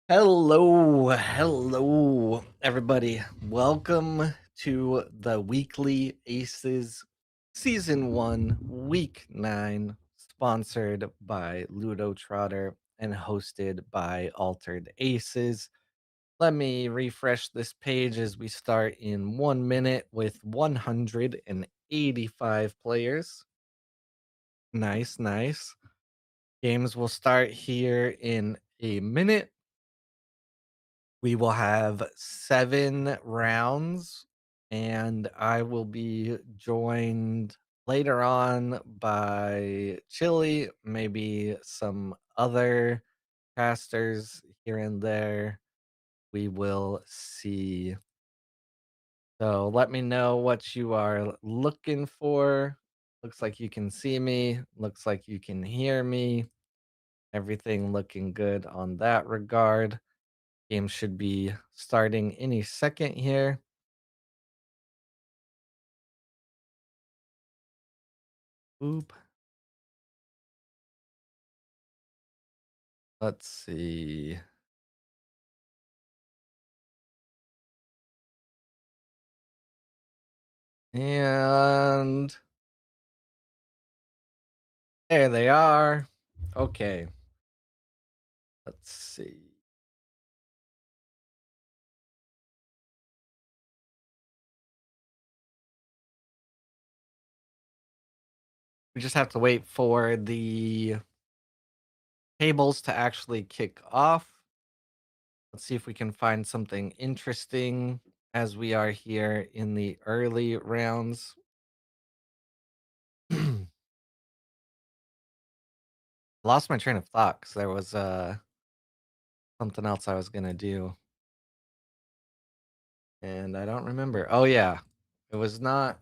Hello, everybody. Welcome to the Weekly Aces Season 1, Week 9, sponsored by Ludo Trotter and hosted by Altered Aces. Let me refresh this page as we start in 1 minute with 185 players. Nice, nice. Games will start here in a minute. We will have 7 rounds, and I will be joined later on by Chili, maybe some other casters here and there. We will see. So let me know what you are looking for. Looks like you can see me. Looks like you can hear me. Everything looking good on that regard. Game should be starting any second here. Oop. Let's see. And there they are. Okay. Let's see. We just have to wait for the tables to actually kick off. Let's see if we can find something interesting as we are here in the early rounds. Lost my train of thought because there was something else I was gonna do, and I don't remember. Oh yeah, it was not.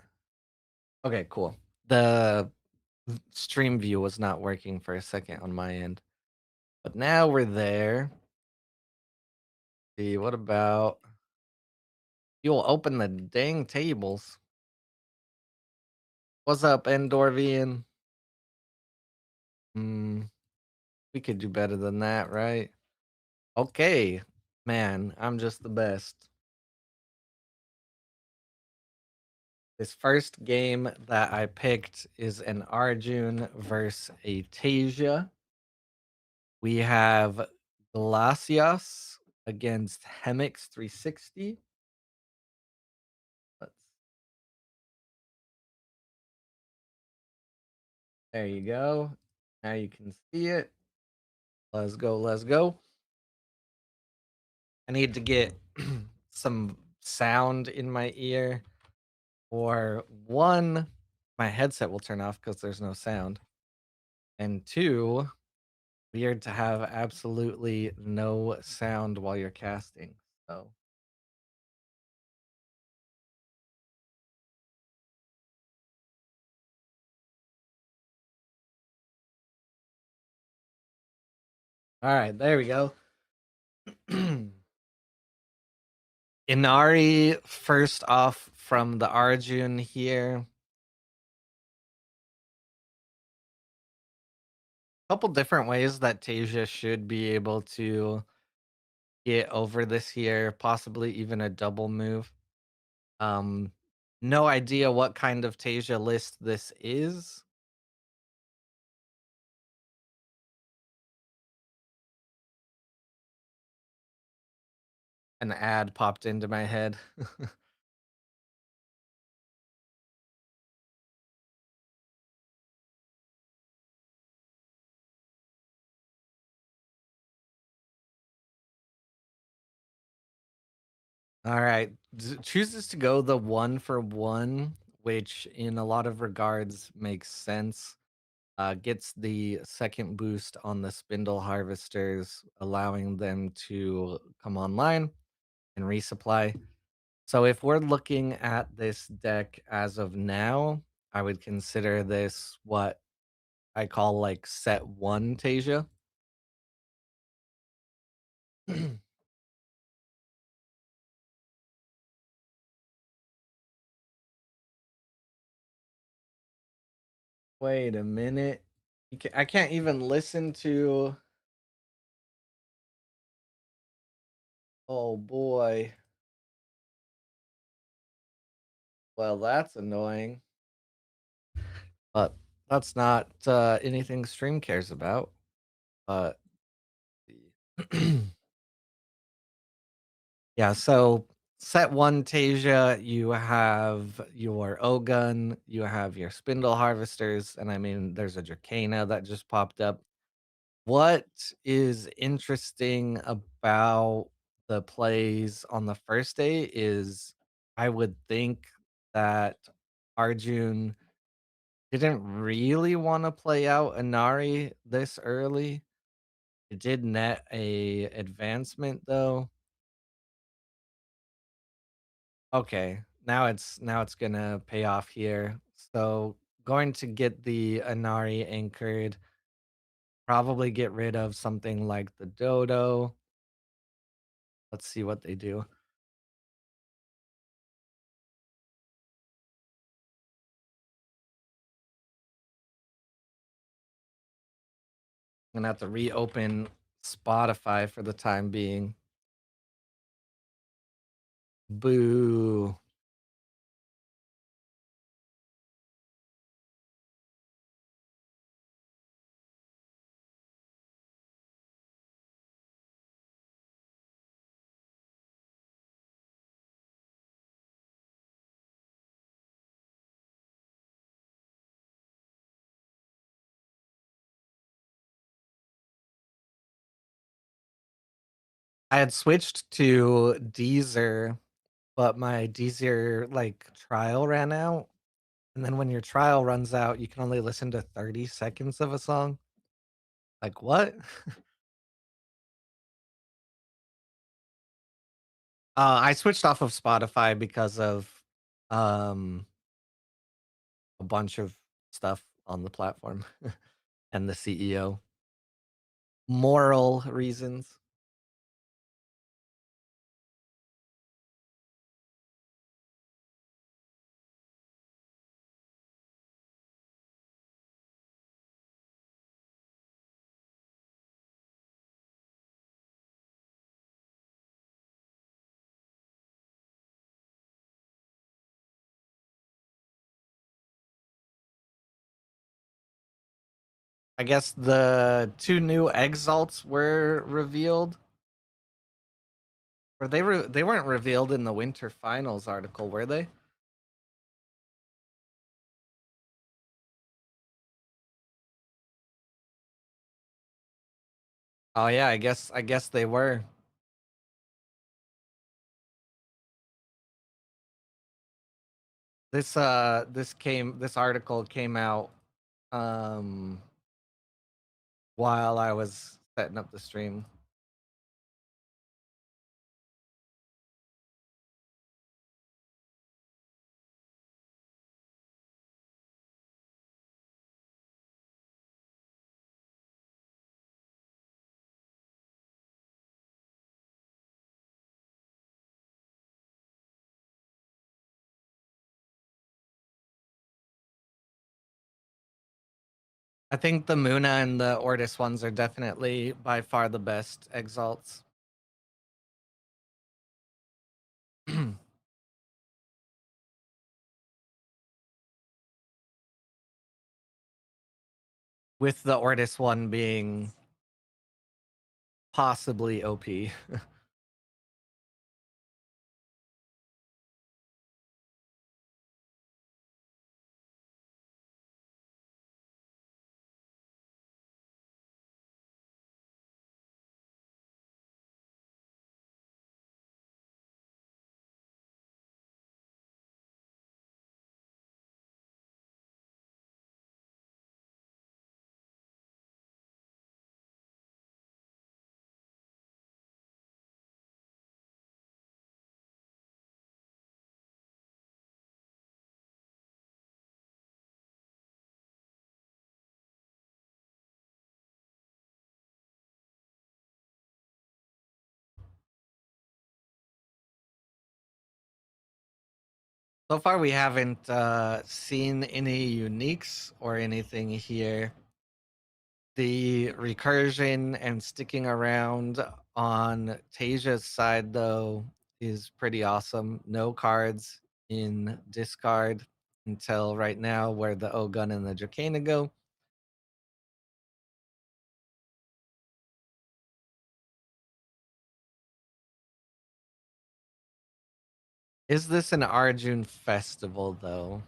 Okay, cool. The stream view was not working for a second on my end, but now we're there. See, what about you'll open the dang tables? What's up, Endorvian? Mm, we could do better than that, right? Okay, man, I'm just the best. This first game that I picked is an Arjun versus a Tasia. We have Glacios against Hemix 360. Let's, there you go. Now you can see it. Let's go. Let's go. I need to get some sound in my ear. Or one, my headset will turn off because there's no sound. And two, weird to have absolutely no sound while you're casting. So all right, there we go. Inari first off from the Arjun here. Couple different ways that Tasia should be able to get over this here, possibly even a double move. Um, no idea what kind of Tasia list this is. An ad popped into my head. All right. Chooses to go the 1-for-1, which in a lot of regards makes sense. Gets the second boost on the spindle harvesters, allowing them to come online and resupply. So if we're looking at this deck as of now, I would consider this what I call like set one Tasia. Wait a minute. I can't even listen to. Oh boy. Well, that's annoying. But that's not anything Stream cares about. But yeah, so set one Tasia, you have your O gun, you have your spindle harvesters, and I mean there's a Dracana that just popped up. What is interesting about the plays on the first day is I would think that Arjun didn't really want to play out Inari this early. It did net a advancement though. Okay, now it's gonna pay off here. So going to get the Inari anchored, probably get rid of something like the Dodo. Let's see what they do. I'm gonna have to reopen Spotify for the time being. Boo. I had switched to Deezer, but my Deezer like trial ran out. And then when your trial runs out, you can only listen to 30 seconds of a song. Like what? I switched off of Spotify because of um a bunch of stuff on the platform and the CEO. Moral reasons. I guess the two new exalts were revealed. Or they weren't revealed in the winter finals article, were they? Oh yeah, I guess they were. This article came out um while I was setting up the stream. I think the Muna and the Ortis ones are definitely by far the best exalts. With the Ortis one being possibly OP. So far, we haven't seen any uniques or anything here. The recursion and sticking around on Tasia's side, though, is pretty awesome. No cards in discard until right now, where the O gun and the Dracana go. Is this an Arjun festival, though?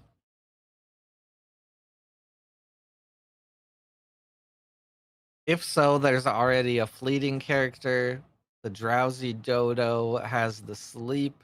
If so, there's already a fleeting character. The drowsy dodo has the sleep.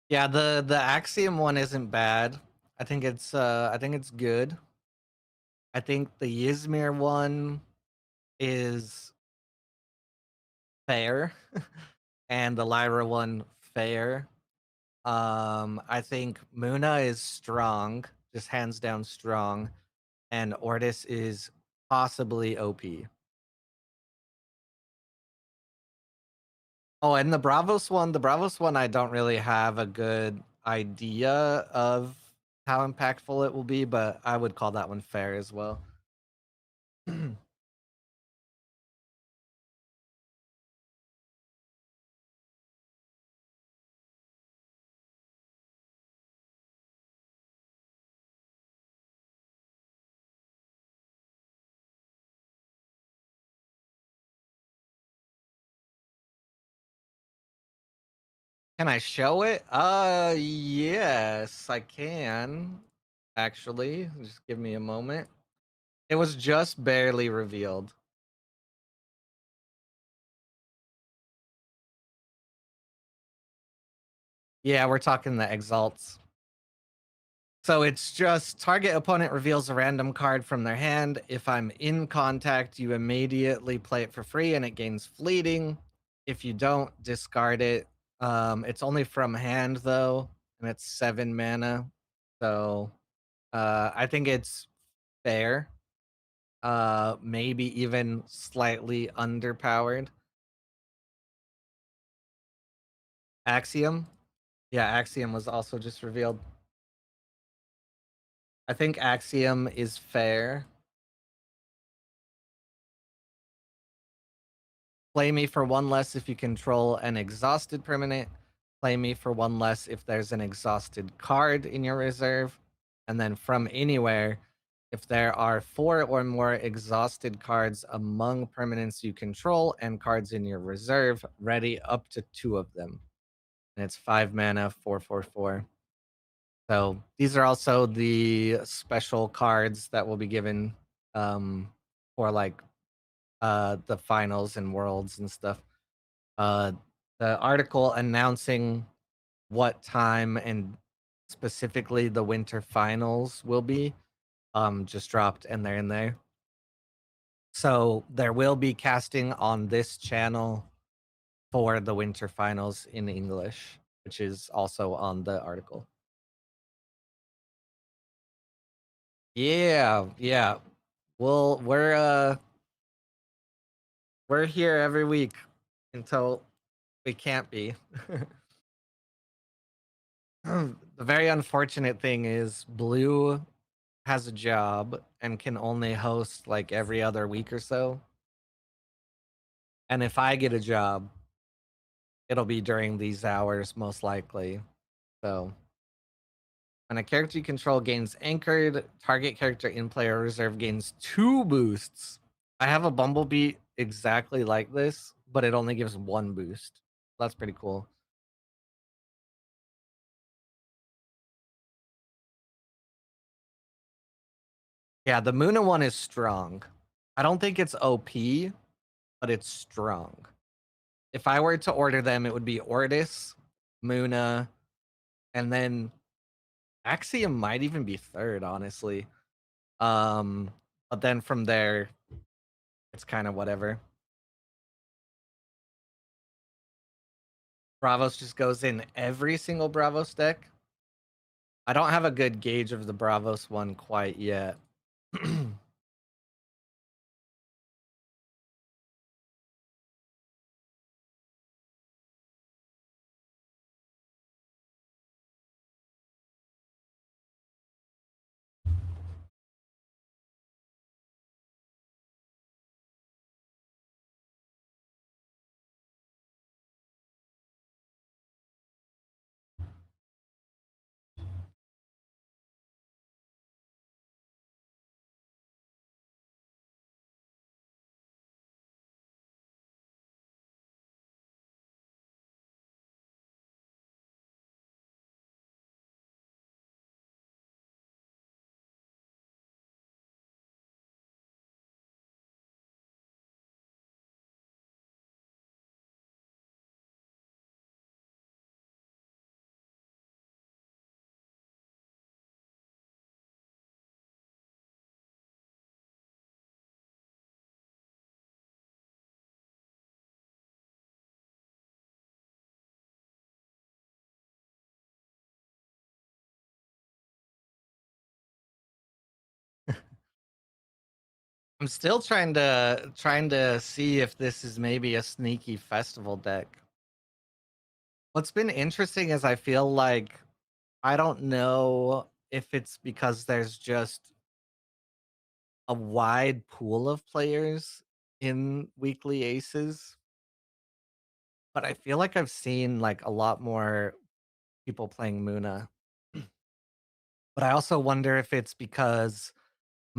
Yeah, the Axiom one isn't bad. I think it's good. I think the Ysmir one is fair, and the Lyra one fair. I think Muna is strong, just hands down strong, and Ortis is possibly OP. Oh, and the Bravos one, I don't really have a good idea of how impactful it will be, but I would call that one fair as well. Can I show it? Yes, I can. Actually, just give me a moment. It was just barely revealed. Yeah, we're talking the exalts. So it's just target opponent reveals a random card from their hand. If I'm in contact, you immediately play it for free and it gains fleeting. If you don't, discard it. It's only from hand though, and it's 7 mana. So I think it's fair. Maybe even slightly underpowered. Axiom. Yeah, Axiom was also just revealed. I think Axiom is fair. Play me for one less if you control an exhausted permanent. Play me for one less if there's an exhausted card in your reserve. And then from anywhere, if there are 4 or more exhausted cards among permanents you control and cards in your reserve, ready up to 2 of them. And it's 5 mana, 4/4/4. So these are also the special cards that will be given for like the finals and worlds and stuff. Uh, the article announcing what time and specifically the winter finals will be just dropped, and they're in there. So there will be casting on this channel for the winter finals in English, which is also on the article. Yeah, yeah. Well, we're here every week until we can't be. The very unfortunate thing is Blue has a job and can only host like every other week or so. And if I get a job, it'll be during these hours most likely. So when a character you control gains anchored, target character in player reserve gains 2 boosts. I have a Bumblebee exactly like this, but it only gives 1 boost. That's pretty cool. Yeah, the Muna one is strong. I don't think it's OP, but it's strong. If I were to order them, it would be Ortis, Muna, and then Axiom might even be third, honestly. Um, but then from there, it's kind of whatever. Bravos just goes in every single Bravos deck. I don't have a good gauge of the Bravos one quite yet. I'm still trying to see if this is maybe a sneaky festival deck. What's been interesting is I feel like I don't know if it's because there's just a wide pool of players in weekly aces, but I feel like I've seen like a lot more people playing Muna. But I also wonder if it's because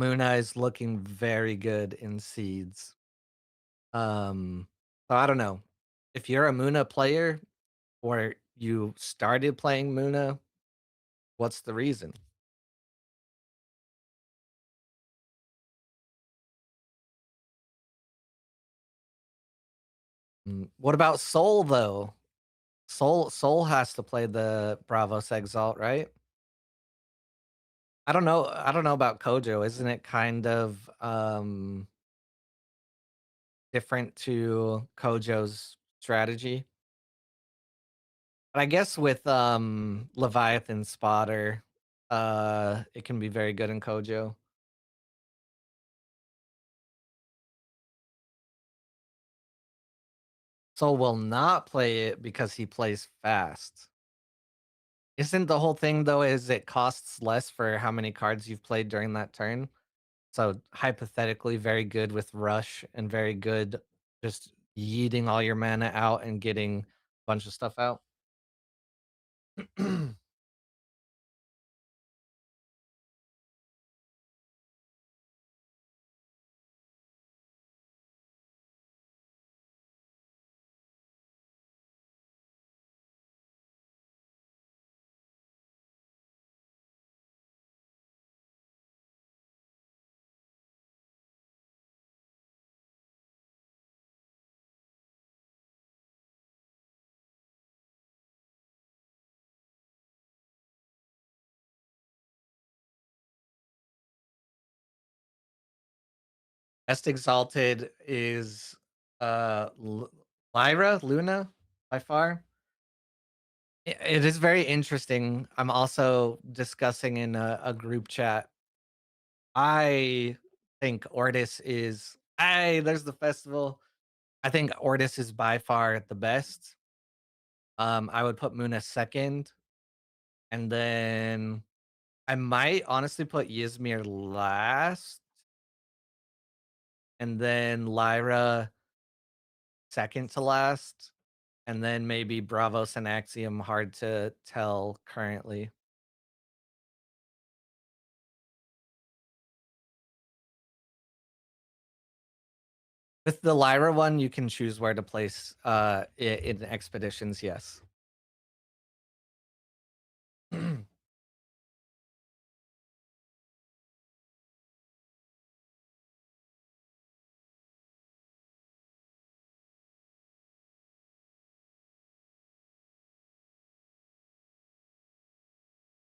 Muna is looking very good in seeds. So I don't know. If you're a Muna player or you started playing Muna, what's the reason? What about Soul though? Soul has to play the Bravos Exalt, right? I don't know about Kojo. Isn't it kind of different to Kojo's strategy? But I guess with Leviathan Spotter, it can be very good in Kojo. Soul will not play it because he plays fast. Isn't the whole thing though is it costs less for how many cards you've played during that turn? So hypothetically very good with rush and very good just yeeting all your mana out and getting a bunch of stuff out. Best exalted is Lyra, Luna by far. It is very interesting. I'm also discussing in a group chat. I think Ortis is. Hey, there's the festival. I think Ortis is by far the best. I would put Muna second, and then I might honestly put Ysmir last, and then Lyra second to last, and then maybe Bravos and Axiom. Hard to tell currently. With the Lyra one, you can choose where to place in expeditions. Yes.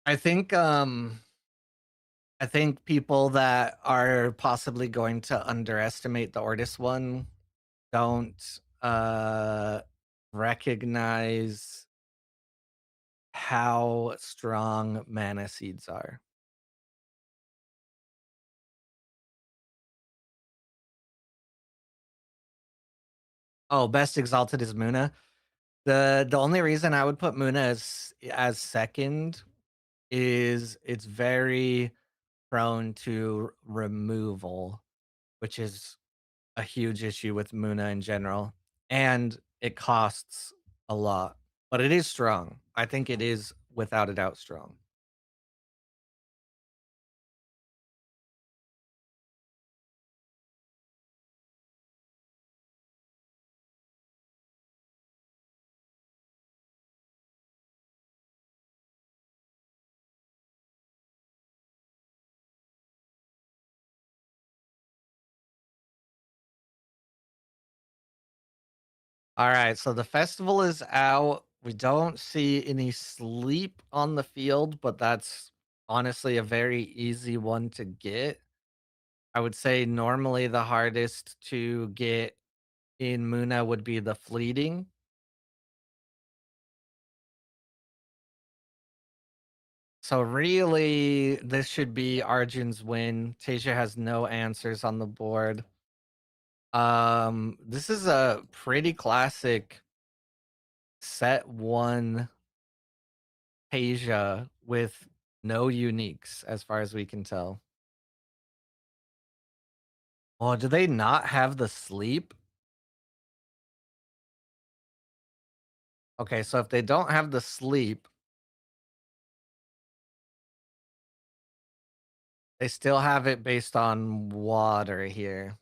I think I think people that are possibly going to underestimate the Ortis one don't recognize how strong mana seeds are. Oh, best exalted is Muna. The only reason I would put Muna as second is it's very prone to removal, which is a huge issue with Muna in general, and it costs a lot, but it is strong. I think it is without a doubt strong. All right, so the festival is out. We don't see any sleep on the field, but that's honestly a very easy one to get. I would say normally the hardest to get in Muna would be the fleeting. So really, this should be Arjun's win. Tasia has no answers on the board. This is a pretty classic set one Tasia with no uniques as far as we can tell. Oh, do they not have the sleep? Okay, so if they don't have the sleep, they still have it based on water here.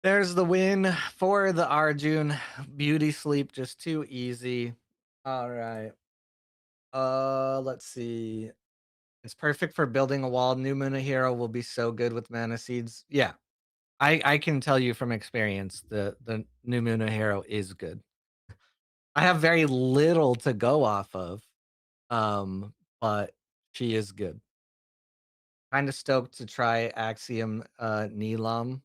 There's the win for the Arjun. Beauty sleep, just too easy. All right. Let's see. It's perfect for building a wall. New Moon Hero will be so good with mana seeds. Yeah, I can tell you from experience the New Moon Hero is good. I have very little to go off of, but she is good. Kind of stoked to try Axiom Neelam.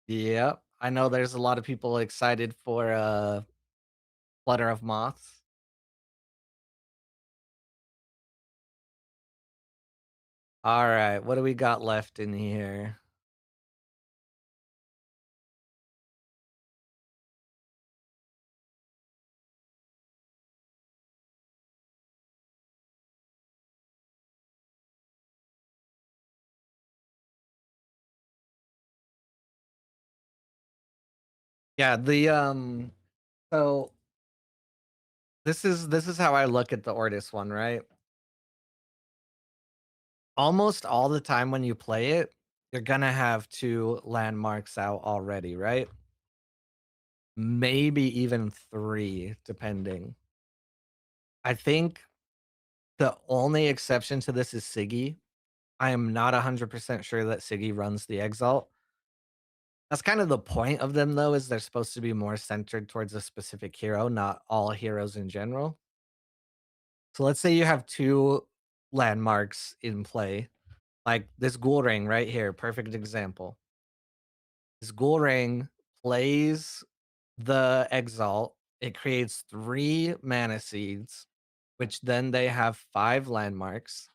Yep, I know there's a lot of people excited for Flutter of Moths. All right, what do we got left in here? Yeah, so this is how I look at the Ortis one, right? Almost all the time when you play it, you're gonna have 2 landmarks out already, right? Maybe even 3, depending. I think the only exception to this is Siggy. I am not 100% sure that Siggy runs the Exalt. That's kind of the point of them, though, is they're supposed to be more centered towards a specific hero, not all heroes in general. So let's say you have 2 landmarks in play, like this Ghoul Ring right here, perfect example. This Ghoul Ring plays the Exalt, it creates 3 mana seeds, which then they have 5 landmarks,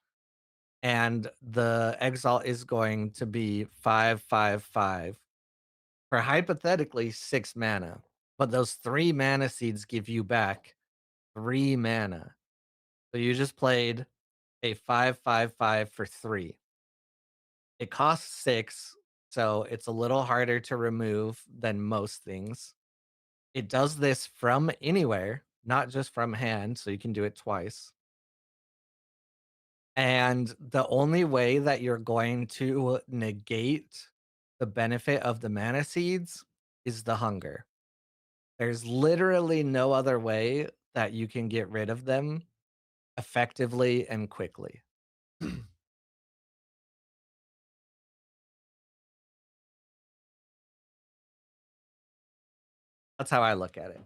and the exalt is going to be 5, 5, 5 for hypothetically 6 mana. But those 3 mana seeds give you back 3 mana. So you just played a 5, 5, 5 for 3. It costs 6, so it's a little harder to remove than most things. It does this from anywhere, not just from hand, so you can do it twice. And the only way that you're going to negate the benefit of the mana seeds is the hunger. There's literally no other way that you can get rid of them effectively and quickly. That's how I look at it.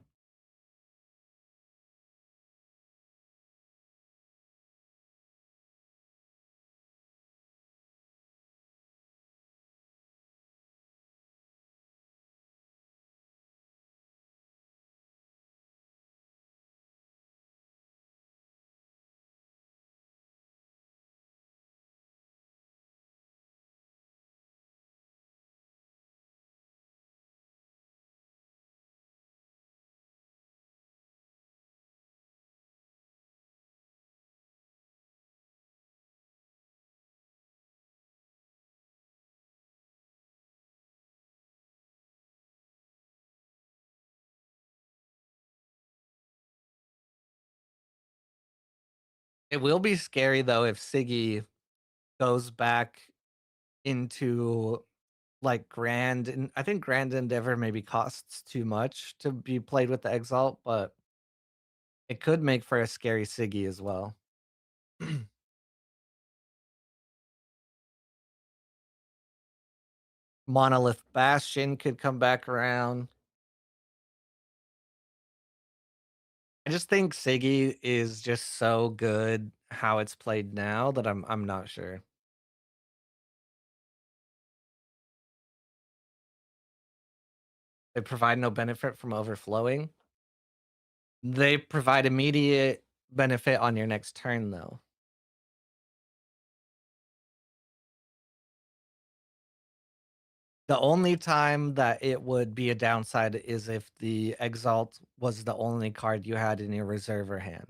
It will be scary though if Siggy goes back into like Grand, and I think Grand Endeavor maybe costs too much to be played with the Exalt, but it could make for a scary Siggy as well. Monolith Bastion could come back around. I just think Siggy is just so good how it's played now that I'm not sure. They provide no benefit from overflowing. They provide immediate benefit on your next turn though. The only time that it would be a downside is if the Exalt was the only card you had in your reserve or hand.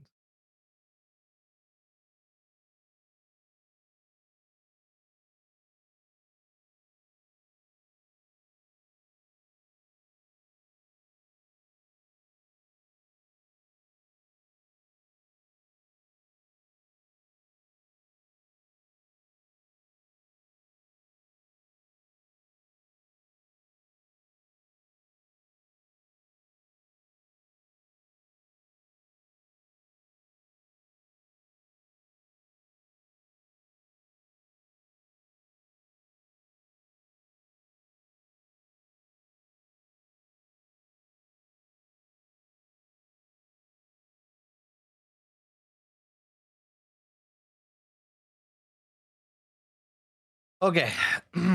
Okay,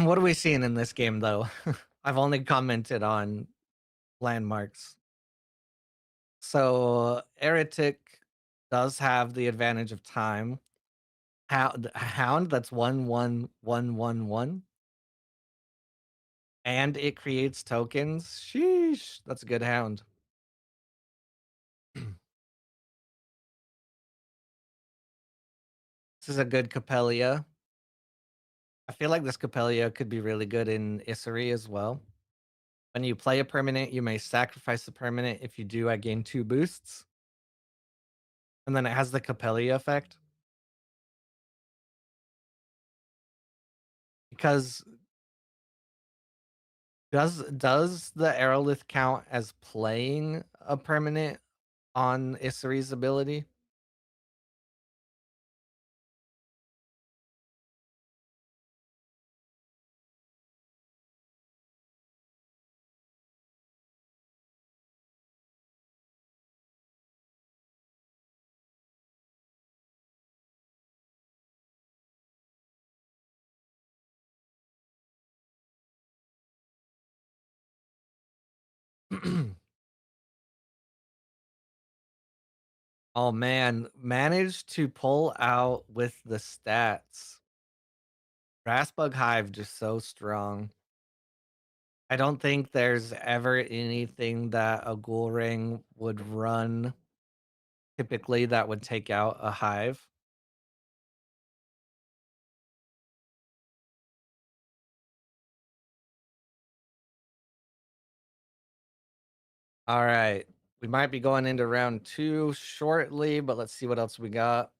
what are we seeing in this game though? I've only commented on landmarks. So Heretic does have the advantage of time. Hound, that's 1, 1, 1, 1, 1. And it creates tokens. Sheesh, that's a good hound. This is a good Capelia. I feel like this Capelia could be really good in Issery as well. When you play a permanent, you may sacrifice the permanent. If you do, I gain 2 boosts. And then it has the Capelia effect. Because does the Aerolith count as playing a permanent on Issery's ability? Oh man, managed to pull out with the stats. Brassbug Hive just so strong. I don't think there's ever anything that a ghoul ring would run typically that would take out a hive. All right. We might be going into round two shortly, but let's see what else we got.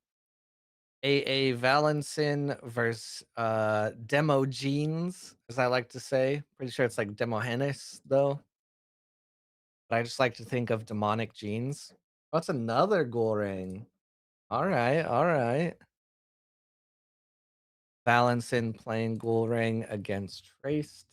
A.A. Valenson versus Demo Jeans, as I like to say. Pretty sure it's like Demo Hennis, though. But I just like to think of demonic genes. What's another ghoul ring? All right, all right. Valenson playing ghoul ring against Traced.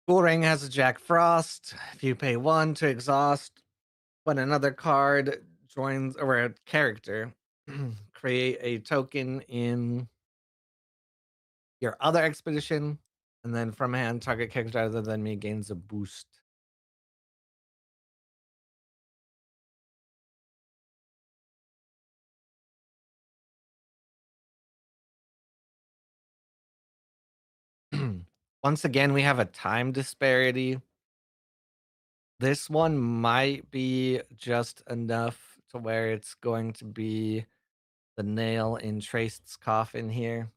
Ghoul ring has a Jack Frost. If you pay one to exhaust, when another card joins or a character, create a token in your other expedition, and then from hand, target character other than me gains a boost. Once again, we have a time disparity. This one might be just enough to where it's going to be the nail in Traced's coffin here.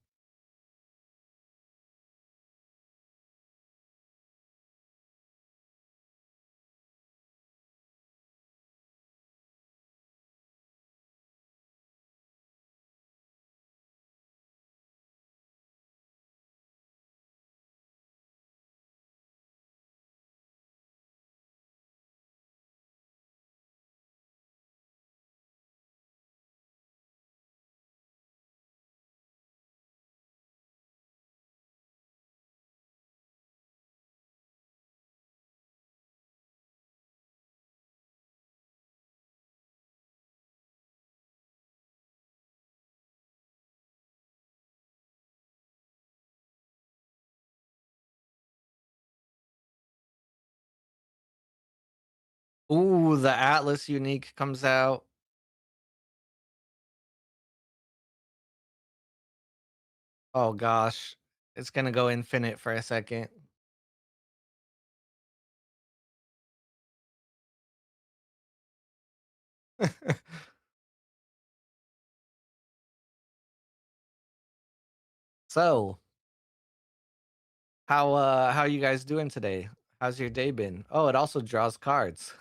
Ooh, the Atlas unique comes out. Oh gosh, it's gonna go infinite for a second. So, how you guys doing today? How's your day been? Oh, it also draws cards.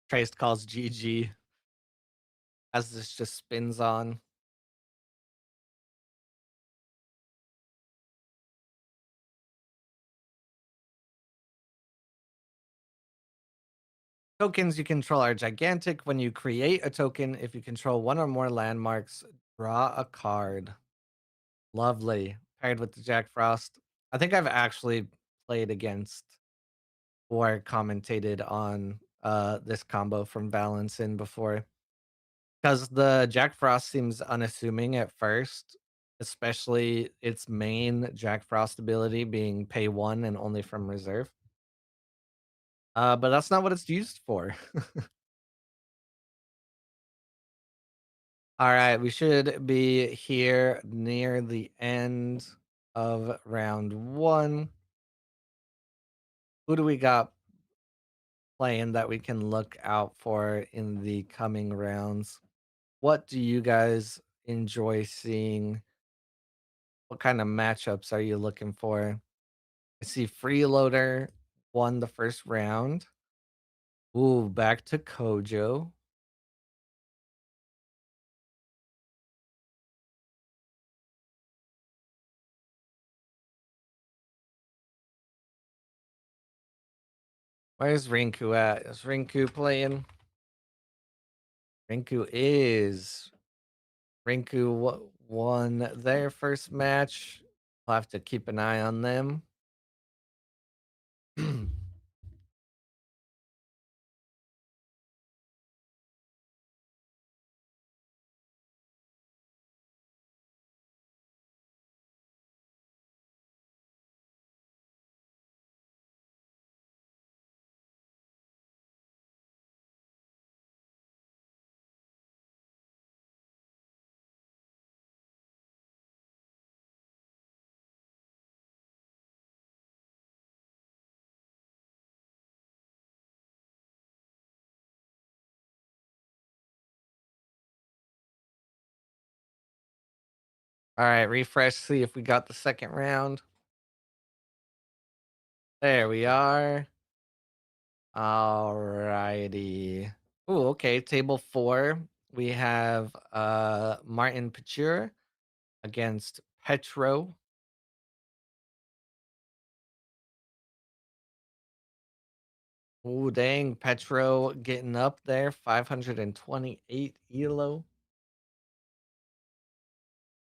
Traced calls GG as this just spins on. Tokens you control are gigantic. When you create a token, if you control one or more landmarks, draw a card. Lovely. Paired with the Jack Frost. I think I've actually played against or commentated on this combo from Valensin before. Because the Jack Frost seems unassuming at first, especially its main Jack Frost ability being pay one and only from reserve. But that's not what it's used for. All right, we should be here near the end of round one. Who do we got playing that we can look out for in the coming rounds? What do you guys enjoy seeing What kind of matchups are you looking for? I see Freeloader won the first round. Ooh, back to Kojo. Where's Rinku at? Is Rinku playing? Rinku is. Won their first match. I'll have to keep an eye on them. All right, refresh, see if we got the second round. There we are. All righty. Ooh, okay. Table 4. We have Martin Pachur against Petro. Ooh, dang, Petro getting up there, 528 elo.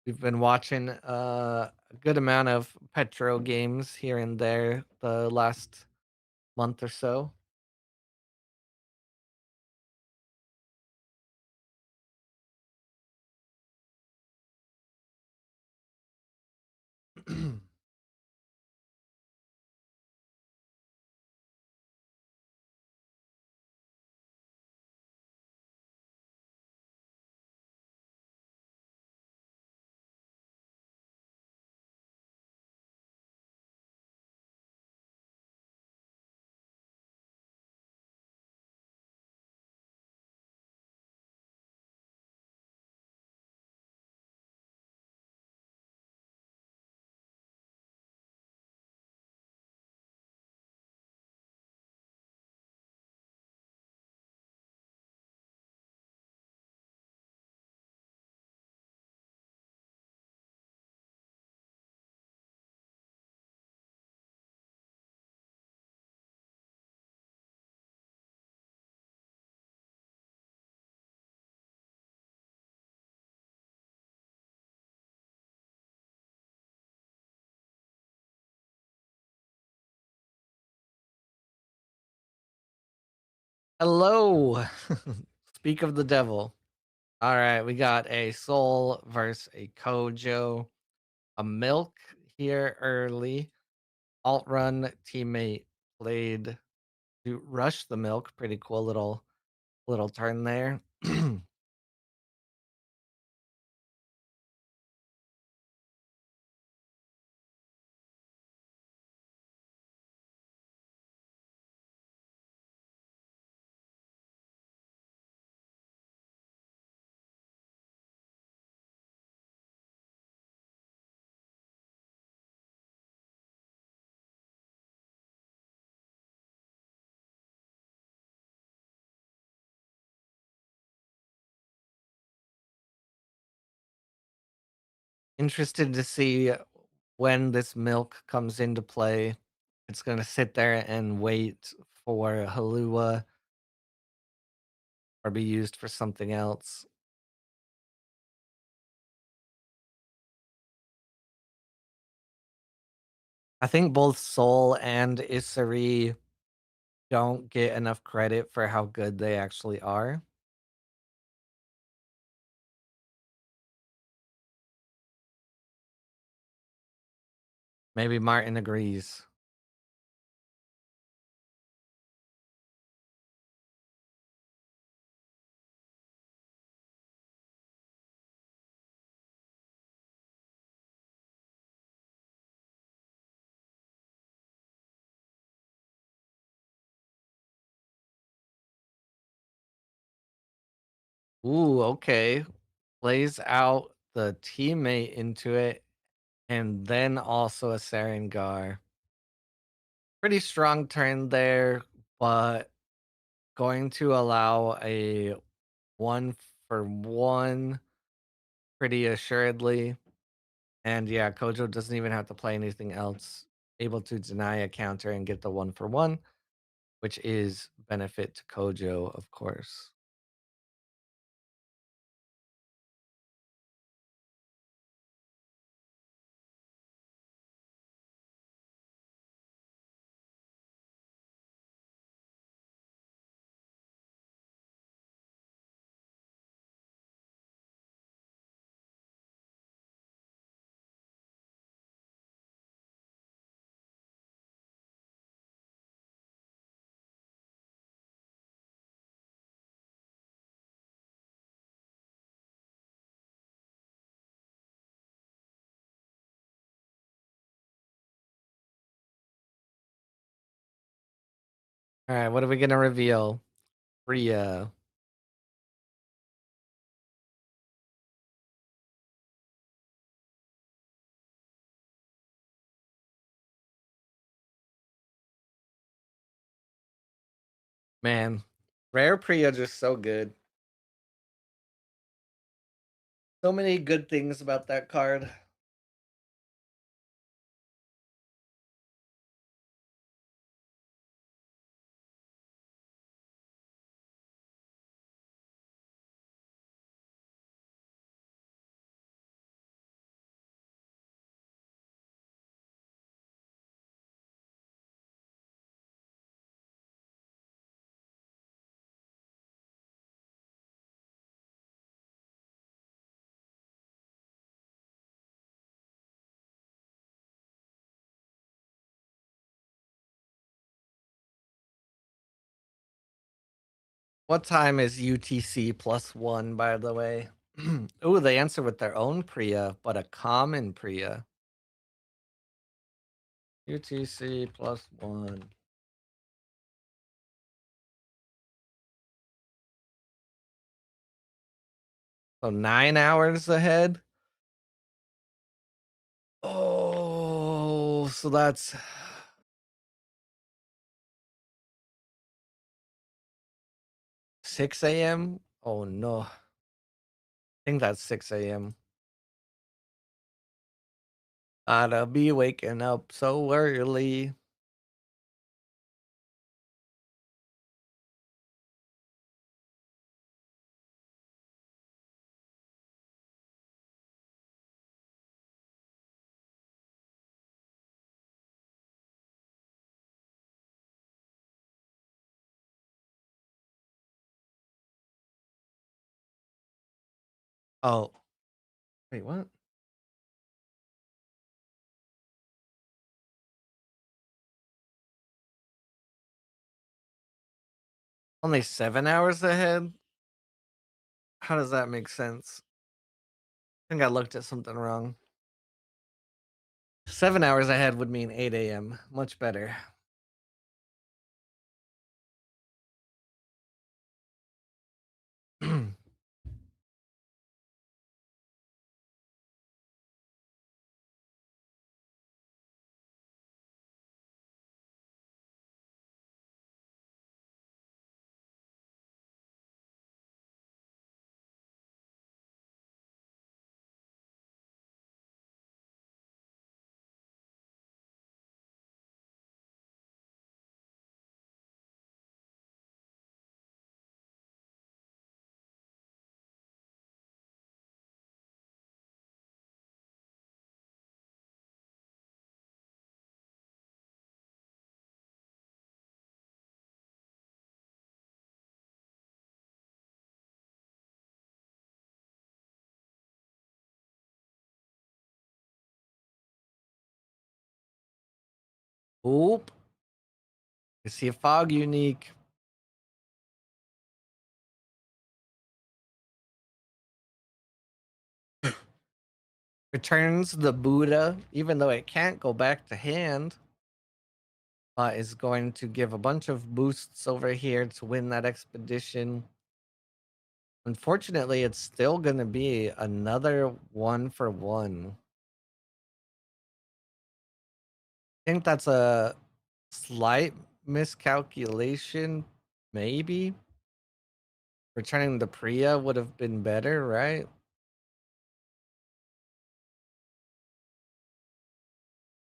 We've been watching a good amount of Petro games here and there the last month or so. Hello. Speak of the devil. All right, we got a Soul versus a Kojo. A Milk here early. Alt run teammate played to rush the Milk. Pretty cool little turn there. Interested to see when this Milk comes into play. It's gonna sit there and wait for Halua or be used for something else. I think both Soul and Isari don't get enough credit for how good they actually are. Maybe Martin agrees. Ooh, okay. Plays out the teammate into it. and then also a Sarengar. Pretty strong turn there, but going to allow a 1 for 1 pretty assuredly. And yeah, Kojo doesn't even have to play anything else. Able to deny a counter and get the 1 for 1, which is benefit to Kojo, of course. All right, what are we gonna reveal? Rhea. Man, rare Priya just so good. So many good things about that card. What time is UTC +1, by the way? Ooh, they answer with their own Priya, but a common Priya. UTC +1. So 9 hours ahead. Oh, so that's 6 a.m. Oh no, I think that's 6 a.m. Gotta be waking up so early. Oh, wait, what? Only 7 hours ahead? How does that make sense? I think I looked at something wrong. 7 hours ahead would mean 8 a.m. Much better. Oop. I see a fog unique. Returns the Buddha, even though it can't go back to hand. Is going to give a bunch of boosts over here to win that expedition. Unfortunately, it's still going to be another 1 for 1. think that's a slight miscalculation, maybe. Returning the Priya would have been better, right?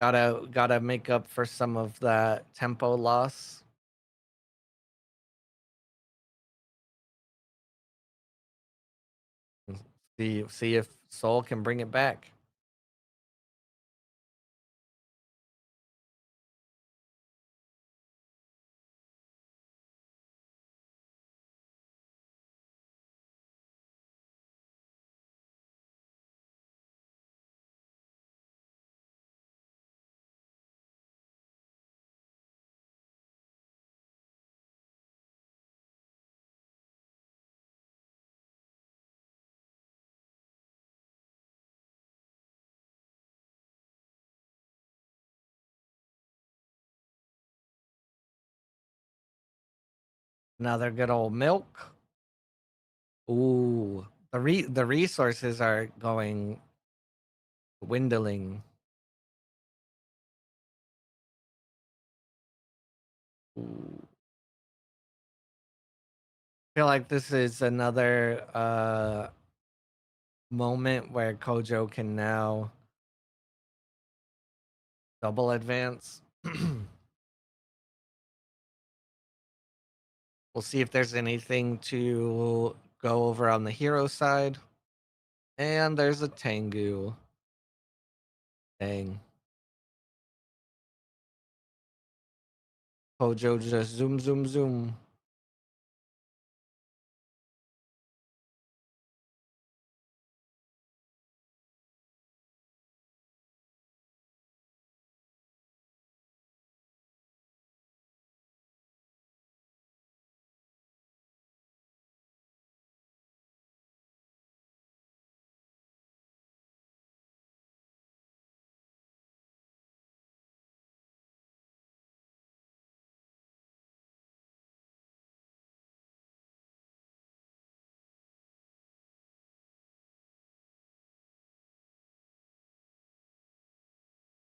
Gotta make up for some of that tempo loss. See if Soul can bring it back. Another good old milk. Ooh, the resources are going dwindling. Ooh. Feel like this is another moment where Kojo can now double advance. We'll see if there's anything to go over on the hero side. And there's a Tengu. Dang. Kojo just zoom, zoom, zoom.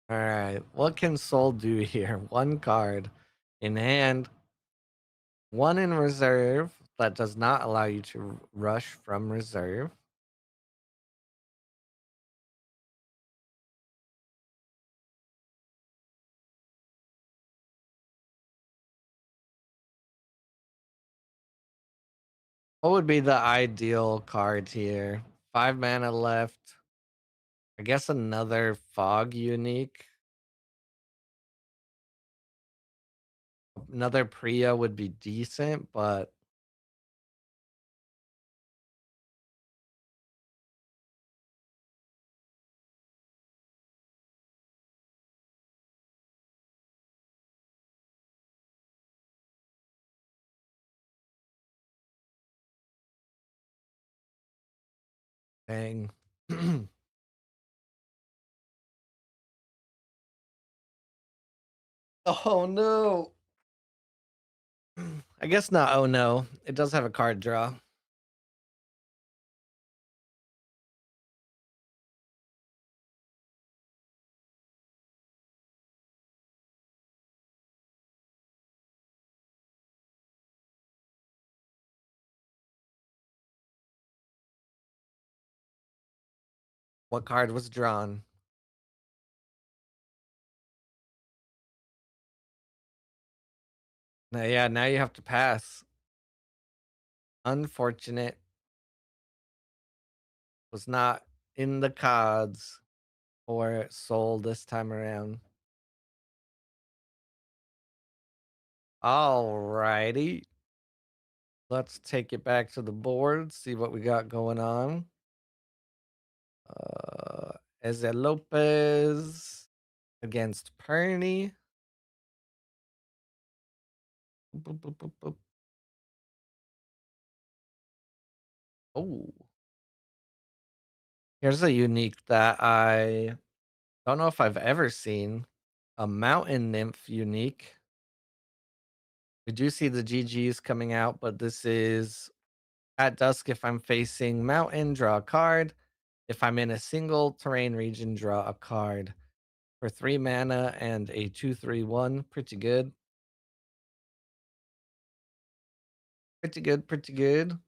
All right. What can Soul do here? One card in hand, one in reserve that does not allow you to rush from reserve. What would be the ideal card here? 5 mana left. I guess another fog unique. Another Priya would be decent, but dang. Oh no. I guess not. Oh no. It does have a card draw. What card was drawn? Now, yeah, now you have to pass. Unfortunate. Was not in the cards for Soul this time around. Alrighty. Let's take it back to the board, see what we got going on. Eze Lopez against Perny. Boop, boop, boop, boop. Oh, here's a unique that I don't know if I've ever seen. A Mountain Nymph unique. We do see the GGs coming out, but this is at dusk. If I'm facing mountain, draw a card. If I'm in a single terrain region, draw a card. for 3 mana and a 2/3/1. Pretty good. Pretty good, pretty good.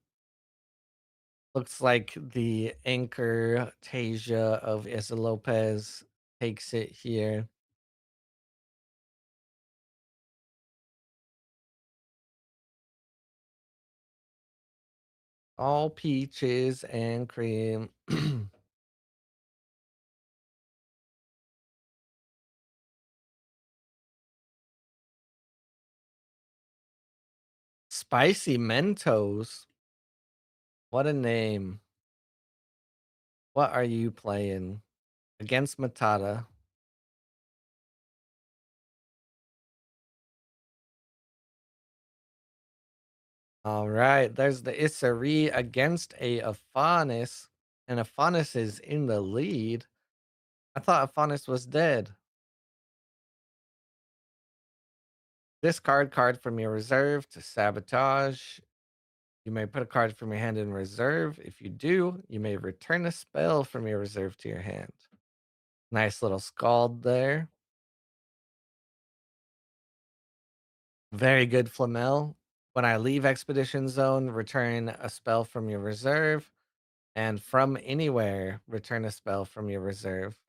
Looks like the anchor Tasia of Issa Lopez takes it here. All peaches and cream. Spicy Mentos. What a name. What are you playing? Against Matata. All right, there's the Isari against a Aphanis, and Aphanis is in the lead. I thought Aphanis was dead. Discard card from your reserve to sabotage. You may put a card from your hand in reserve. If you do, you may return a spell from your reserve to your hand. Nice little scald there. Very good Flamel. When I leave Expedition Zone, return a spell from your reserve. And from anywhere, return a spell from your reserve.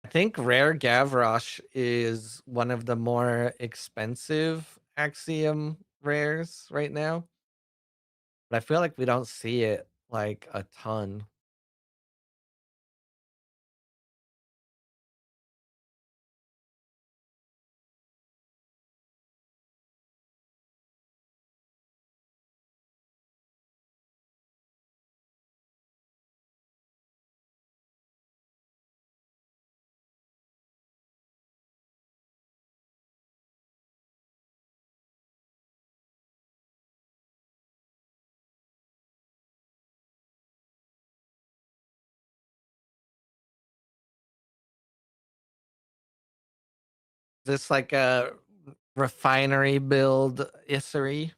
I think Rare Gavroche is one of the more expensive Axiom rares right now, but I feel like we don't see it like a ton. This like a refinery build Issery.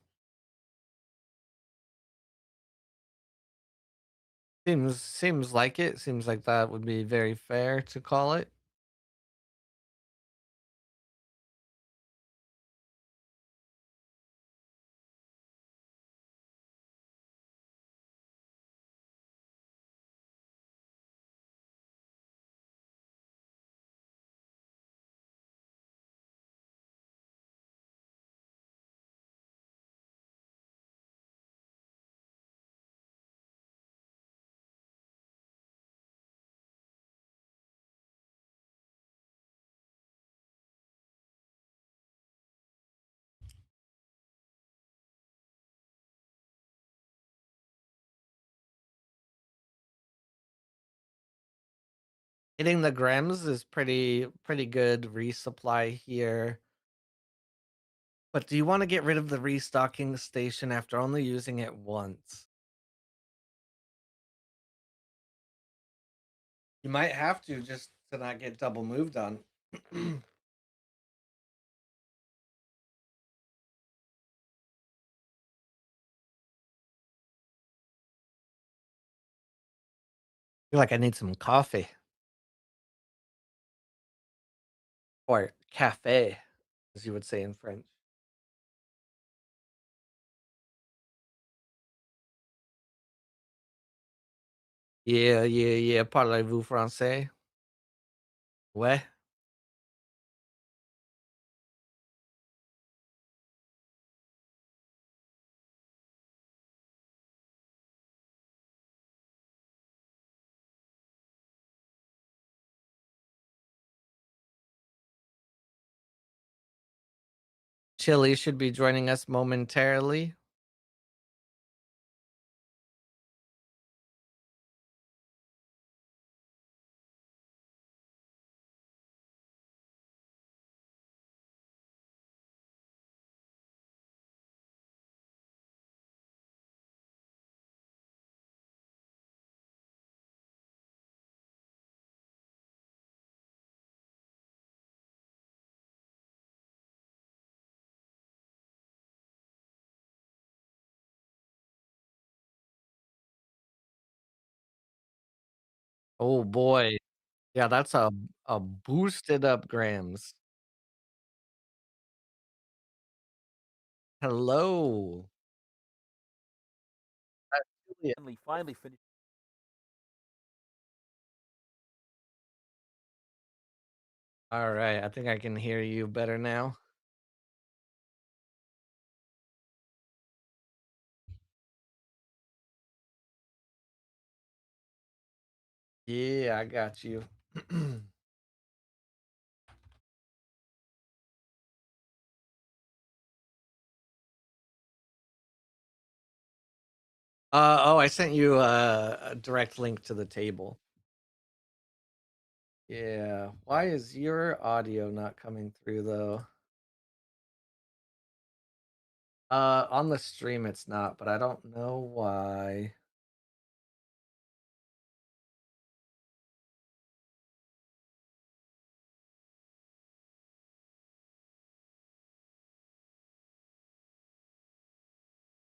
Seems like it. Seems like that would be very fair to call it. Hitting the Grems is pretty good resupply here. But do you want to get rid of the restocking station after only using it once? You might have to just to not get double moved on. Feel like I need some coffee or cafe, as you would say in French. Yeah, yeah, yeah. Parlez-vous français? Ouais. Chili should be joining us momentarily. Oh boy. Yeah, that's a boosted up grams. Hello. Juliet. Finally finished. All right, I think I can hear you better now. Yeah, I got you. Oh, I sent you a direct link to the table. Yeah. Why is your audio not coming through though? On the stream it's not, but I don't know why.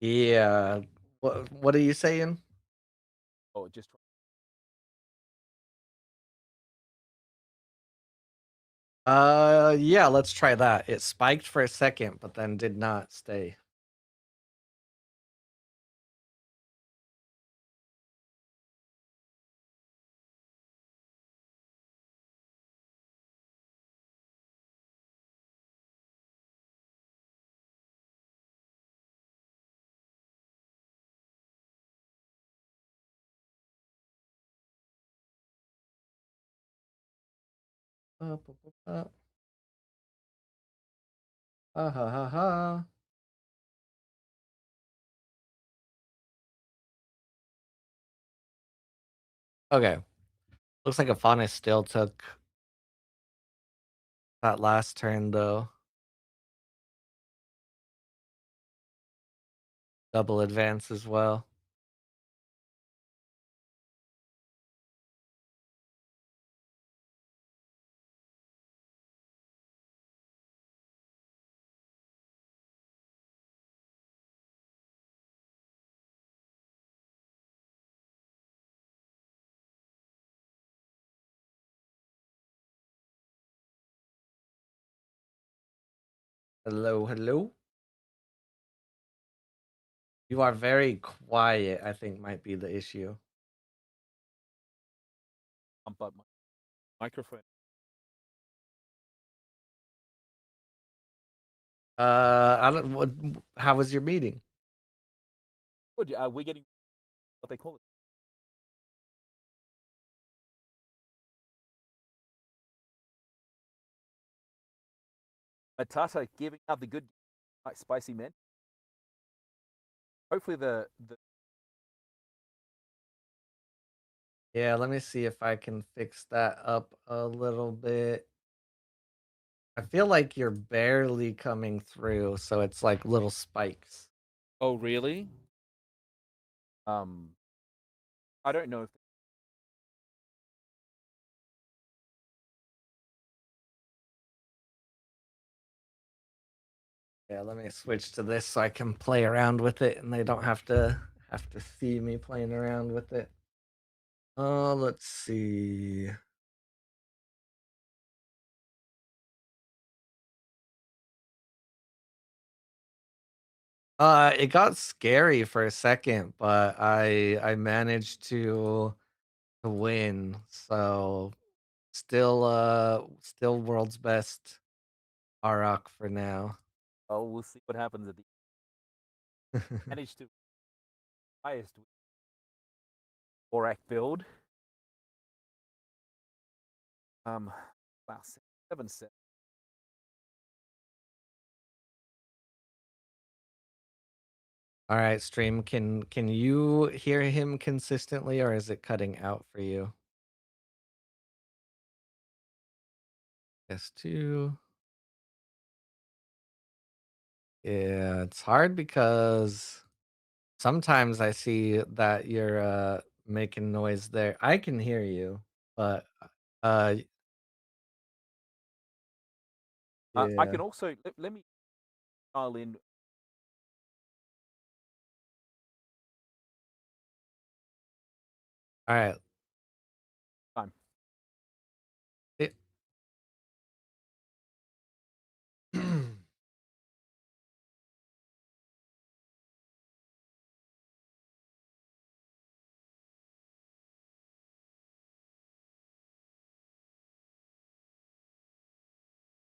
Yeah. What are you saying? Oh, just Yeah, let's try that. It spiked for a second, but then did not stay. Up, up, up, up. Ha ha ha ha. Okay. Looks like a fauna still took that last turn though. Double advance as well. Hello, hello. You are very quiet, I think might be the issue. pump up my microphone. I don't what how was your meeting? Good. We're getting what they call it. Matata giving out the good, spicy men. Hopefully the Yeah, let me see if I can fix that up a little bit. I feel like you're barely coming through, so it's like little spikes. Oh really? Um, I don't know if Yeah, let me switch to this so I can play around with it and they don't have to see me playing around with it. Let's see. It got scary for a second, but I managed to win. So still world's best Arak for now. oh we'll see what happens at the manage to highest Borak build. Wow, 7 7. All right, stream. Can you hear him consistently or is it cutting out for you? S2. Yeah, it's hard because sometimes I see that you're making noise there. I can hear you, but uh I can yeah. also let me dial in. All right.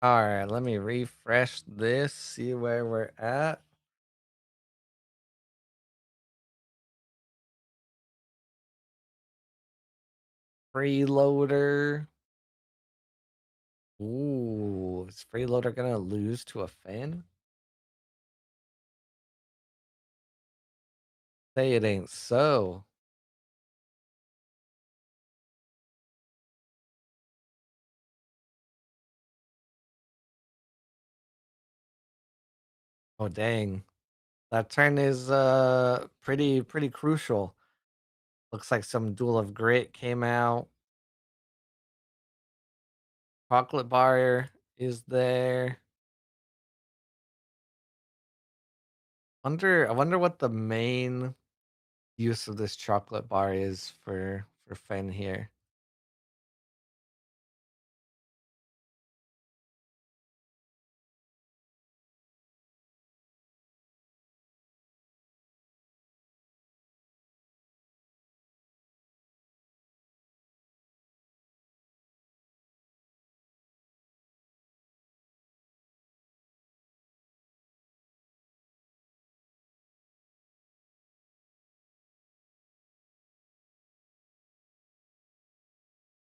All right, let me refresh this, see where we're at. Freeloader. Ooh, is Freeloader gonna lose to a Finn? Say it ain't so. Oh dang. That turn is pretty crucial. Looks like some Duel of Grit came out. Chocolate bar is there. I wonder what the main use of this chocolate bar is for Fen here.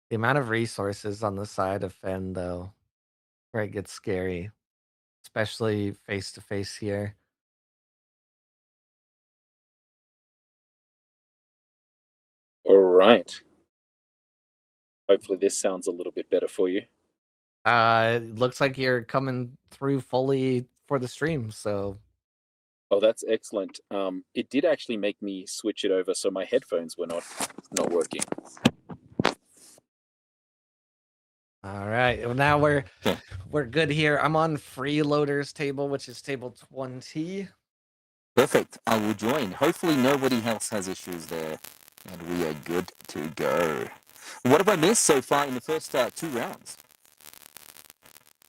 The amount of resources on the side of Fen though, where it gets scary, especially face to face here. All right. Hopefully, this sounds a little bit better for you. It looks like you're coming through fully for the stream, so Oh, that's excellent. It did actually make me switch it over, so my headphones were not working. all right. Well, now we're Okay. we're good here. I'm on freeloaders table, which is table 20. Perfect. I will join. Hopefully nobody else has issues there, and we are good to go. What have I missed so far in the first two rounds?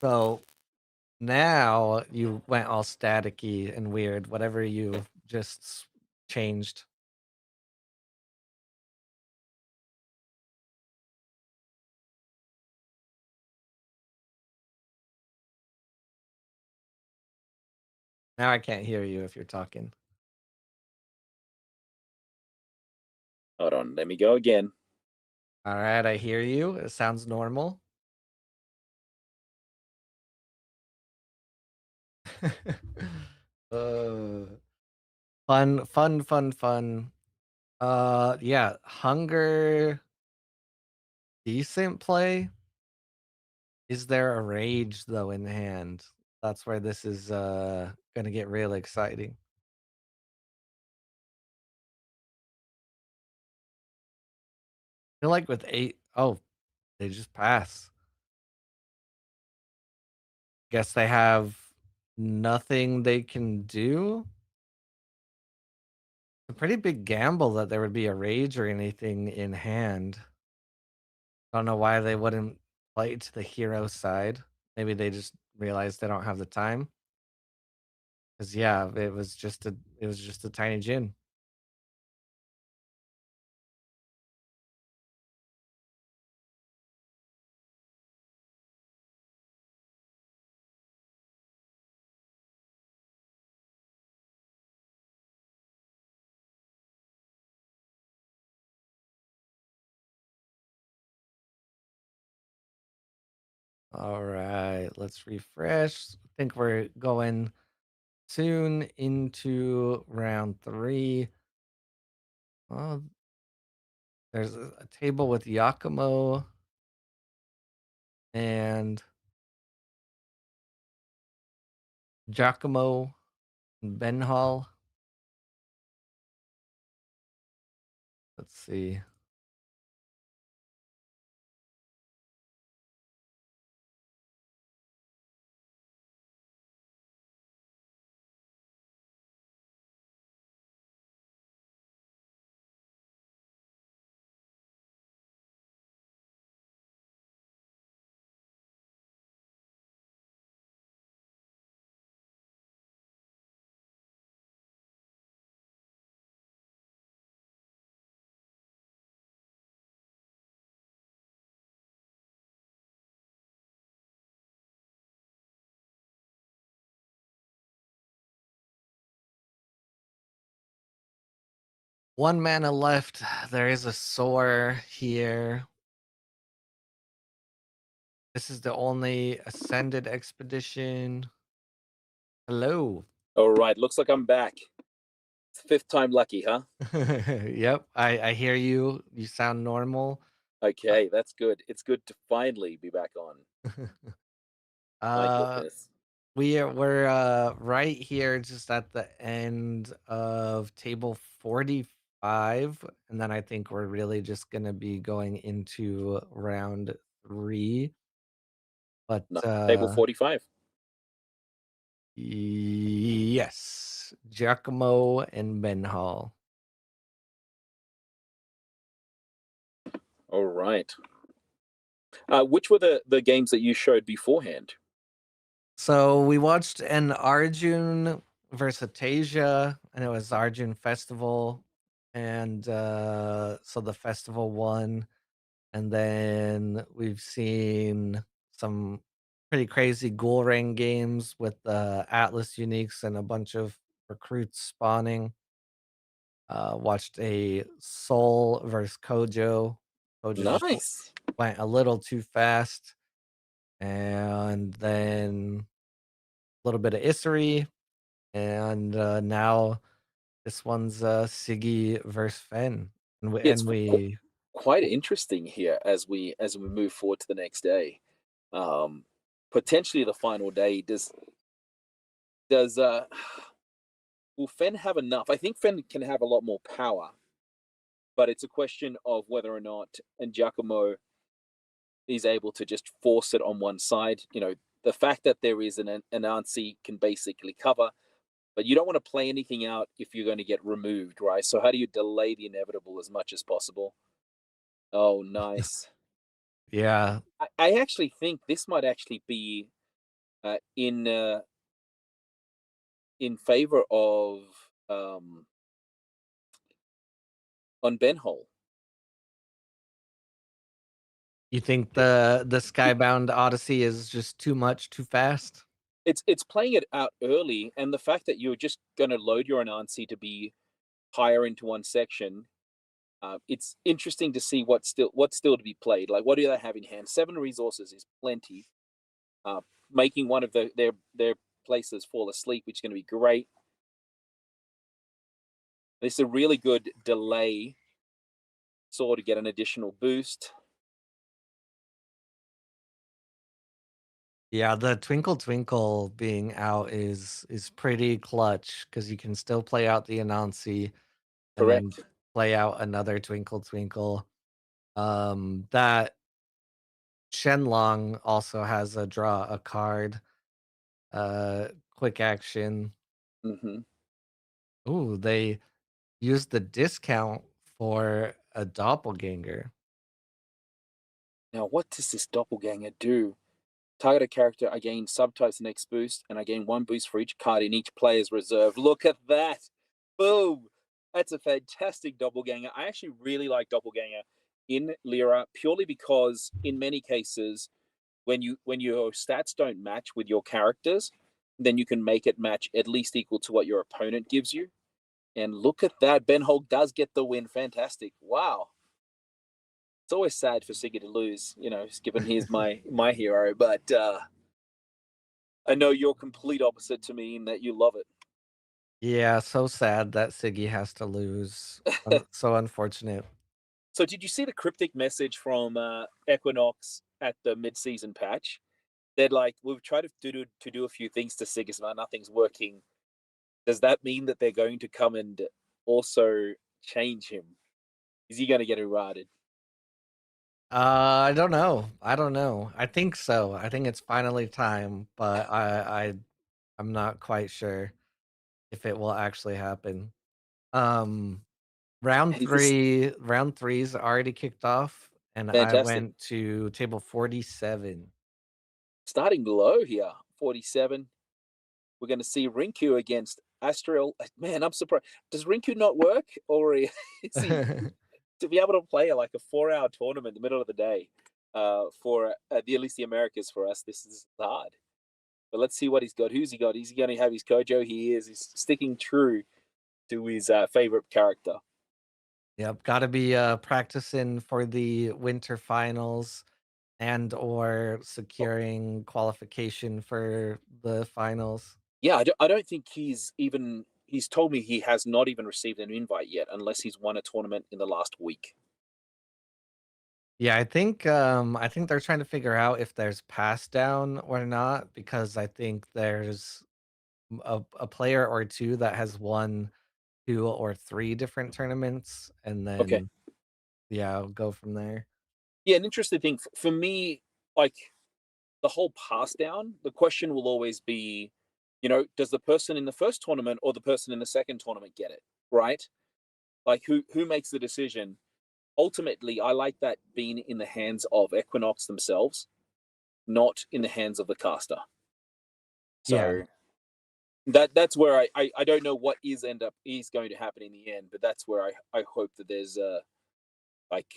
So now you went all staticky and weird, whatever you just changed. Now I can't hear you if you're talking. Hold on, let me go again. All right, I hear you. It sounds normal. uh, fun. Yeah, hunger, decent play. Is there a rage though in hand? That's where this is gonna get real exciting. I feel like with eight, oh, they just pass. Guess they have nothing they can do. A pretty big gamble that there would be a rage or anything in hand. Don't know why they wouldn't play to the hero side. Maybe they just realized they don't have the time. Cause yeah, it was just a tiny gin. All right, let's refresh. I think we're going soon into round 3. Oh, there's a table with Yakumo and Giacomo and Benhall. Let's see. 1 mana left. There is a soar here. This is the only ascended expedition. Hello. All right, looks like I'm back. Fifth time lucky, huh? Yep, I hear you. You sound normal. Uh, Okay, that's good. It's good to finally be back on. My uh goodness. we're right here just at the end of table 45, and then I think we're really just gonna be going into round 3. But No, table 45. yes, Giacomo and Ben Hall. All right. Which were the games that you showed beforehand? So we watched an Arjun versus Tasia, and it was Arjun Festival, and so the festival won. And then we've seen some pretty crazy ghoul ring games with Atlas Uniques and a bunch of recruits spawning. Watched a Soul versus Kojo. Kojo just Nice. went a little too fast, and then a little bit of Issery, and now this one's Siggy versus Fen, and we Yeah, and we quite interesting here as we move forward to the next day. Um, Potentially the final day. Does will Fen have enough? I think Fen can have a lot more power, but it's a question of whether or not and Giacomo is able to just force it on one side. The fact that there is an Anansi can basically cover, but you don't want to play anything out if you're going to get removed, right? So how do you delay the inevitable as much as possible? Oh, nice. yeah, I actually think this might actually be uh, in uh, in favor of on Ben Hole. you think It, the Skybound Odyssey is just too much, too fast? it's playing it out early, and the fact that you're just going to load your Anansi to be higher into one section. It's interesting to see what's still to be played. Like, what do they have in hand? 7 resources is plenty. Uh, Making one of their places fall asleep, which is going to be great. This is a really good delay sword to get an additional boost. Yeah, the Twinkle Twinkle being out is pretty clutch because you can still play out the Anansi and then Correct. play out another Twinkle Twinkle. That Shenlong also has a draw a card, quick action. Hmm. Ooh, they used the discount for a doppelganger. Now, what does this doppelganger do? Target a character, I gain subtypes next boost, and I gain 1 boost for each card in each player's reserve. Look at that. Boom. That's a fantastic doppelganger. I actually really like doppelganger in Lyra purely because in many cases, when your stats don't match with your characters, then you can make it match at least equal to what your opponent gives you. And look at that. Ben Hulk does get the win. Fantastic. Wow. It's always sad for Siggy to lose, given he's my hero, but I know you're complete opposite to me in that you love Yeah, so sad that Siggy has to lose. it. So unfortunate. So, did you see the cryptic message from Equinox at the mid-season patch? They're like, we've tried to do a few things to Sigismund, nothing's working. Does that mean that they're going to come and also change him? Is he going to get eroded? I don't know. I don't know. I think so. I think it's finally time, but I'm not quite sure if it will actually happen. Um round He's just 3, round 3's already kicked off, and I fantastic. went to table 47. Starting low here, 47. We're going to see Rinku against Astral. Man, I'm surprised. Does Rinku not work, or is he to be able to play like a 4-hour tournament in the middle of the day for at least the Americas for us? This is hard. But let's see what he's got. Who's he got? Is he going to have his Kojo? He is. He's sticking true to his favorite character. Yep, gotta be, practicing for the winter finals and or Oh, securing qualification for the finals. yeah, I don't think he's told me he has not even received an invite yet, unless he's won a tournament in the last week. Yeah, I think they're trying to figure out if there's pass down or not because I think there's a player or two that has won 2 or 3 different tournaments, and Okay. then, yeah, I'll go from there. Yeah, an interesting thing for me, like the whole pass down, the question will always be, does the person in the first tournament or the person in the second tournament get it, right? Like who makes the decision? Ultimately, I like that being in the hands of Equinox themselves, not in the hands of the caster. Yeah. So that's where I don't know what is going to happen in the end, but that's where I hope that there's like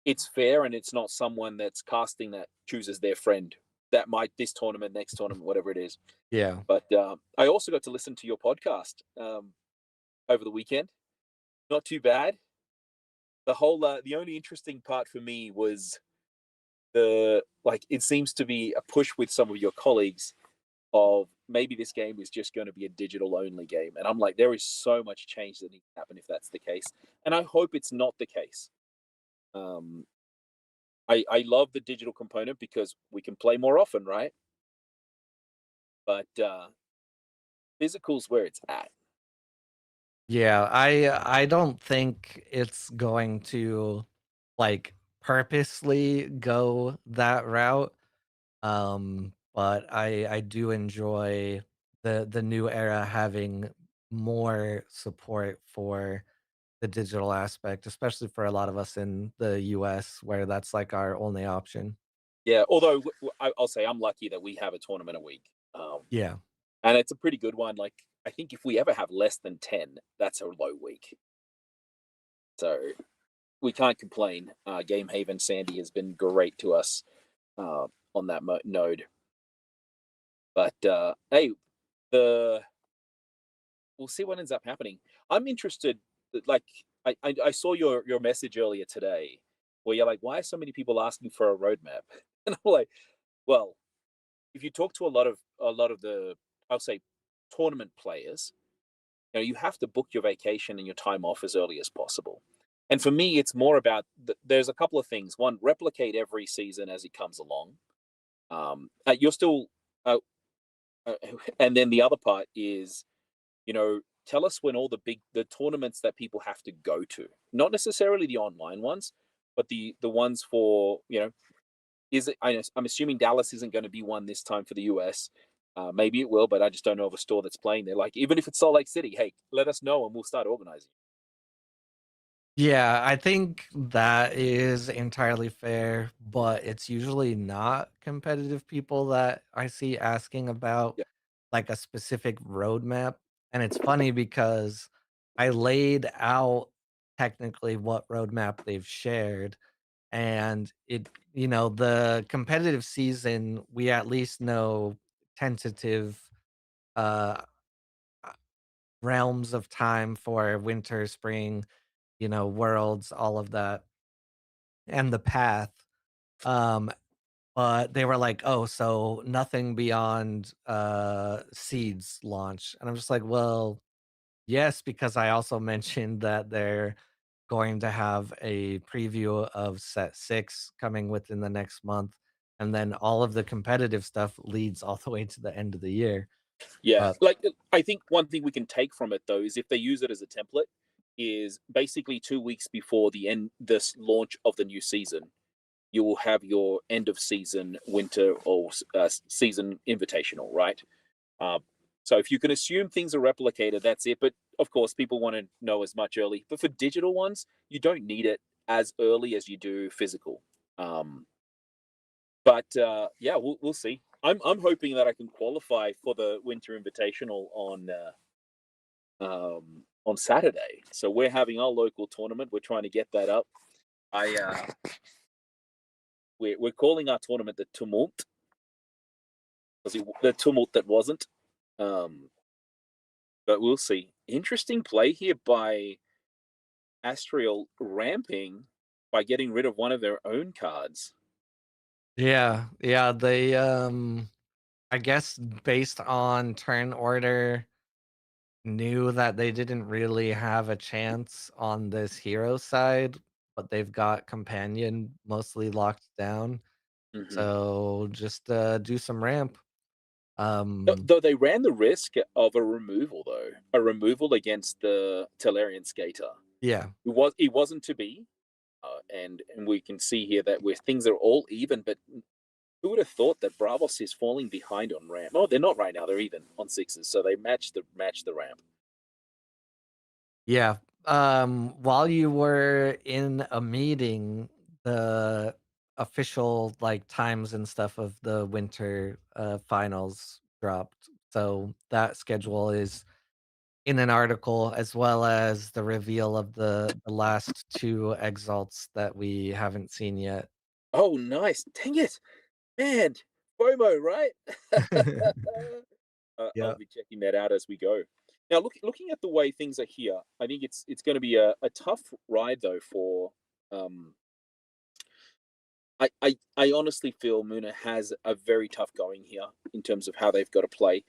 it's fair and it's not someone that's casting that chooses their friend that might this tournament, next tournament, whatever it is. Yeah. But I also got to listen to your podcast over the weekend. Not too bad. The only interesting part for me was it seems to be a push with some of your colleagues of maybe this game is just going to be a digital only game, and I'm like, there is so much change that needs to happen if that's the case, and I hope it's not the case. Um, I love the digital component because we can play more often, right? But physical's where it's at. Yeah, I don't think it's going to, like, purposely go that route, but I do enjoy the new era having more support for the digital aspect, especially for a lot of us in the US where that's, like, our only option. Yeah, although I'll say I'm lucky that we have a tournament a week, Yeah. and it's a pretty good one. Like I think if we ever have less than 10, that's a low week. So we can't complain. Game Haven Sandy has been great to us uh, on that node. But hey, the we'll see what ends up happening. I'm interested. Like I saw your message earlier today, where you're like, why are so many people asking for a roadmap? And I'm like, well, if you talk to a lot of the, I'll say, tournament players, you have to book your vacation and your time off as early as possible. And for me, it's more about there's a couple of things. One, replicate every season as it comes along. You're still, uh, uh, and then the other part is, tell us when all the tournaments that people have to go to, not necessarily the online ones, but the ones for is it? I'm assuming Dallas isn't going to be one this time for the US. Maybe it will, but I just don't know of a store that's playing there. Like even if it's Salt Lake City, hey, let us know and we'll start organizing. Yeah, I think that is entirely fair, but it's usually not competitive people that I see asking about Yeah, like a specific roadmap. And it's funny because I laid out technically what roadmap they've shared. And the competitive season, we at least know tentative uh realms of time for winter, spring, worlds, all of that, and the path. Um, but they were like, "Oh, so nothing beyond seeds launch." And I'm just like, "Well, yes, because I also mentioned that they're going to have a preview of set 6 coming within the next month, and then all of the competitive stuff leads all the way to the end of the year." yeah. But Like I think one thing we can take from it though is if they use it as a template, is basically 2 weeks before this launch of the new season, you will have your end of season winter or season invitational, right? Uh, so if you can assume things are replicated, that's it. But of course, people want to know as much early. But for digital ones, you don't need it as early as you do physical. Um, but yeah, we'll see. I'm hoping that I can qualify for the Winter Invitational on Saturday. So we're having our local tournament. We're trying to get that up. I we're calling our tournament the Tumult because the tumult that wasn't. Um, but we'll see. Interesting play here by Astriel ramping by getting rid of one of their own cards. Yeah, yeah, they I guess based on turn order knew that they didn't really have a chance on this hero side, but they've got companion mostly locked down. Mhm. So just do some ramp. Though Um though they ran the risk of a removal, though. A removal against the Tellerian Skater. yeah. It wasn't to be, and we can see here that where things are all even, but who would have thought that Bravos is falling behind on ramp? Oh, they're not right now. They're even on sixes, so they match the ramp. Yeah. While you were in a meeting, the official like times and stuff of the winter finals dropped. So that schedule is in an article as well as the reveal of the last two exalts that we haven't seen yet. Oh, nice! Dang it, man! FOMO, right? I'll Yeah. be checking that out as we go. Now, looking at the way things are here, I think it's going to be a tough ride though for. Um, I honestly feel Muna has a very tough going here in terms of how they've got to play,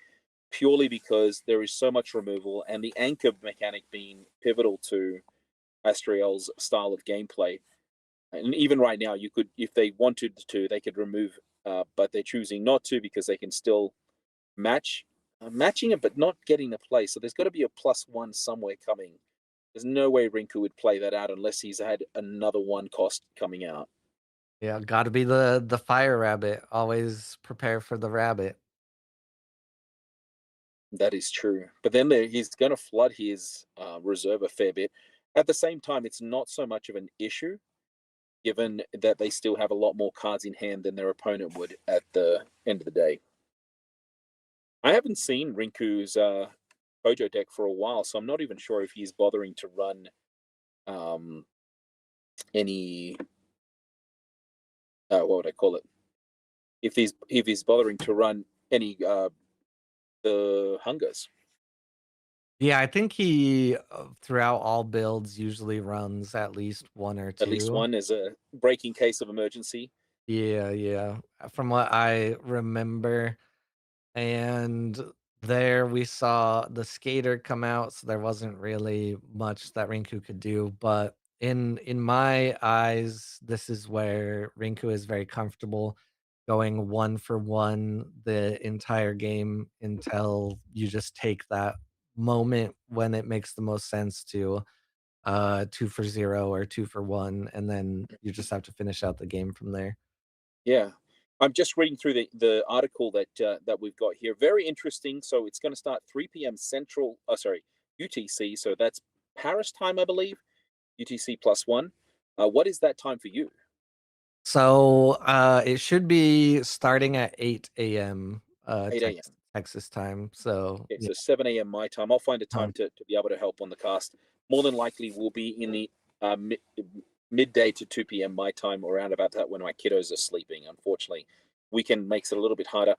purely because there is so much removal and the anchor mechanic being pivotal to Astriel's style of gameplay. And even right now, you could, if they wanted to, they could remove, but they're choosing not to because they can still matching it, but not getting the play. So there's got to be a +1 somewhere coming. There's no way Rinku would play that out unless he's had another one cost coming out. Yeah, gotta be the fire rabbit. Always prepare for the rabbit. That is true. But then he's going to flood his reserve a fair bit. At the same time, it's not so much of an issue, given that they still have a lot more cards in hand than their opponent would at the end of the day. I haven't seen Rinku's Kojo deck for a while, so I'm not even sure if he's bothering to run um, any what would I call it? If he's bothering to run any the hungers. Yeah, I think he throughout all builds usually runs at least one or At least two. one is a breaking case of emergency. Yeah, yeah. From what I remember, and there we saw the skater come out, so there wasn't really much that Rinku could do. But in my eyes, this is where Rinku is very comfortable going one for one the entire game until you just take that moment when it makes the most sense to 2 for 0 or 2 for 1, and then you just have to finish out the game from there. Yeah. I'm just reading through the article that we've got here. Very interesting. So it's going to start 3 p.m. Central. Oh, sorry, UTC. So that's Paris time, I believe. UTC +1. What is that time for you? So, it should be starting at 8 a.m., 8 a.m. Texas time, so, Okay, yeah. so 7 a.m. my time. I'll find a uh time to be able to help on the cast. More than likely, we'll be in the midday to 2 p.m. my time, around about that when my kiddos are sleeping. Unfortunately, weekend makes it a little bit harder.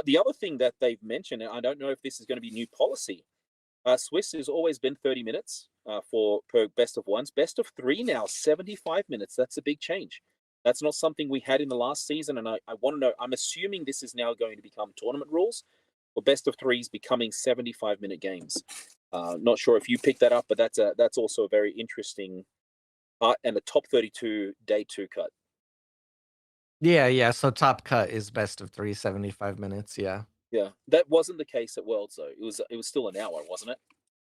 The other thing that they've mentioned, and I don't know if this is going to be new policy. Swiss has always been 30 minutes for per best of ones. Best of three now, 75 minutes. That's a big change. That's not something we had in the last season, and I want to know. I'm assuming this is now going to become tournament rules, or best of threes becoming 75-minute games. Not sure if you picked that up, but that's also a very interesting part and a top 32 day two cut. Yeah, yeah, so top cut is best of 3, 75 minutes, yeah. Yeah, that wasn't the case at Worlds though. It was still an hour, wasn't it?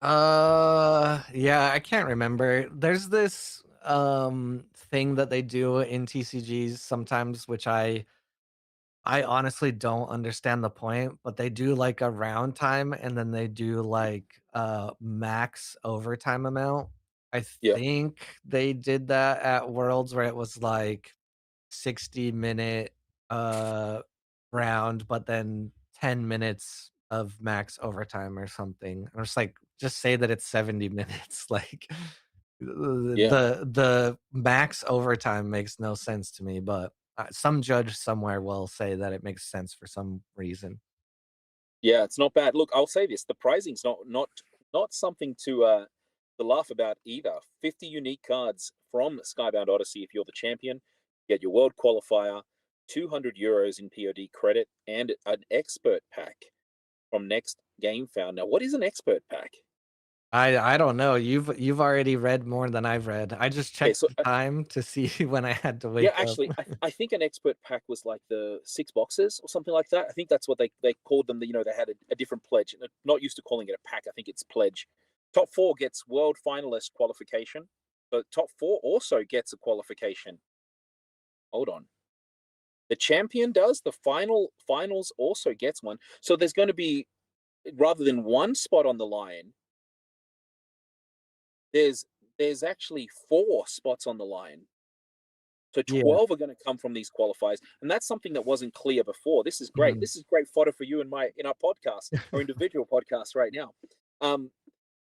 Yeah, I can't remember. There's this, thing that they do in TCGs sometimes, which I honestly don't understand the point, but they do like a round time and then they do like max overtime amount. I Yeah, think they did that at Worlds where it was like 60-minute round, but then 10 minutes of max overtime or something. I'm just like, just say that it's 70 minutes. Like yeah. the max overtime makes no sense to me, but some judge somewhere will say that it makes sense for some reason. Yeah, it's not bad. Look, I'll say this: the pricing's not something to the laugh about either. 50 unique cards from Skybound Odyssey if you're the champion. Get your world qualifier, €200 in POD credit, and an expert pack from Next Game Found. Now, what is an expert pack? I don't know. You've already read more than I've read. I just Okay, checked so the time to see when I had to yeah, wake up. actually, I think an expert pack was like the 6 boxes or something like that. I think that's what they called them. They had a different pledge. Not used to calling it a pack. I think it's pledge. Top four gets world finalist qualification, but top four also gets a qualification. Hold on. The champion does. The finals also gets one. So there's going to be, rather than one spot on the line, there's actually 4 spots on the line. So Yeah. 12 are going to come from these qualifiers, and that's something that wasn't clear before. This is great. Mhm. This is great fodder for you in our podcast, our individual podcast right now. Um,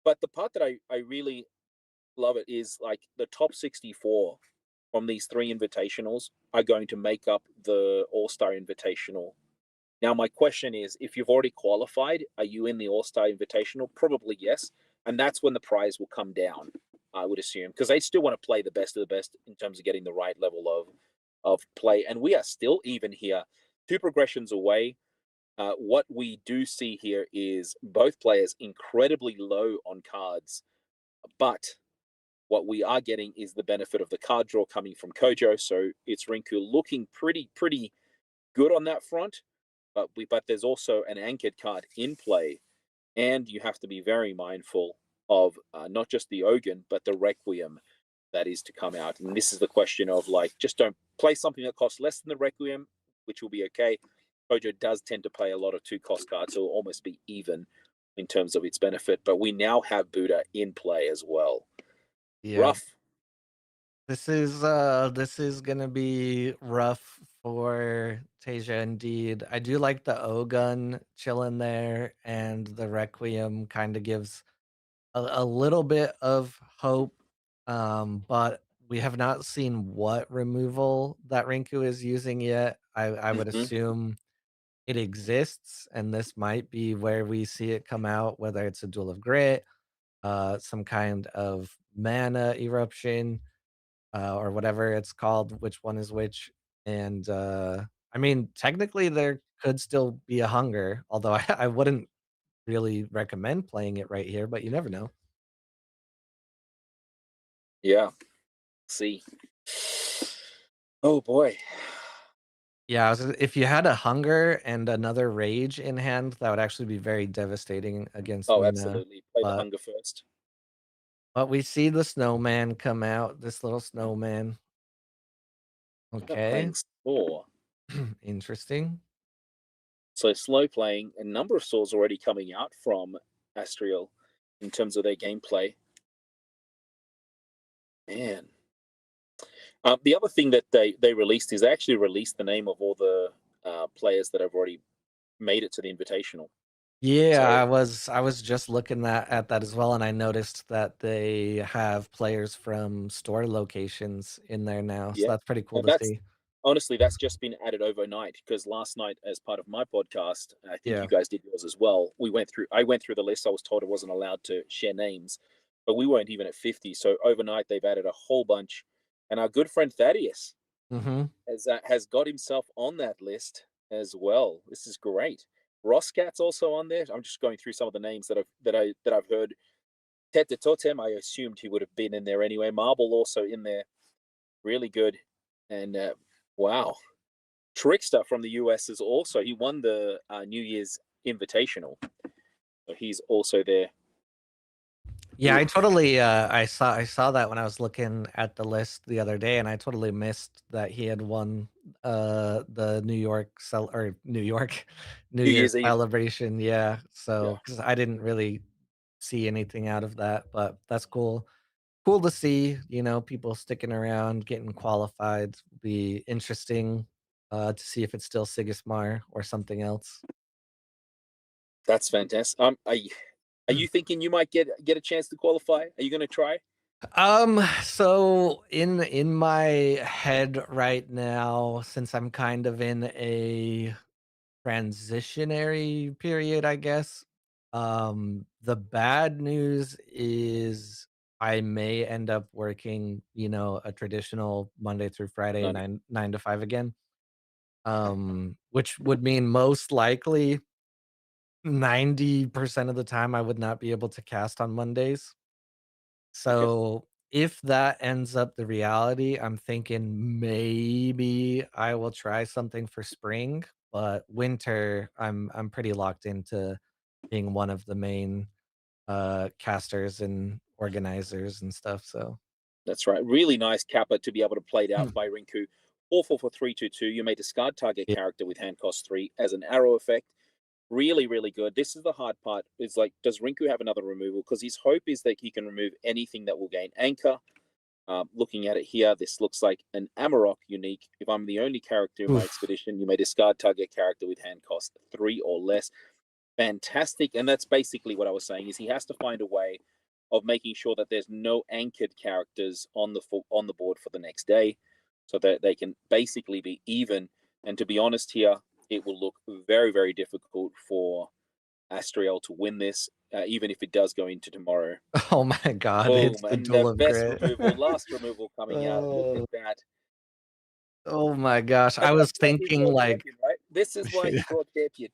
but the part that I really love it is like the top 64 from these 3 invitationals are going to make up the All Star Invitational. Now, my question is, if you've already qualified, are you in the All Star Invitational? Probably yes, and that's when the prize will come down. I would assume because they still want to play the best of the best in terms of getting the right level of play, and we are still even here, 2 progressions away. What we do see here is both players incredibly low on cards, but what we are getting is the benefit of the card draw coming from Kojo. So it's Rinku looking pretty good on that front, but there's also an anchored card in play, and you have to be very mindful of not just the Ogun but the Requiem that is to come out. And this is the question of like, just don't play something that costs less than the Requiem, which will be okay. Kojo does tend to play a lot of 2 cost cards, so it'll almost be even in terms of its benefit. But we now have Buddha in play as well. Yeah. Rough. This is gonna be rough for Tasia indeed. I do like the O-gun chilling there, and the Requiem kind of gives a little bit of hope. But we have not seen what removal that Rinku is using yet. I would Mm-hmm. assume it exists, and this might be where we see it come out, whether it's a Duel of Grit, some kind of mana eruption, or whatever it's called, which one is which. And I mean, technically, there could still be a hunger, although I wouldn't really recommend playing it right here, but you never know. Yeah. See. Oh boy. Yeah, if you had a hunger and another rage in hand, that would actually be very devastating against Oh, Mina. absolutely. Play the But hunger first. we see the snowman come out, this little snowman. They're Okay, playing Saw. interesting. So slow playing, a number of Saws already coming out from Astriel in terms of their gameplay. Man. The other thing that they released is they actually released the name of all the players that have already made it to the Invitational. Yeah, So I was just looking at that as well, and I noticed that they have players from store locations in there now, so yeah, that's pretty cool and to that's see. honestly that's just been added overnight because last night, as part of my podcast, I think you Yeah. guys did yours as well. I went through the list. I was told I wasn't allowed to share names, but we weren't even at 50. So overnight they've added a whole bunch, and our good friend Thaddeus Mhm. has got himself on that list as well. This is great. Roscat's also on there. I'm just going through some of the names that I've heard. Tete Totem, I assumed he would have been in there anyway. Marble also in there, really good. And wow, Trickster from the US is also, he won the New Year's Invitational, so he's also there. Yeah, I Oof. totally, I saw that when I was looking at the list the other day, and I totally missed that he had won, the New York New New Year's Year's Eve. celebration, yeah, Yeah, so because I didn't really see anything out of that, but that's cool. Cool to see, people sticking around, getting qualified. Be interesting, to see if it's still Sigismar or something else. that's fantastic. Are you thinking you might get a chance to qualify? Are you going to try? So in my head right now, since I'm kind of in a transitionary period, I guess, the bad news is I may end up working, a traditional Monday through Friday, No, no. 9 to 5 again, which would mean most likely 90% of the time I would not be able to cast on Mondays. Okay, So, if that ends up the reality, I'm thinking maybe I will try something for spring, but winter, I'm pretty locked into being one of the main, casters and organizers and stuff, so that's right. Really nice kappa to be able to play it out by Rinku. 4/4 for 3/2/2. You may discard target yeah. character with hand cost 3 as an arrow effect. Really, really good. This is the hard part. Is like, does Rinku have another removal? Because his hope is that he can remove anything that will gain anchor. Looking at it here, this looks like an Amarok unique. If I'm the only character in my Oof. expedition, you may discard target character with hand cost 3 or less. Fantastic. And that's basically what I was saying, is he has to find a way of making sure that there's no anchored characters on the board for the next day, so that they can basically be even. And to be honest here, it will look very, very difficult for Astriel to win this, even if it does go into tomorrow. Oh my god, it's Boom. the And duel the of best grit. removal, last removal coming out. Look at Oh, that. oh my gosh, I And was that's why he's thinking, world like champion, right? This is why he's world champion.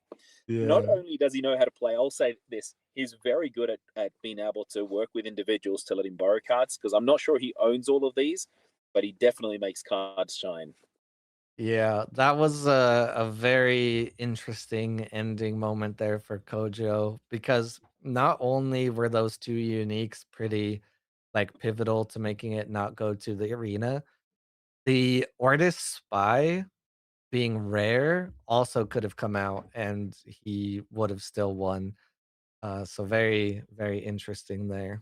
Not yeah. only does he know how to play, I'll say this, he's very good at being able to work with individuals to let him borrow cards, because I'm not sure he owns all of these, but he definitely makes cards shine. Yeah, that was a very interesting ending moment there for Kojo because not only were those 2 uniques pretty, like, pivotal to making it not go to the arena, the Ortis Spy being rare also could have come out and he would have still won. So very, very interesting there.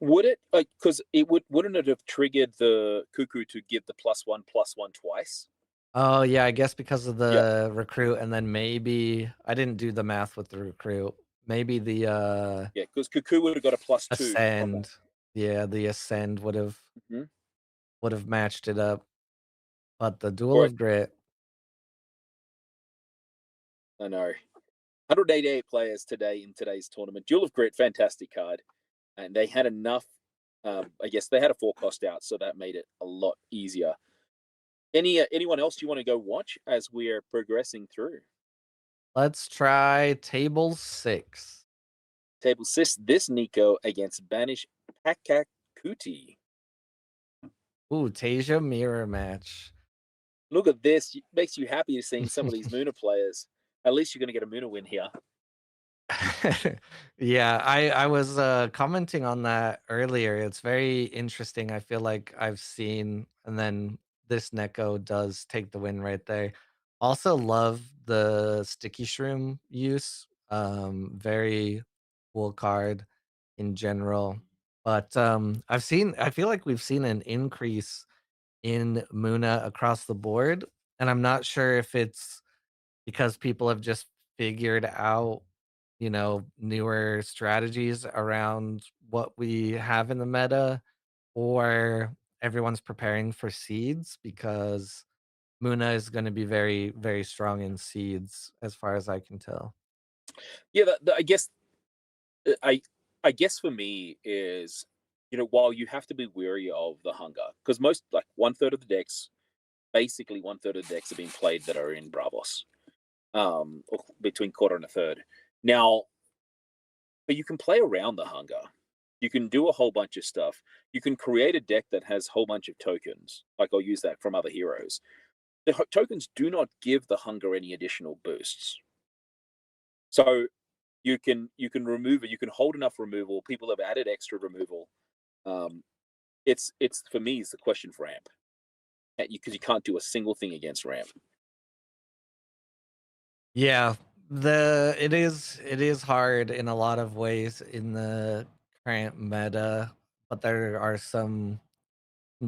Would it, like, because wouldn't it have triggered the cuckoo to give the +1/+1 twice? Oh, yeah, I guess because of Yeah, the recruit and then maybe I didn't do the math with the recruit. Maybe the, yeah, because cuckoo would have got a +2 on that. Ascend. Yeah, the Ascend Mhm. would have matched it up, but the Duel Whereas, of Grit I know, 188 players today in today's tournament. Jewel of Grit, fantastic card. And they had enough. I guess they had a 4 cost out, so that made it a lot easier. Anyone else you want to go watch as we're progressing through? let's try table 6. Table six, this Nico against Banish Pakakuti. Ooh, Tasia mirror match. Look at this. Makes you happy seeing some of these Muna players. At least you're going to get a Muna win here. Yeah, I was, commenting on that earlier. It's very interesting. I feel like I've seen and then this Neko does take the win right there. Also love the sticky shroom use. Very cool card in general. But, I feel like we've seen an increase in Muna across the board, and I'm not sure if it's because people have just figured out, newer strategies around what we have in the meta, or everyone's preparing for seeds because Muna is going to be very, very strong in seeds, as far as I can tell. Yeah, I guess I guess for me is, while you have to be wary of the hunger, because most, like, 1/3 of the decks, basically 1/3 of the decks are being played that are in Bravos, or between quarter and a third. Now, but you can play around the hunger. You can do a whole bunch of stuff. You can create a deck that has a whole bunch of tokens. Like, I'll use that from other heroes. The tokens do not give the hunger any additional boosts. So you can remove it. You can hold enough removal. People have added extra removal. Um, it's for me, it's the question for ramp, because you can't do a single thing against ramp. Yeah, it is hard in a lot of ways in the current meta, but there are some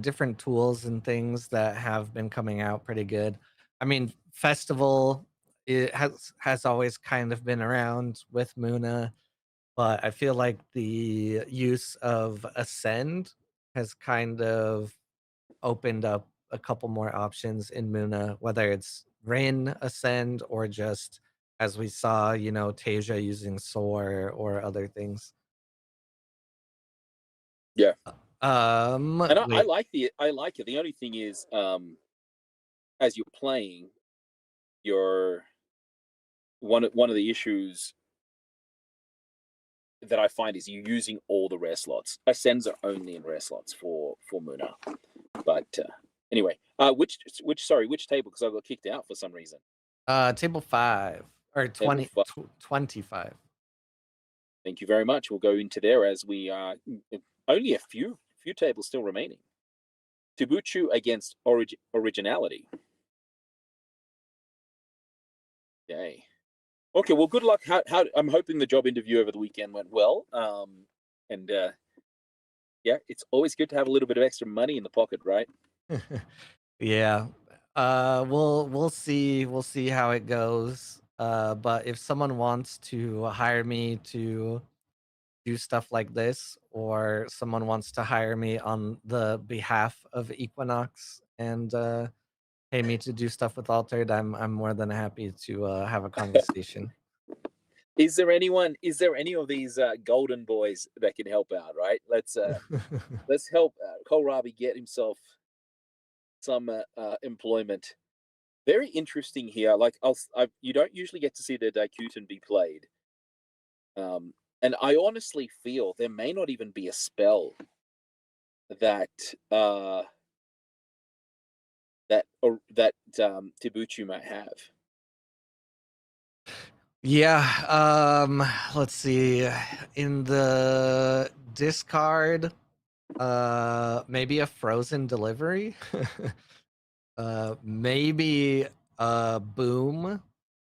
different tools and things that have been coming out pretty good. I mean, Festival it has always kind of been around with Muna, but I feel like the use of Ascend has kind of opened up a couple more options in Muna, whether it's Rain Ascend or just as we saw, Tasia using Soar or other things. Yeah. Um, And I wait. like it. The only thing is, as you're playing, you're one of the issues that I find is you're using all the rare slots. Ascends are only in rare slots for Muna. But anyway, which table? Because I got kicked out for some reason. Table 5 or Table 5. 25. Thank you very much. We'll go into there as we are only a few tables still remaining. Tibuchu against Originality. Okay. Okay. Well, good luck. How I'm hoping the job interview over the weekend went well. And yeah, it's always good to have a little bit of extra money in the pocket, right? Yeah. We'll see how it goes. But if someone wants to hire me to do stuff like this, or someone wants to hire me on the behalf of Equinox and pay me to do stuff with Altered, I'm more than happy to have a conversation. Is there anyone? Is there any of these golden boys that can help out? Right. Let's help Kohlrabi get himself some employment. Very interesting here. Like you don't usually get to see the Daikuten be played, and I honestly feel there may not even be a spell that Tibuchu might have. Yeah, let's see. In the discard, maybe a frozen delivery. Maybe a boom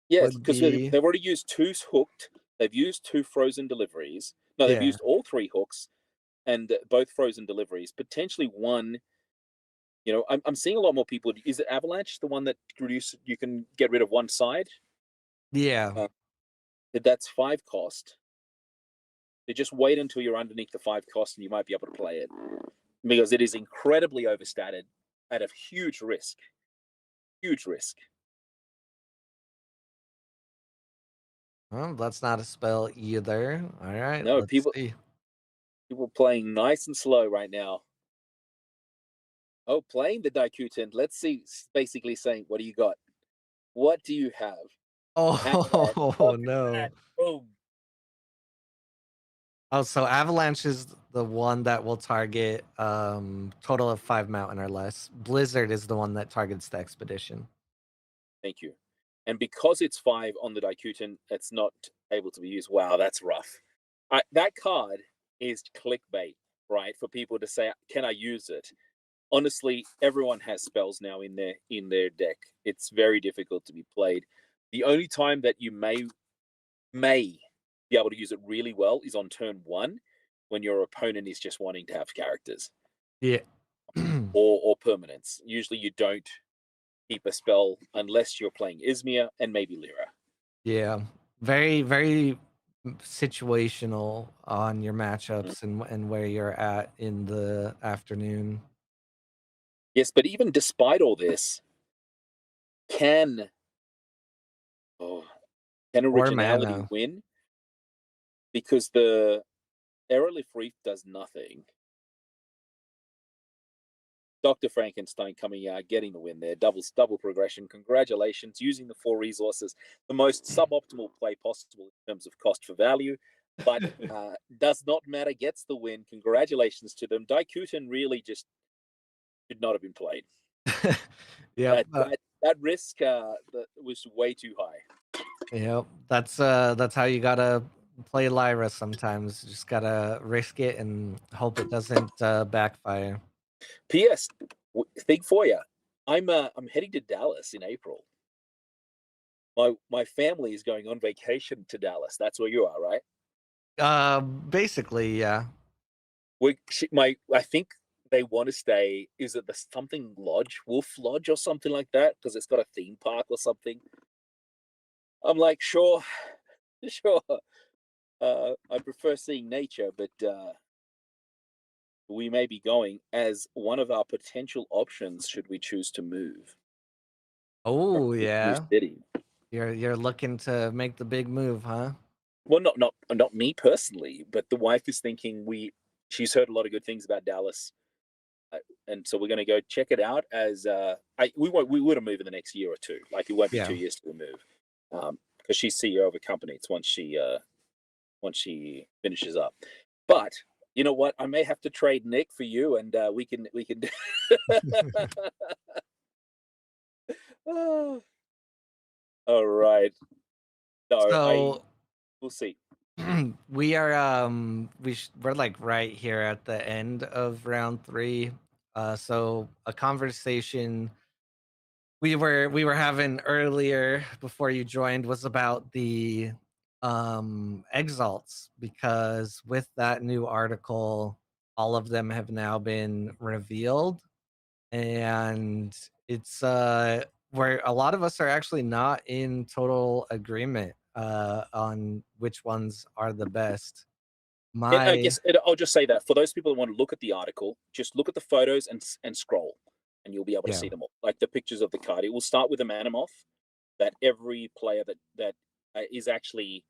Yes, would because they've be, already used two hooked. They've used two frozen deliveries. No, they've yeah. used all three hooks and both frozen deliveries. Potentially one. I'm seeing a lot more people. Is it Avalanche the one that you can get rid of one side? Yeah. Uh, that's 5 cost. They just wait until you're underneath the 5 cost and you might be able to play it because it is incredibly overstated at a huge risk. Huge risk. Well, that's not a spell either. All right, No, let's people see. playing nice and slow right now. Oh, playing the Daikuten. Let's see. Basically saying, what do you got? What do you have? Avalanche. Oh Look at no. that. Boom. Oh, so Avalanche is the one that will target total of 5 mountain or less. Blizzard is the one that targets the expedition. Thank you. And because it's 5 on the Daikuten, it's not able to be used. Wow, that's rough. That card is clickbait, right? For people to say, "Can I use it?" Honestly, everyone has spells now in their deck. It's very difficult to be played. The only time that you may be able to use it really well is on turn 1 when your opponent is just wanting to have characters Yeah. or permanents. Usually you don't keep a spell unless you're playing Izmir and maybe Lyra. Yeah. Very, very situational on your Mm. matchups and where you're at in the afternoon. Yes, but even despite all this, can oh, can 4 Originality mana. win? Because the Aerolith Reef does nothing. Dr. Frankenstein coming out, getting the win there. Double progression. Congratulations. Using the 4 resources. The most suboptimal play possible in terms of cost for value. But does not matter. Gets the win. Congratulations to them. Daikuten really just should not have been played. Yep. That risk was way too high. Yep. That's how you gotta play Lyra sometimes. Just gotta risk it and hope it doesn't backfire. P.S. Thing for you. I'm heading to Dallas in April. My family is going on vacation to Dallas. That's where you are, right? Basically, yeah. I think they want to stay. Is it the something lodge, Wolf Lodge, or something like that? Because it's got a theme park or something. I'm like, sure, sure. I prefer seeing nature, but we may be going as one of our potential options should we choose to move Oh to a new yeah. city. You're looking to make the big move, huh? Well, not me personally, but the wife is thinking she's heard a lot of good things about Dallas, and so we're going to go check it out. As we would have moved in the next year or two. Like it won't be Yeah. 2 years till we move, because she's CEO of a company. It's once she finishes up. But you know what? I may have to trade Nick for you, and we can. Oh, all right. No, So we'll see. we're like right here at the end of round 3. So a conversation we were having earlier before you joined was about the exalts, because with that new article all of them have now been revealed, and it's where a lot of us are actually not in total agreement on which ones are the best. I My guess I'll just say that for those people that want to look at the article, just look at the photos and scroll, and you'll be able to Yeah. see them all. Like the pictures of the card. It will start with a Manamoth that every player that is actually,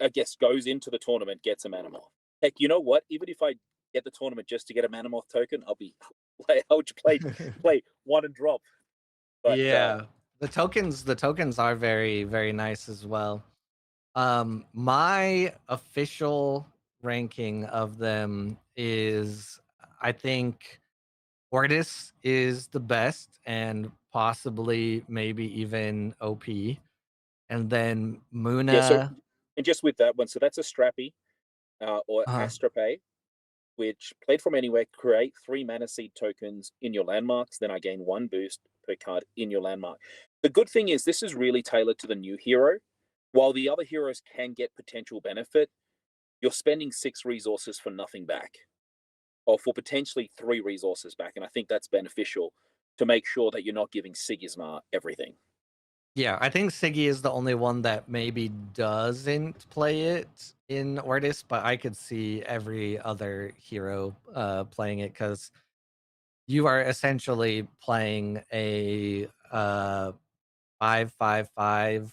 I guess, goes into the tournament gets a Manamoth. Heck, you know what? Even if I get the tournament just to get a Manamoth token, I'll just play one and drop. But Yeah, the tokens are very, very nice as well. My official ranking of them is, I think Ortis is the best and possibly maybe even OP. And then yeah, so Muna. and just with that one, so that's a Strappy or uh Astrape, which played from anywhere, create 3 mana seed tokens in your landmarks. Then I gain 1 boost per card in your landmark. The good thing is this is really tailored to the new hero. While the other heroes can get potential benefit, you're spending 6 resources for nothing back, or for potentially 3 resources back. And I think that's beneficial to make sure that you're not giving Sigismar everything. Yeah, I think Siggy is the only one that maybe doesn't play it in Ortis, but I could see every other hero playing it, because you are essentially playing a 5/5/5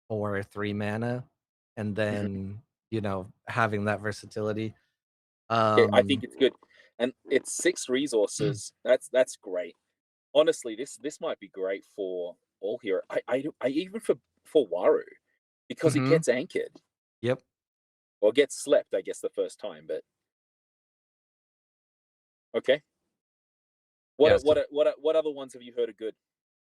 for 3 mana, and Mhm. then having that versatility. Yeah, I think Um, it's good. And it's 6 resources. That's great. Honestly, this might be great for all hero. I even for Waru, because it mhm, gets anchored yep, or gets slept, I guess, the first time. But okay, yeah. what other ones have you heard are good?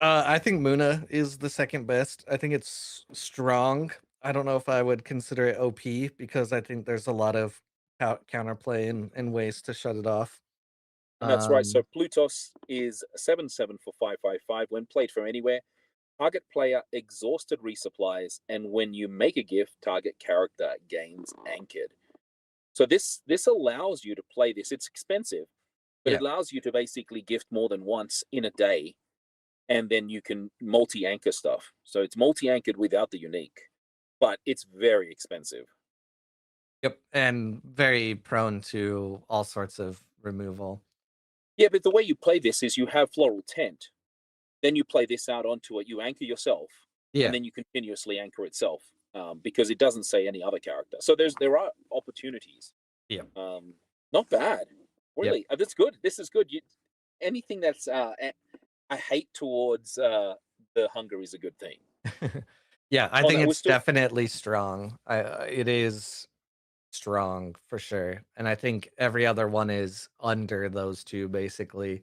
I think Muna is the second best. I think it's strong. I don't know if I would consider it OP, because I think there's a lot of counterplay and ways to shut it off. And that's right. So Um, Plutos is 7/7 for 5/5/5. When played from anywhere, target player exhausted resupplies, and when you make a gift, target character gains anchored. So this allows you to play this. It's expensive, but it yeah, allows you to basically gift more than once in a day, and then you can multi-anchor stuff. So it's multi-anchored without the unique, but it's very expensive. yep, and very prone to all sorts of removal. Yeah, but the way you play this is you have Floral Tent, then you play this out onto it, you anchor yourself, and Yeah, then you continuously anchor itself, because it doesn't say any other character. So there are opportunities. yeah, Um, Not bad, yep. really. That's good. This is good. Anything that's a hate towards the hunger is a good thing. Yeah, I Oh think no, we're it's still. definitely strong. It is strong for sure, and I think every other one is under those two basically.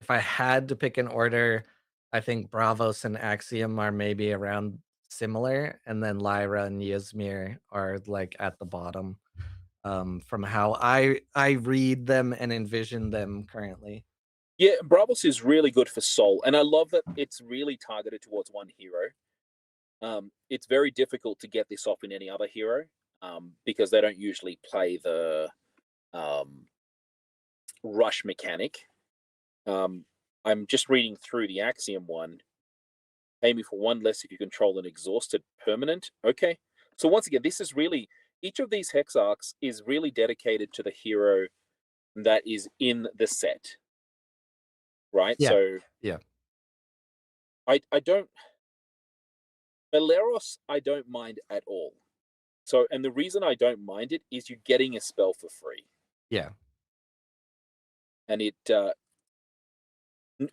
If I had to pick an order, I think Bravos and Axiom are maybe around similar, and then Lyra and Ysmir are like at the bottom. From how I read them and envision them currently. Yeah, Bravos is really good for Soul, and I love that it's really targeted towards one hero. It's very difficult to get this off in any other hero, because they don't usually play the um, rush mechanic. Um, I'm just reading through the Axiom one. Pay me for 1 less if you control an exhausted permanent. Okay. So once again, this is really, each of these hex arcs is really dedicated to the hero that is in the set, right? Yeah, So yeah, I don't Valeros I don't mind at all. So, and the reason I don't mind it is you're getting a spell for free, Yeah. and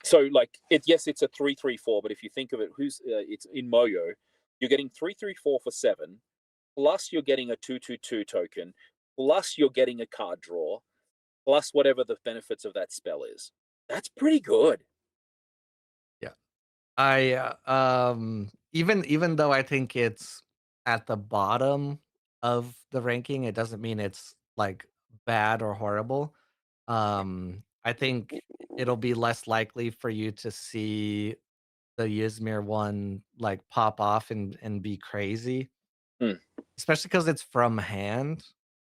so like it. Yes, it's a 3/3/4, but if you think of it, it's in Moyo, you're getting 3/3/4 for 7, plus you're getting a 2/2/2 token, plus you're getting a card draw, plus whatever the benefits of that spell is. That's pretty good. Yeah. I even though I think it's at the bottom of the ranking, it doesn't mean it's like bad or horrible. I think it'll be less likely for you to see the Ysmir one like pop off and be crazy, Hmm, especially because it's from hand.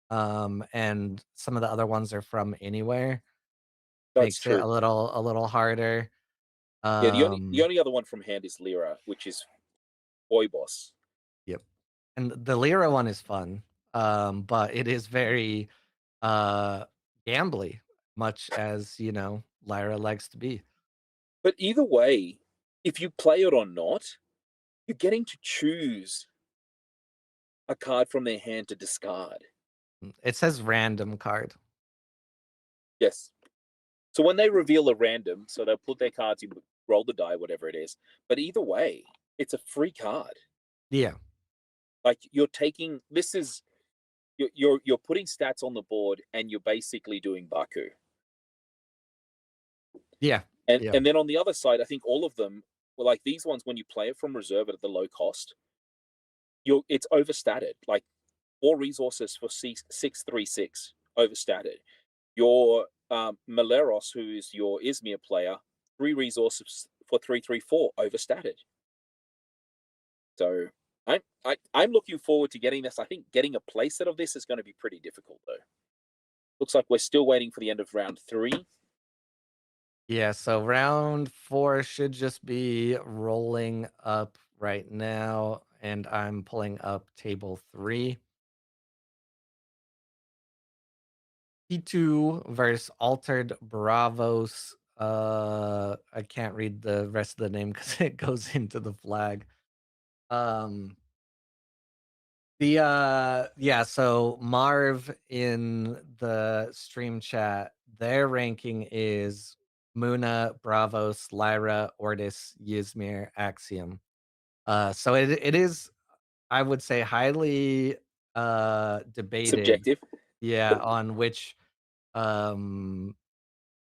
And some of the other ones are from anywhere. that's Makes it true. a little harder. Yeah, the Um, only other one from hand is Lyra, which is Boy Boss. yep. And the Lyra one is fun, but it is very gambly, much as Lyra likes to be. But either way, if you play it or not, you're getting to choose a card from their hand to discard. It says random card. Yes. So when they reveal a random, so they'll put their cards, you roll the die, whatever it is. But either way, it's a free card. Yeah, Like you're taking this is you're putting stats on the board and you're basically doing Baku. yeah, And yeah, and then on the other side, I think all of them well, like these ones when you play it from reserve at the low cost, it's overstated. Like 4 resources for 6/3/6 overstated. Your Maleros, who is your Izmir player, 3 resources for 3/3/4 overstated. So I'm looking forward to getting this. I think getting a playset of this is going to be pretty difficult though. Looks like we're still waiting for the end of round 3. yeah. So round 4 should just be rolling up right now, and I'm pulling up table 3. P2 versus Altered Bravos. I can't read the rest of the name because it goes into the flag. Um, yeah, so Marv in the stream chat, their ranking is Muna, Bravos, Lyra, Ortis, Ysmir, Axiom. So it is, I would say, highly debated, Subjective. yeah, on which um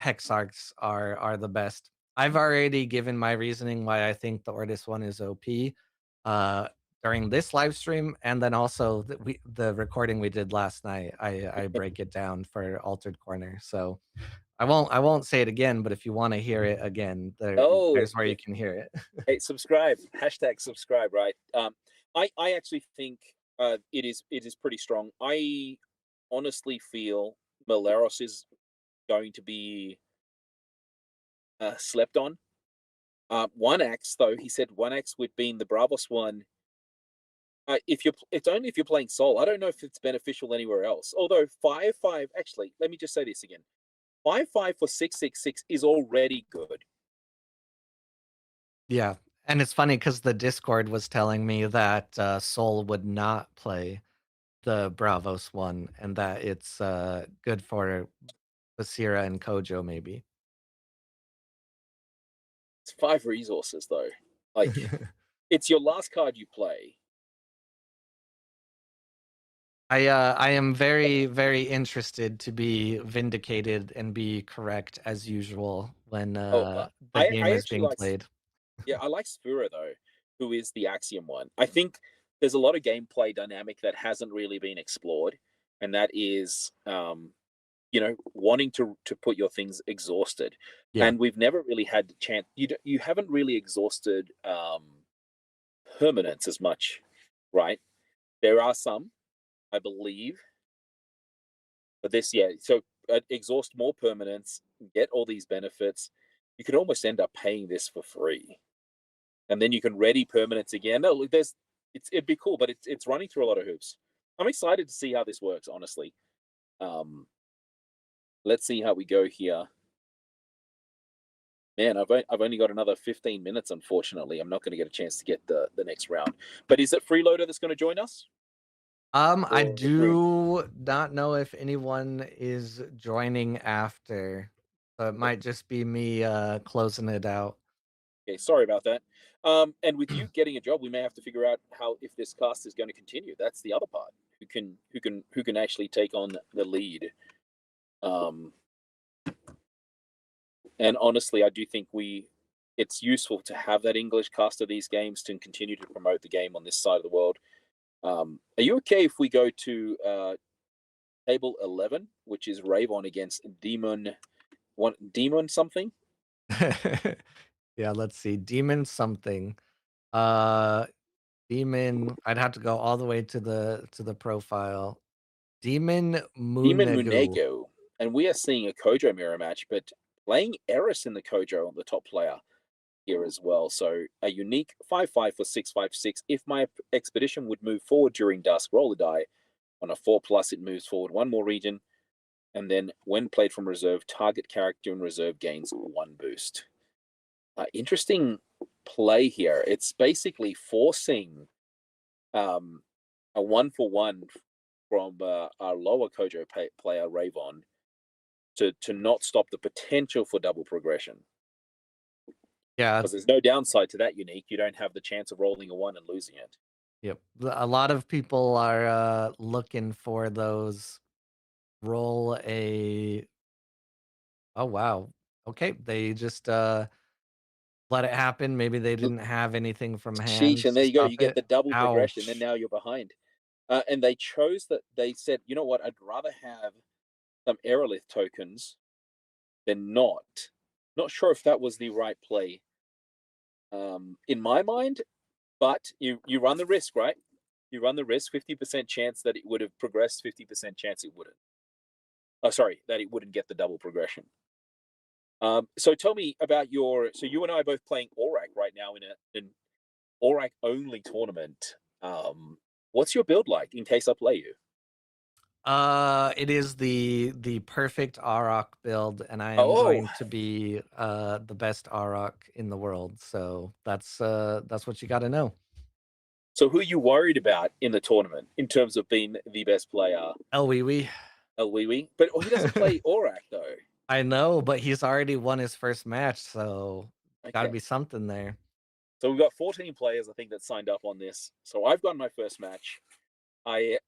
Hexarchs are the best. I've already given my reasoning why I think the Ortis one is OP uh, during this live stream, and then also the recording we did last night. I break it down for Altered Corner, so I won't say it again. But if you want to hear it again, Oh, there's where you can hear it. hey, subscribe. Hashtag subscribe. Right. I actually think it is pretty strong. I honestly feel Maleros is going to be slept on. 1x though, he said 1x with being the Bravos one. If it's only if you're playing Soul. I don't know if it's beneficial anywhere else. Although 5/5, actually, let me just say this again: 5/5 for 6/6/6 is already good. Yeah, and it's funny because the Discord was telling me that Soul would not play the Bravos one, and that it's good for Basira and Kojo maybe. It's 5 resources though. Like it's your last card you play. I am very, very interested to be vindicated and be correct as usual when Oh, the I game I is actually being like played. yeah I like Spura though, who is the Axiom one. I think there's a lot of gameplay dynamic that hasn't really been explored, and that is wanting to put your things exhausted, Yeah, and we've never really had the chance. You haven't really exhausted permanence as much, right? There are some, I believe, but this yeah. So exhaust more permanence, get all these benefits. You could almost end up paying this for free, and then you can ready permanence again. No, look, it'd be cool, but it's running through a lot of hoops. I'm excited to see how this works. Honestly, um, let's see how we go here. Man, I've only got another 15 minutes. Unfortunately, I'm not going to get a chance to get the next round. But is it Freeloader that's going to join us? I Or room? do not know if anyone is joining after, so it might just be me closing it out. Okay, sorry about that. And with you getting a job, we may have to figure out how if this cast is going to continue. That's the other part. Who can actually take on the lead? Um, and honestly, I do think it's useful to have that English cast of these games to continue to promote the game on this side of the world. Are you okay if we go to table 11, which is Ravon against Demon something? Yeah, let's see. Demon something. Uh Demon, I'd have to go all the way to the profile. Demon Demon Munagu. Munego, and we are seeing a Kojo mirror match, but playing Eris in the Kojo on the top player here as well. So a unique 5/5 for 6/5/6. If my expedition would move forward during dusk, roll a die. On a 4+, it moves forward one more region, and then when played from reserve, target character in reserve gains one boost. Interesting play here. It's basically forcing um, a 1-for-1 from our lower Kojo player Ravon to not stop the potential for double progression. Yeah, Because there's no downside to that unique. You don't have the chance of rolling a 1 and losing it. yep. A lot of people are looking for those roll a oh wow. Okay, they just let it happen. Maybe they didn't have anything from Sheesh, hand and to there you go. stop You get it. the double progression. Then Ouch. now you're behind. And they chose that. They said, you know what? I'd rather have some Aerolith tokens than not. Not sure if that was the right play in my mind, but you run the risk, right? You run the risk. 50% chance that it would have progressed. 50% chance it wouldn't. Oh, sorry, that it wouldn't get the double progression. So tell me about your. So you and I are both playing Aurak right now in an Aurak only tournament. What's your build like in case I play you? It is the perfect Auroch build, and I am Oh, going to be the best Auroch in the world. So that's what you got to know. so who are you worried about in the tournament in terms of being the best player? El wee wee. El Wee Wee, but he doesn't play Aurak though. I know, but he's already won his first match, so got to Okay, be something there. so we've got 14 players, I think, that signed up on this. So I've got my first match. I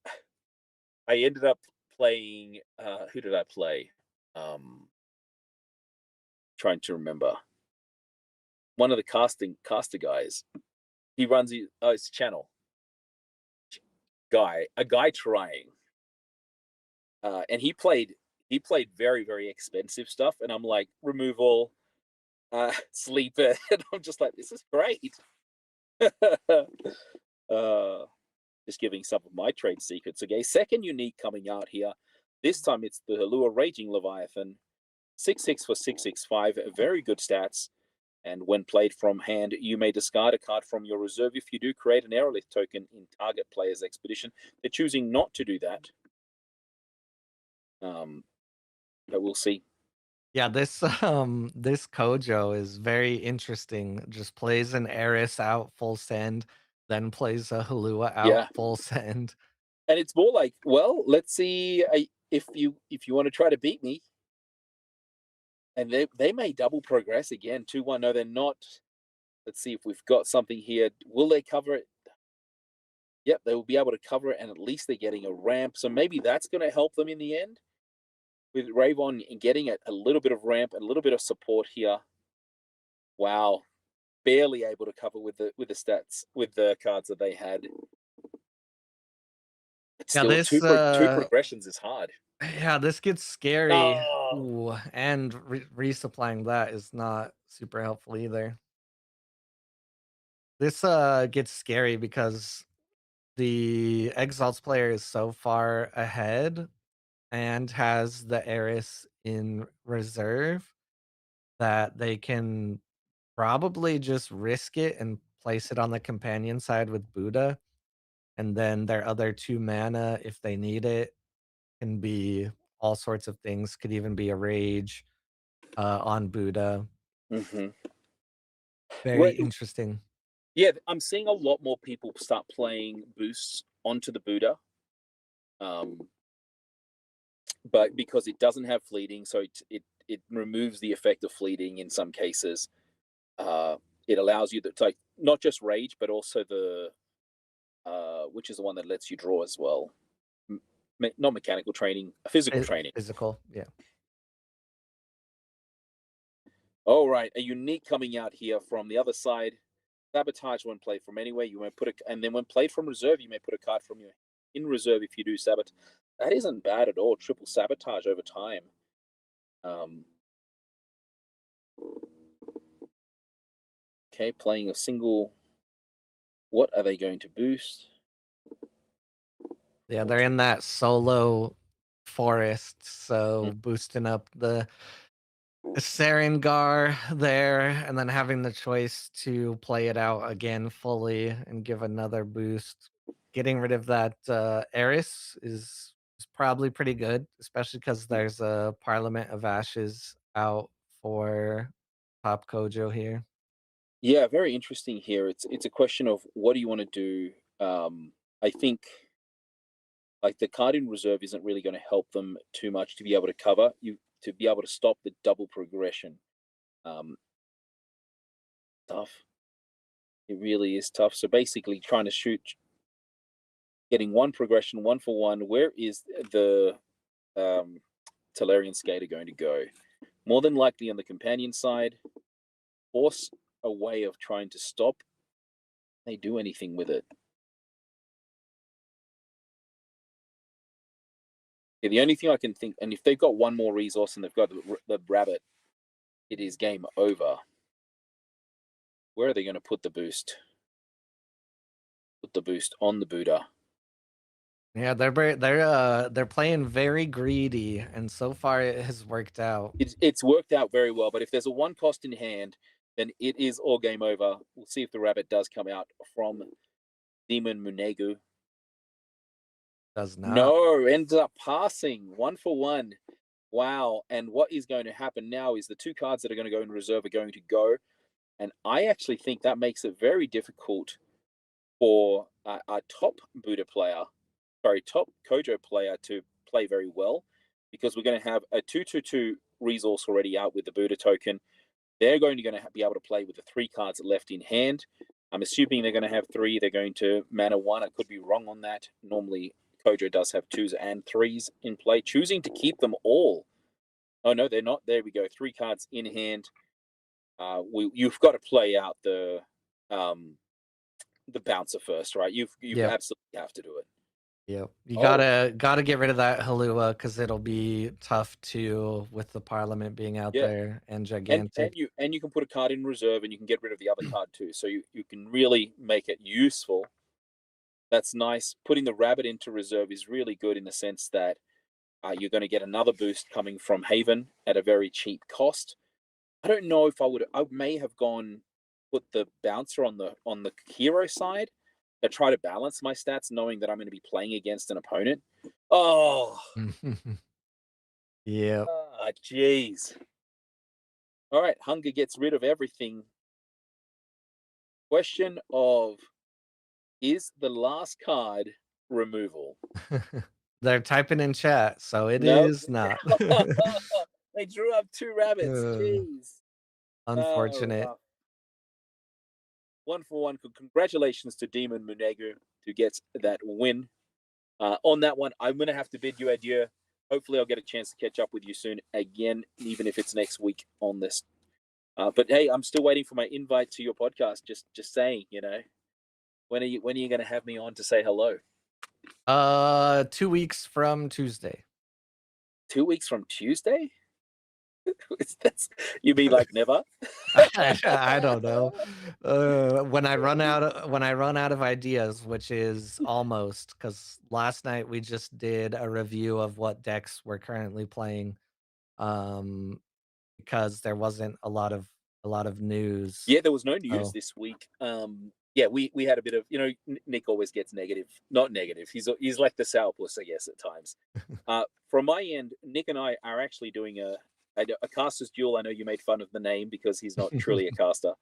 I ended up playing. Who did I play? Trying to remember. One of the caster guys. He runs his channel. A guy trying, and he played very very expensive stuff, and I'm like removal, sleeper, and I'm just like this is great. uh, just giving some of my trade secrets. Okay, second unique coming out here. This time it's the Halua Raging Leviathan, 6/6 for 6/6/5. Very good stats. And when played from hand, you may discard a card from your reserve. If you do, create an Aerolith token in target player's expedition. They're choosing not to do that. But we'll see. Yeah, this this Kojo is very interesting. Just plays an Eris out full send, then plays a Halua out Yeah, full send. and it's more like, well, let's see if you want to try to beat me, and they may double progress again. 2-1. No, they're not. Let's see if we've got something here. Will they cover it? Yep, they will be able to cover it, and at least they're getting a ramp. So maybe that's going to help them in the end with Ravon getting a little bit of ramp and a little bit of support here. Wow, barely able to cover with the stats with the cards that they had. But Yeah, still, this two progressions is hard. yeah, this gets scary. Oh, Ooh, and resupplying that is not super helpful either. This gets scary because the Exalts player is so far ahead and has the Eris in reserve that they can probably just risk it and place it on the companion side with Buddha, and then their other 2 mana, if they need it, can be all sorts of things, could even be a rage, on Buddha. mm-hmm. Very Right. interesting. Yeah, I'm seeing a lot more people start playing boosts onto the Buddha. But because it doesn't have fleeting, so it removes the effect of fleeting in some cases. It allows you to take not just rage, but also the which is the one that lets you draw as well. Not mechanical training, physical training. Physical, yeah. All right, a unique coming out here from the other side. Sabotage when played from anywhere. You may put and then when played from reserve, you may put a card from your in reserve if you do sabotage. That isn't bad at all. Triple sabotage over time. Okay, playing a single. What are they going to boost? Yeah, they're in that solo forest, so boosting up the Serengar there, and then having the choice to play it out again fully and give another boost. Getting rid of that Eris is probably pretty good, especially because there's a Parliament of Ashes out for Top Kojo here. Yeah, very interesting here. It's a question of what do you want to do. I think like the card in reserve isn't really going to help them too much to be able to cover you to be able to stop the double progression. Tough. It really is tough. So basically, trying to shoot, getting one progression, one for one. Where is the Talarian Skater going to go? More than likely on the companion side. Force a way of trying to stop. They do anything with it. Yeah, the only thing I can think, and if they've got one more resource and they've got the rabbit, it is game over. Where are they going to put the boost? Put the boost on the Buddha. Yeah, they're playing very greedy, and so far it has worked out. It's worked out very well, but if there's a one cost in hand, then it is all game over. We'll see if the rabbit does come out from Demon Munegu. Does not. No, ends up passing 1-for-1. Wow. And what is going to happen now is the two cards that are going to go in reserve are going to go. And I actually think that makes it very difficult for a top Buddha player, top Kojo player to play very well, because we're going to have a 2/2/2 resource already out with the Buddha token. They're going to be able to play with the 3 cards left in hand. I'm assuming they're going to have 3. They're going to mana 1. I could be wrong on that. Normally, Kojo does have 2s and 3s in play, choosing to keep them all. Oh, no, they're not. There we go. 3 cards in hand. You've got to play out the bouncer first, right? You Yep. absolutely have to do it. Yep. You gotta get rid of that Halua because it'll be tough to with the Parliament being out there and gigantic. And you can put a card in reserve and you can get rid of the other card too. So you can really make it useful. That's nice. Putting the rabbit into reserve is really good in the sense that you're going to get another boost coming from Haven at a very cheap cost. I don't know if I may have put the bouncer on the hero side to try to balance my stats, knowing that I'm going to be playing against an opponent. Oh, yeah. Jeez. All right, Hunger gets rid of everything. Question of, is the last card removal? They're typing in chat, so it is not. They drew up 2 rabbits. Jeez. Unfortunate. 1-for-1. Congratulations to Demon Munegu who gets that win. On that one, I'm going to have to bid you adieu. Hopefully, I'll get a chance to catch up with you soon again, even if it's next week on this. But hey, I'm still waiting for my invite to your podcast. Just saying, when are you going to have me on to say hello? 2 weeks from Tuesday. 2 weeks from Tuesday? You mean like never? I don't know. When I run out of ideas, which is almost, because last night we just did a review of what decks we're currently playing, because there wasn't a lot of news. Yeah, there was no news this week. Yeah, we had a bit of, Nick always gets negative. Not negative. He's like the sourpuss, I guess, at times. From my end, Nick and I are actually doing a caster's duel. I know you made fun of the name because he's not truly a caster.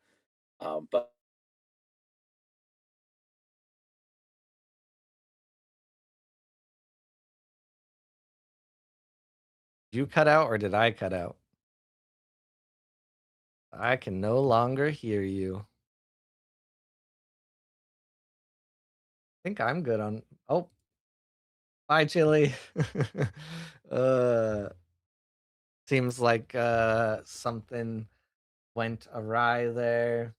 But You cut out or did I cut out? I can no longer hear you. I think I'm good on. Oh, bye, Chili. uh, seems like something went awry there.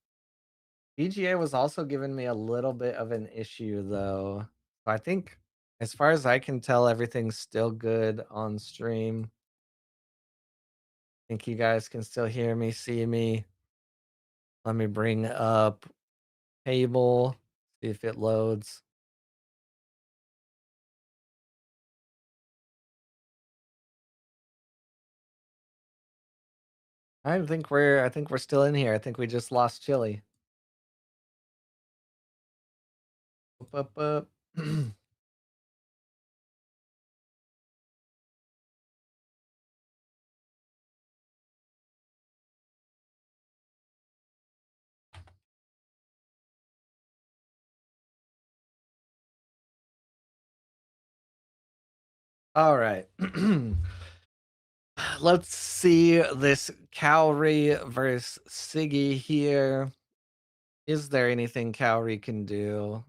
VGA was also giving me a little bit of an issue though. So I think as far as I can tell, everything's still good on stream. Think you guys can still hear me, see me. Let me bring up table, see if it loads. I think we're still in here. I think we just lost Chili. Up, up, up. All right. Let's see this Cowrie versus Siggy here. Is there anything Cowrie can do?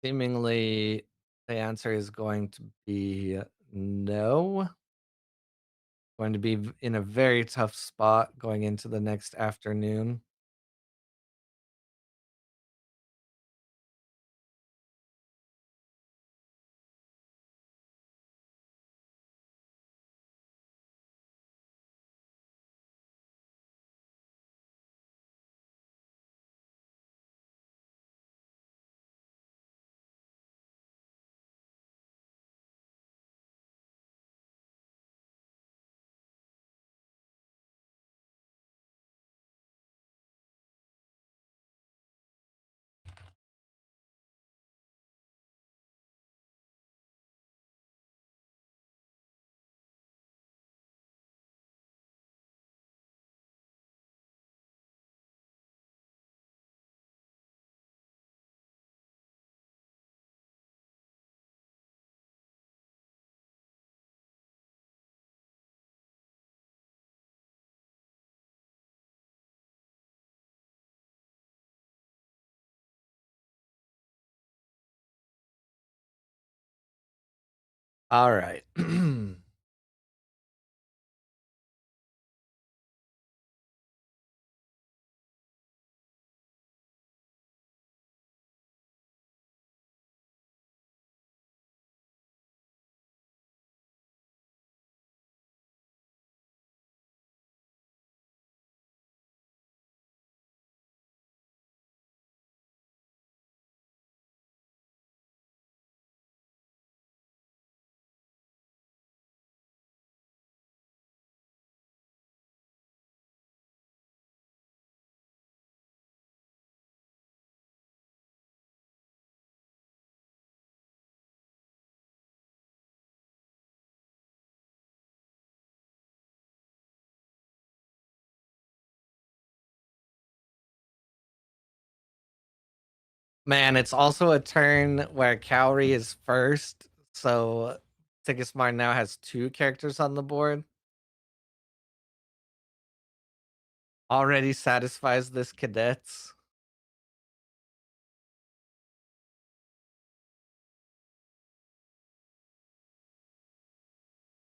Seemingly, the answer is going to be no. Going to be in a very tough spot going into the next afternoon. All right. Man, it's also a turn where Cowrie is first, so Sigismar now has 2 characters on the board. Already satisfies this cadets.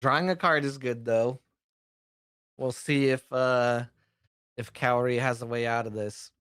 Drawing a card is good though. We'll see if Cowrie has a way out of this.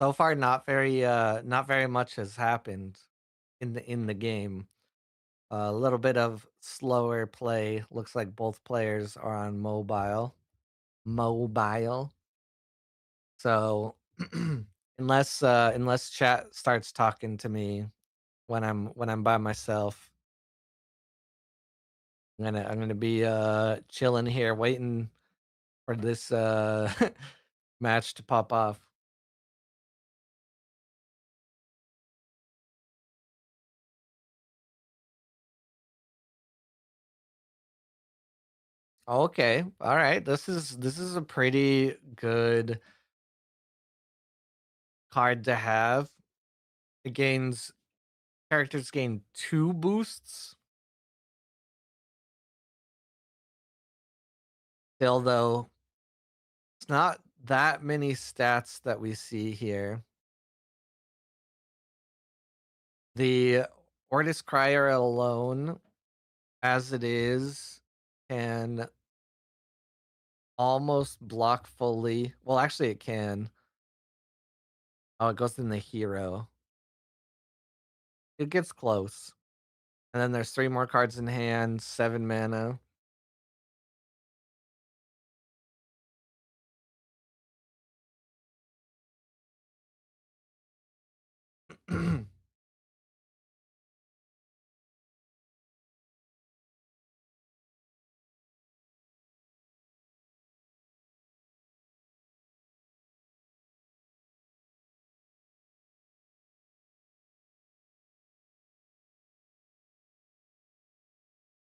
So far, not very much has happened in the game. A little bit of slower play. Looks like both players are on mobile. Mobile. So unless chat starts talking to me when I'm by myself, I'm gonna be chilling here waiting for this match to pop off. Okay. All right. This is a pretty good card to have. It gains characters gain 2 boosts. Still though, it's not that many stats that we see here. The Ortis Crier alone, as it is, can almost block fully. Well, actually it can. Oh, it goes in the hero. It gets close. And then there's 3 more cards in hand, 7 mana.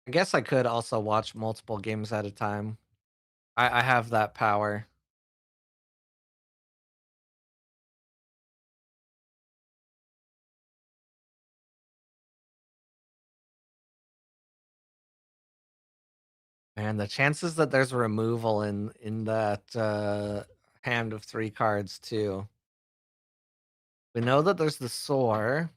I guess I could also watch multiple games at a time. I have that power. And the chances that there's removal in that hand of 3 cards too. We know that there's the soar.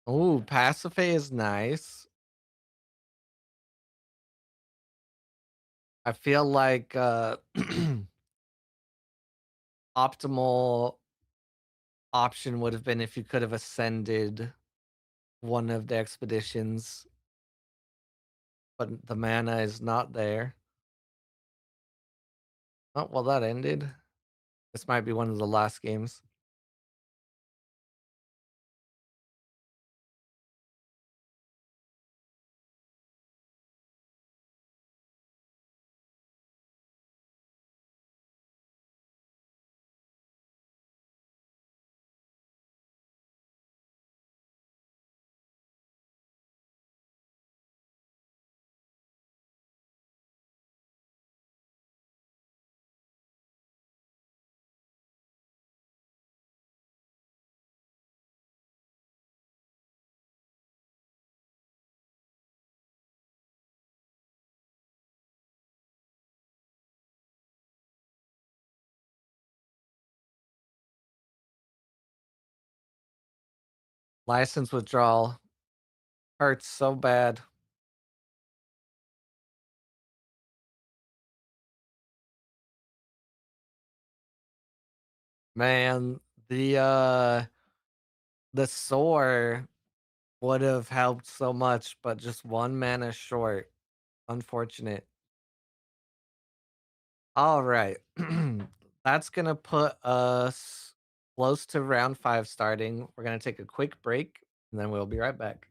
Ooh, Pasiphae is nice. I feel like optimal option would have been if you could have ascended one of the expeditions, but the mana is not there. Oh, well, that ended. This might be one of the last games. License withdrawal hurts so bad. Man, the soar would have helped so much, but just 1 mana short. Unfortunate. Alright. That's gonna put us close to round 5 starting. We're gonna take a quick break, and then we'll be right back.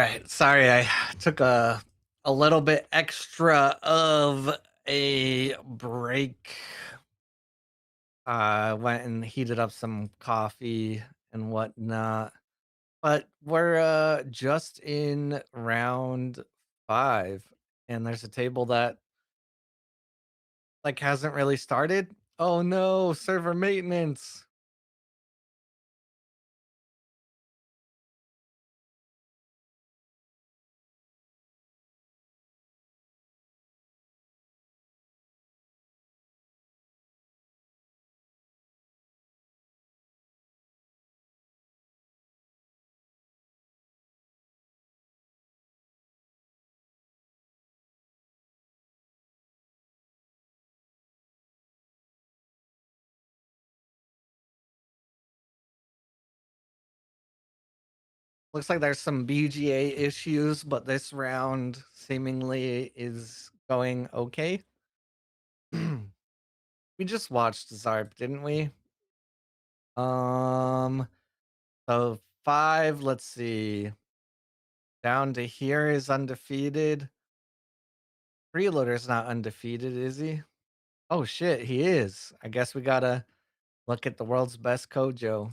right. Sorry, I took a little bit extra of a break. Went and heated up some coffee and whatnot. But we're just in round 5, and there's a table that like hasn't really started. Oh no, server maintenance. Looks like there's some BGA issues, but this round seemingly is going okay. We just watched Zarp, didn't we? Um, so 5, let's see. Down to here is undefeated. Freeloader's not undefeated, is he? Oh shit, he is. I guess we gotta look at the world's best Kojo.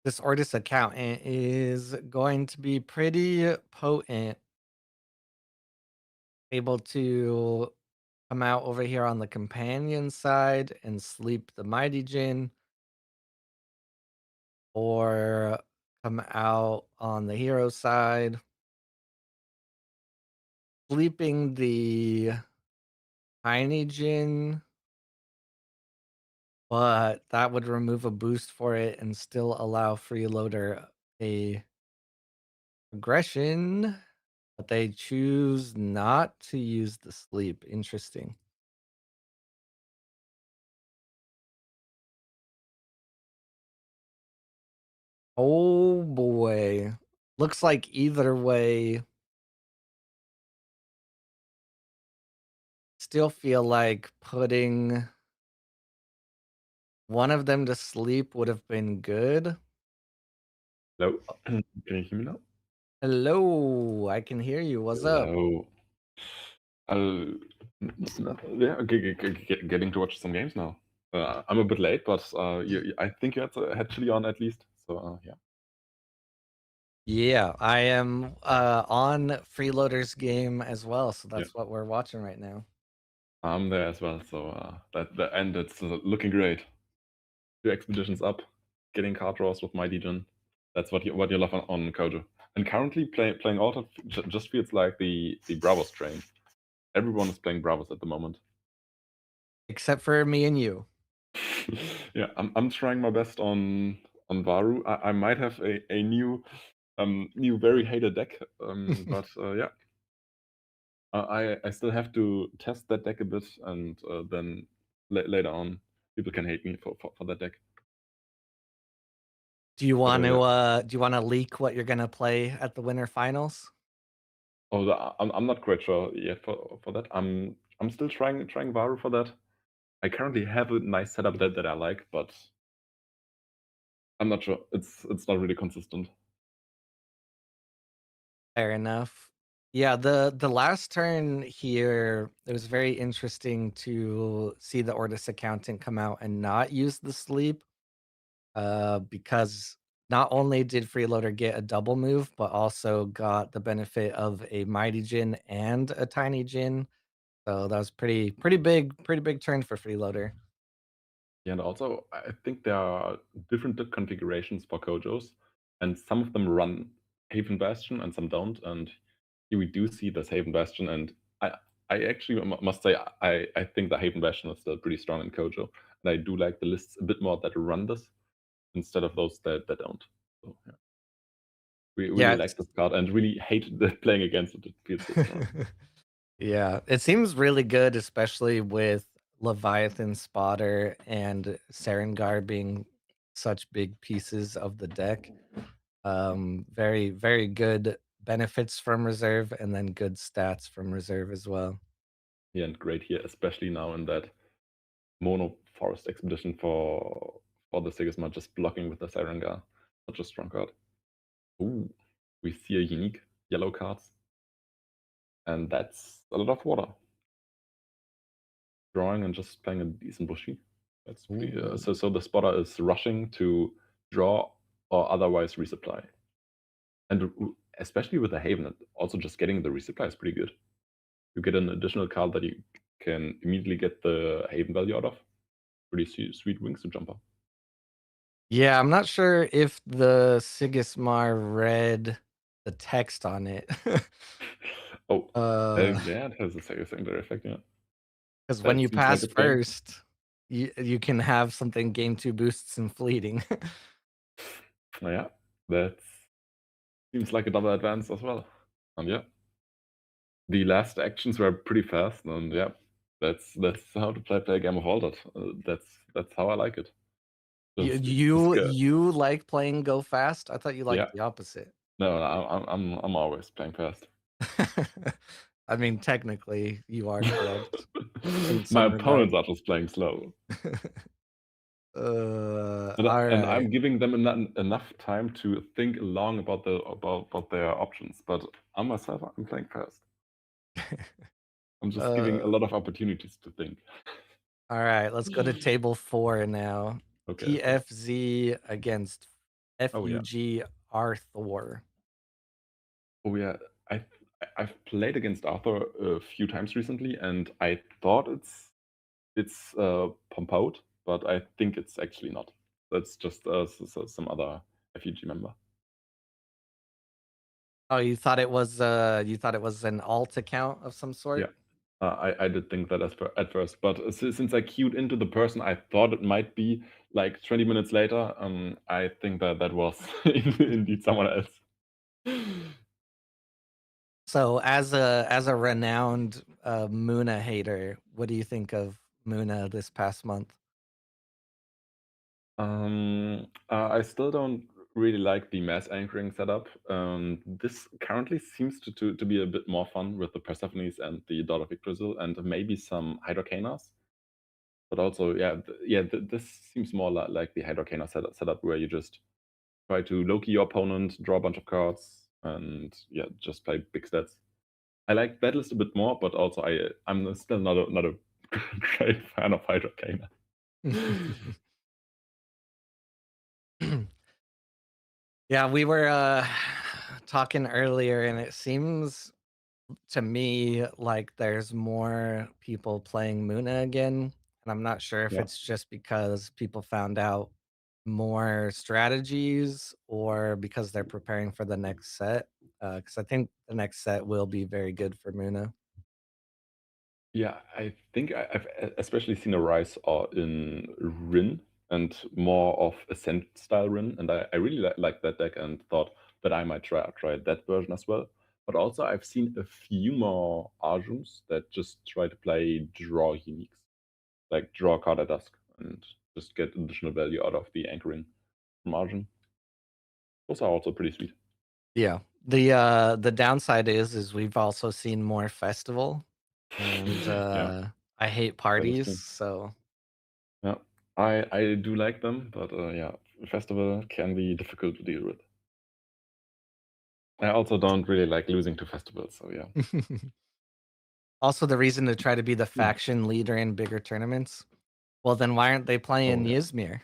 This Ortis accountant is going to be pretty potent. Able to come out over here on the companion side and sleep the Mighty Jin, or come out on the hero side, sleeping the Tiny Jin, but that would remove a boost for it and still allow Freeloader a aggression, but they choose not to use the sleep. Interesting. Oh boy. Looks like either way, still feel like putting one of them to sleep would have been good. Hello? Can you hear me now? Hello, I can hear you. What's up? Hello. Yeah, getting to watch some games now. I'm a bit late, but I think you had Chili on at least. So yeah. Yeah, I am on Freeloader's game as well, so Yeah. that's what we're watching right now. I'm there as well. So and it's looking great. 2 expeditions up, getting card draws with Mighty Jin. That's what you love on Kojo. And currently playing Auto just feels like the Bravos train. Everyone is playing Bravos at the moment. Except for me and you. Yeah, I'm trying my best on Varu. I might have a new very hated deck, but yeah, I still have to test that deck a bit, and then later on people can hate me for that deck. Do you want to yeah. do you want to leak what you're gonna play at the winter finals? Oh, I'm not quite sure yet for that. I'm still trying Varu for that. I currently have a nice setup that I like, but I'm not sure. It's not really consistent. Fair enough. Yeah, the last turn here, it was very interesting to see the Ortis accountant come out and not use the sleep, because not only did Freeloader get a double move, but also got the benefit of a Mighty Djinn and a Tiny Djinn. So that was pretty big turn for Freeloader. Yeah, and also I think there are different configurations for Kojos, and some of them run Haven Bastion and some don't. And here we do see this Haven Bastion, and I I actually must say I think the Haven Bastion is still pretty strong in Kojo, and I do like the lists a bit more that run this instead of those that don't. So yeah, we really Yeah, like this card and really hate playing against it. It feels so strong. yeah, it seems really good, especially with Leviathan Spotter and Sarengar being such big pieces of the deck. Very, very good benefits from reserve and then good stats from reserve as well. Yeah, and great here, especially now in that mono forest expedition for the Sigismund, just blocking with the Sarengar. Such a strong card. Ooh, we see a unique yellow cards, and that's a lot of water. Drawing and just playing a decent bushy. That's pretty. Ooh. So the spotter is rushing to draw or otherwise resupply, and especially with the Haven, also just getting the resupply is pretty good. You get an additional card that you can immediately get the Haven value out of. Pretty sweet wings to jump up. Yeah, I'm not sure if the Sigismar read the text on it. Oh, uh, yeah, it has a secondary effect. Yeah, because when that you seems like pass it's playing. first, you can have something gain 2 boosts and fleeting. Yeah, that seems like a double advance as well. And yeah, the last actions were pretty fast, and yeah, that's how to play a game of all that. That's how I like it. You Just you go. you like playing go fast? I thought you liked Yeah, the opposite. no, I'm always playing fast. I mean, technically, you are correct in My some opponents regard. are just playing slow, and I'm Alright. giving them enough time to think long about about their options. But I myself, I'm playing fast. I'm just giving a Uh, lot of opportunities to think. alright, let's go to table 4 now. Okay, okay. TFZ against Oh yeah. FUG Arthur. Oh yeah. I I've played against Arthur a few times recently, and I thought it's pump out, but I think it's actually not. That's just some other FUG member. Oh, you thought it was an alt account of some Yeah. sort? I did think that at first, but since I queued into the person I thought it might be, like 20 minutes later, I think that was indeed someone else. So, as a renowned, Muna hater, what do you think of Muna this past month? I still don't really like the mass anchoring setup. This currently seems to be a bit more fun with the Persephones and the Daughter of Yggdrasil and maybe some Hydrocanas. But also, yeah, this seems more like the Hydrocana setup where you just try to low-key your opponent, draw a bunch of cards, and yeah, just play big stats. I like Battlist a bit more, but also I'm still not a great fan of Hydrocana. Yeah, we were, talking earlier, and it seems to me like there's more people playing Muna again, and I'm not sure if Yeah. it's just because people found out more strategies or because they're preparing for the next set, because I think the next set will be very good for Muna. Yeah, I think I've especially seen a rise in Rin and more of Ascent style Rin, and I really like that deck and thought that I might try that version as well. But also, I've seen a few more Arjums that just try to play draw uniques, like draw a card at dusk and just get additional value out of the anchoring from Arjun. Those are also pretty sweet. Yeah. The downside is we've also seen more festival and, Yeah, I hate that is parties, true. so Yeah, I do like them, but yeah, festival can be difficult to deal with. I also don't really like losing to festivals, so yeah. Also, the reason to try to be the faction leader in bigger tournaments. Well, then why aren't they playing yeah. Ysmir?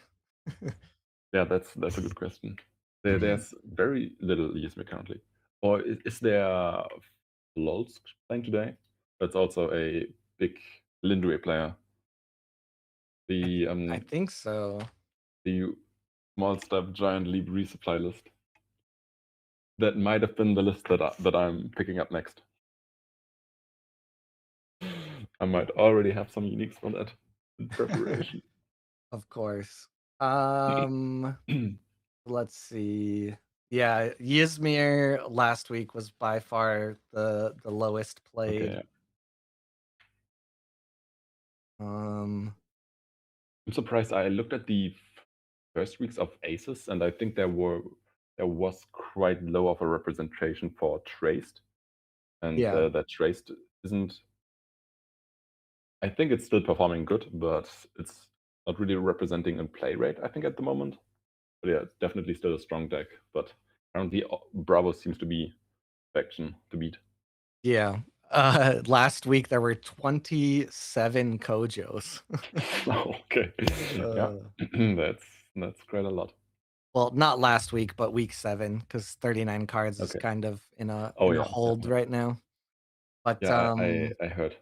Yeah, that's a good question. There's very little Yasmir currently. Or is there Lolsk playing today? That's also a big Lindway player. The I think so. the small step giant leap resupply list. That might have been the list that I'm picking up next. I might already have some uniques for that in preparation. Of course. Let's see. Yeah, Ysmir last week was by far the lowest played. Okay, yeah. Um, I'm surprised. I looked at the first weeks of Aces, and I think there was quite low of a representation for Traced, and Yeah. that Traced isn't. I think it's still performing good, but it's not really representing in play rate, I think, at the moment. But yeah, it's definitely still a strong deck. But currently, Bravo seems to be faction to beat. Yeah. Last week there were 27 Kojos. Okay. Yeah. That's quite a lot. Well, not last week, but week 7, because 39 cards is Okay. kind of in a Oh, yeah, hold definitely. right now. But Yeah, I heard.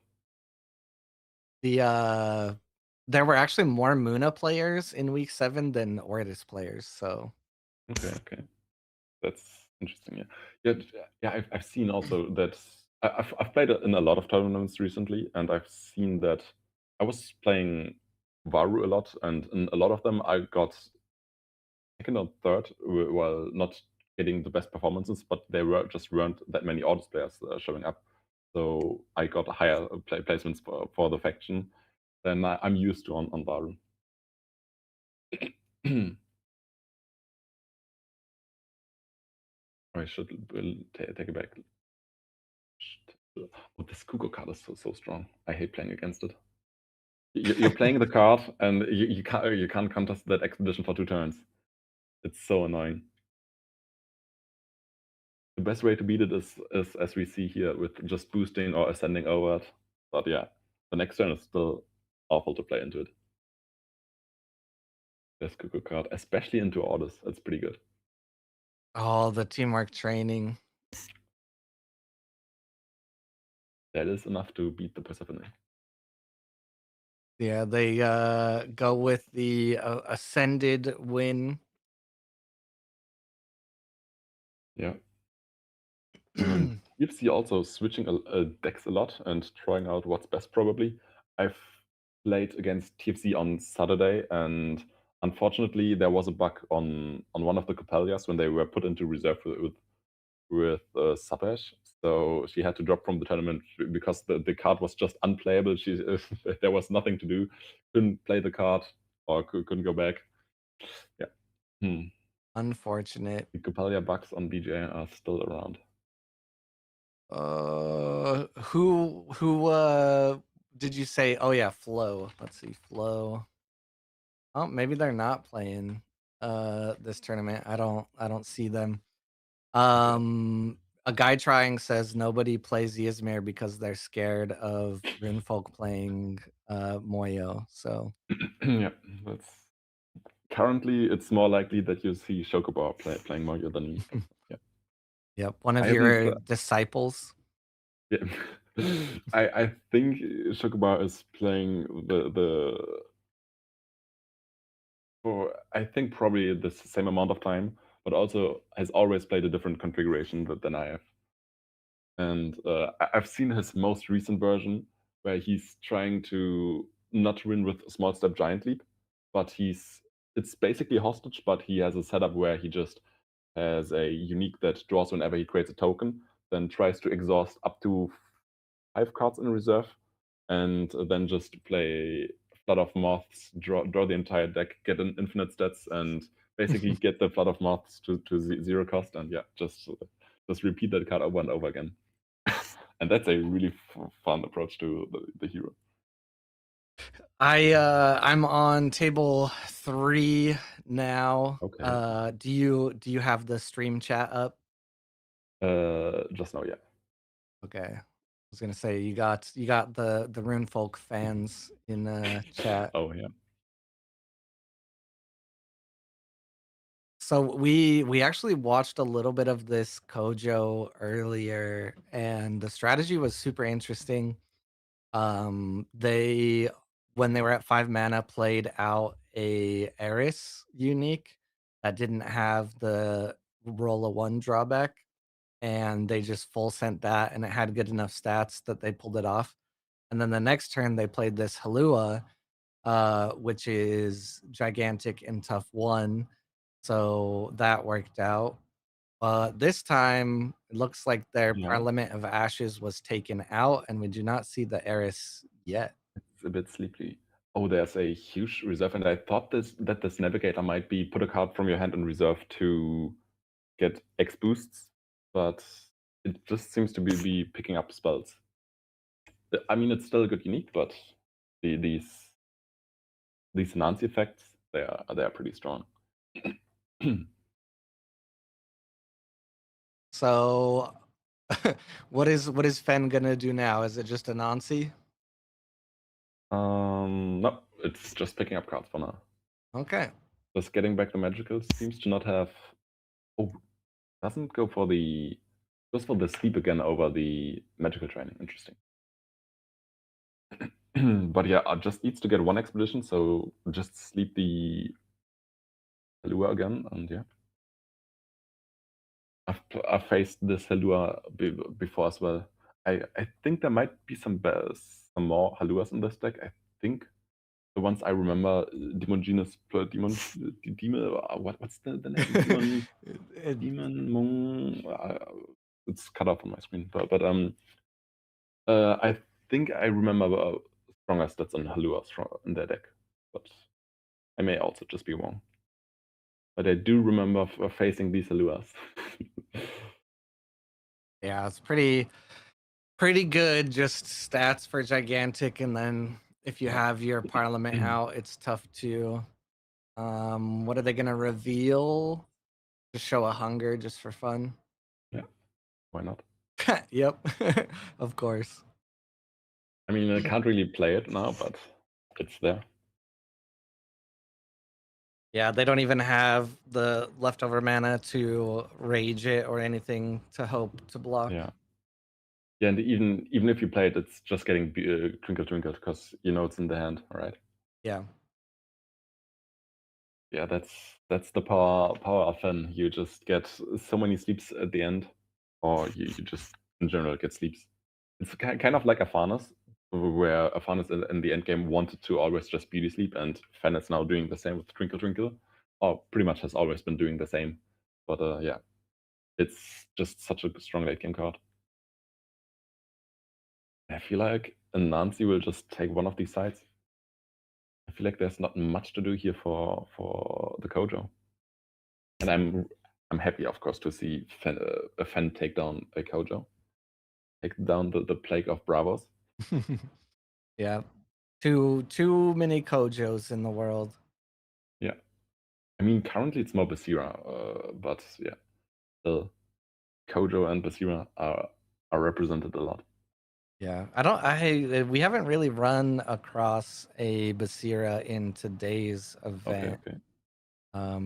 there were actually more Muna players in week 7 than Ortis players, so Okay. That's interesting. Yeah. I've seen also that I've played in a lot of tournaments recently, and I've seen that I was playing Varu a lot, and in a lot of them I got second or third while not getting the best performances, but there weren't that many Audis players showing up. So I got higher placements for the faction than I'm used to on Varu. I should take it back. Oh, this Kugo card is so strong. I hate playing against it. You're playing the card, and you can't contest that expedition for 2 turns. It's so annoying. The best way to beat it is as we see here, with just boosting or ascending over it. But yeah, the next turn is still awful to play into it. This Kugo card, especially into orders, it's pretty good. oh, the teamwork training. That is enough to beat the Persephone. Yeah, they go with the ascended win. Yeah. UFC also switching decks a lot and trying out what's best probably. I've played against TFC on Saturday, and unfortunately there was a bug on one of the Capellias when they were put into reserve with Sapesh. So she had to drop from the tournament because the card was just unplayable. There was nothing to do. Couldn't play the card or couldn't go back. Yeah. Unfortunate. The Capellia bugs on BJ are still around. Who did you say? Oh yeah, Flow. Let's see, Flow. Oh, maybe they're not playing this tournament. I don't see them. A guy trying says nobody plays Ysmir because they're scared of Runefolk playing Moyo. So Yeah, that's currently it's more likely that you see Shokobar playing Mario than me. Yeah. yep, one of I haven't your disciples. Yeah. I think Shokobar is playing the for I think probably the same amount of time, but also has always played a different configuration than I have. And I've seen his most recent version where he's trying to not win with small step giant leap, but it's basically hostage, but he has a setup where he just has a unique that draws whenever he creates a token, then tries to exhaust up to 5 cards in reserve, and then just play Flood of Moths, draw the entire deck, get an infinite stats, and basically get the Flood of Moths to 0 cost, and yeah, just repeat that card over and over again. And that's a really fun approach to the hero. I'm on table 3 now. Okay. Do you have the stream chat up? Just now, yeah. Okay. I was gonna say you got the Runefolk fans in chat. Oh yeah. So we actually watched a little bit of this Kojo earlier, and the strategy was super interesting. They when they were at 5 mana played out a Eris unique that didn't have the roll a 1 drawback, and they just full sent that, and it had good enough stats that they pulled it off. And then the next turn they played this Halua, which is gigantic and tough 1, so that worked out. This time, it looks like their Yeah. Parliament of Ashes was taken out, and we do not see the Eris yet. It's a bit sleepy. Oh, there's a huge reserve, and I thought that this navigator might be put a card from your hand in reserve to get X boosts, but it just seems to be picking up spells. I mean, it's still a good unique, but these Nancy effects, they are pretty strong. So, what is Fen gonna do now? Is it just a Nancy? No, it's just picking up cards for now. Okay. Just getting back the magical seems to not have. Oh, doesn't go for the. Goes for the sleep again over the magical training. Interesting. But yeah, just needs to get 1 expedition, so just sleep the Halua again, and yeah. I've faced this Halua before as well. I think there might be some more Haluas in this deck. I think the ones I remember, Demongenus, Demon, what's the name? Demon, Demon Mong. It's cut off on my screen, but I think I remember stronger stats on Halua in their deck, but I may also just be wrong. But I do remember facing these Haluas. Yeah, it's pretty good. Just stats for gigantic, and then if you Yeah. have your Parliament out, it's tough to. What are they gonna reveal? Just show a hunger just for fun. Yeah, why not? Yep, of course. I mean, I can't really play it now, but it's there. Yeah, they don't even have the leftover mana to rage it or anything to hope to block. Yeah. Yeah, and even if you play it, it's just getting Twinkle Twinkle because you know it's in the hand, right? Yeah. Yeah, that's the power of Fen. You just get so many sleeps at the end, or you just in general get sleeps. It's kind of like Afanas, where Afanas in the end game wanted to always just beauty sleep, and Fen is now doing the same with Twinkle Twinkle, or pretty much has always been doing the same. But yeah, it's just such a strong late game card. I feel like Nancy will just take one of these sides. I feel like there's not much to do here for the Kojo. And I'm happy, of course, to see a Fen take down a Kojo. Take down the plague of Bravos. Yeah. Too many Kojos in the world. Yeah. I mean, currently it's more Basira, but yeah, still Kojo and Basira are represented a lot. Yeah. We haven't really run across a Basira in today's event. Okay.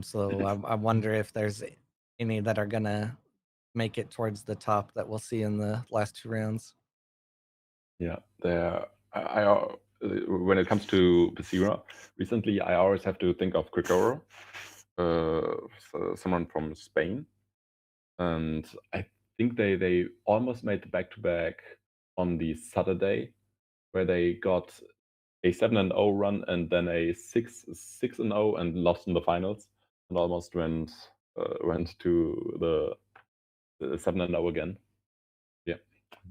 So I wonder if there's any that are gonna make it towards the top that we'll see in the last 2 rounds. Yeah, when it comes to Basira, recently I always have to think of Gregoro, so someone from Spain, and I think they almost made the back-to-back on the Saturday, where they got a 7-0 run and then a 6-0 and lost in the finals, and almost went to the 7-0 again. Yeah,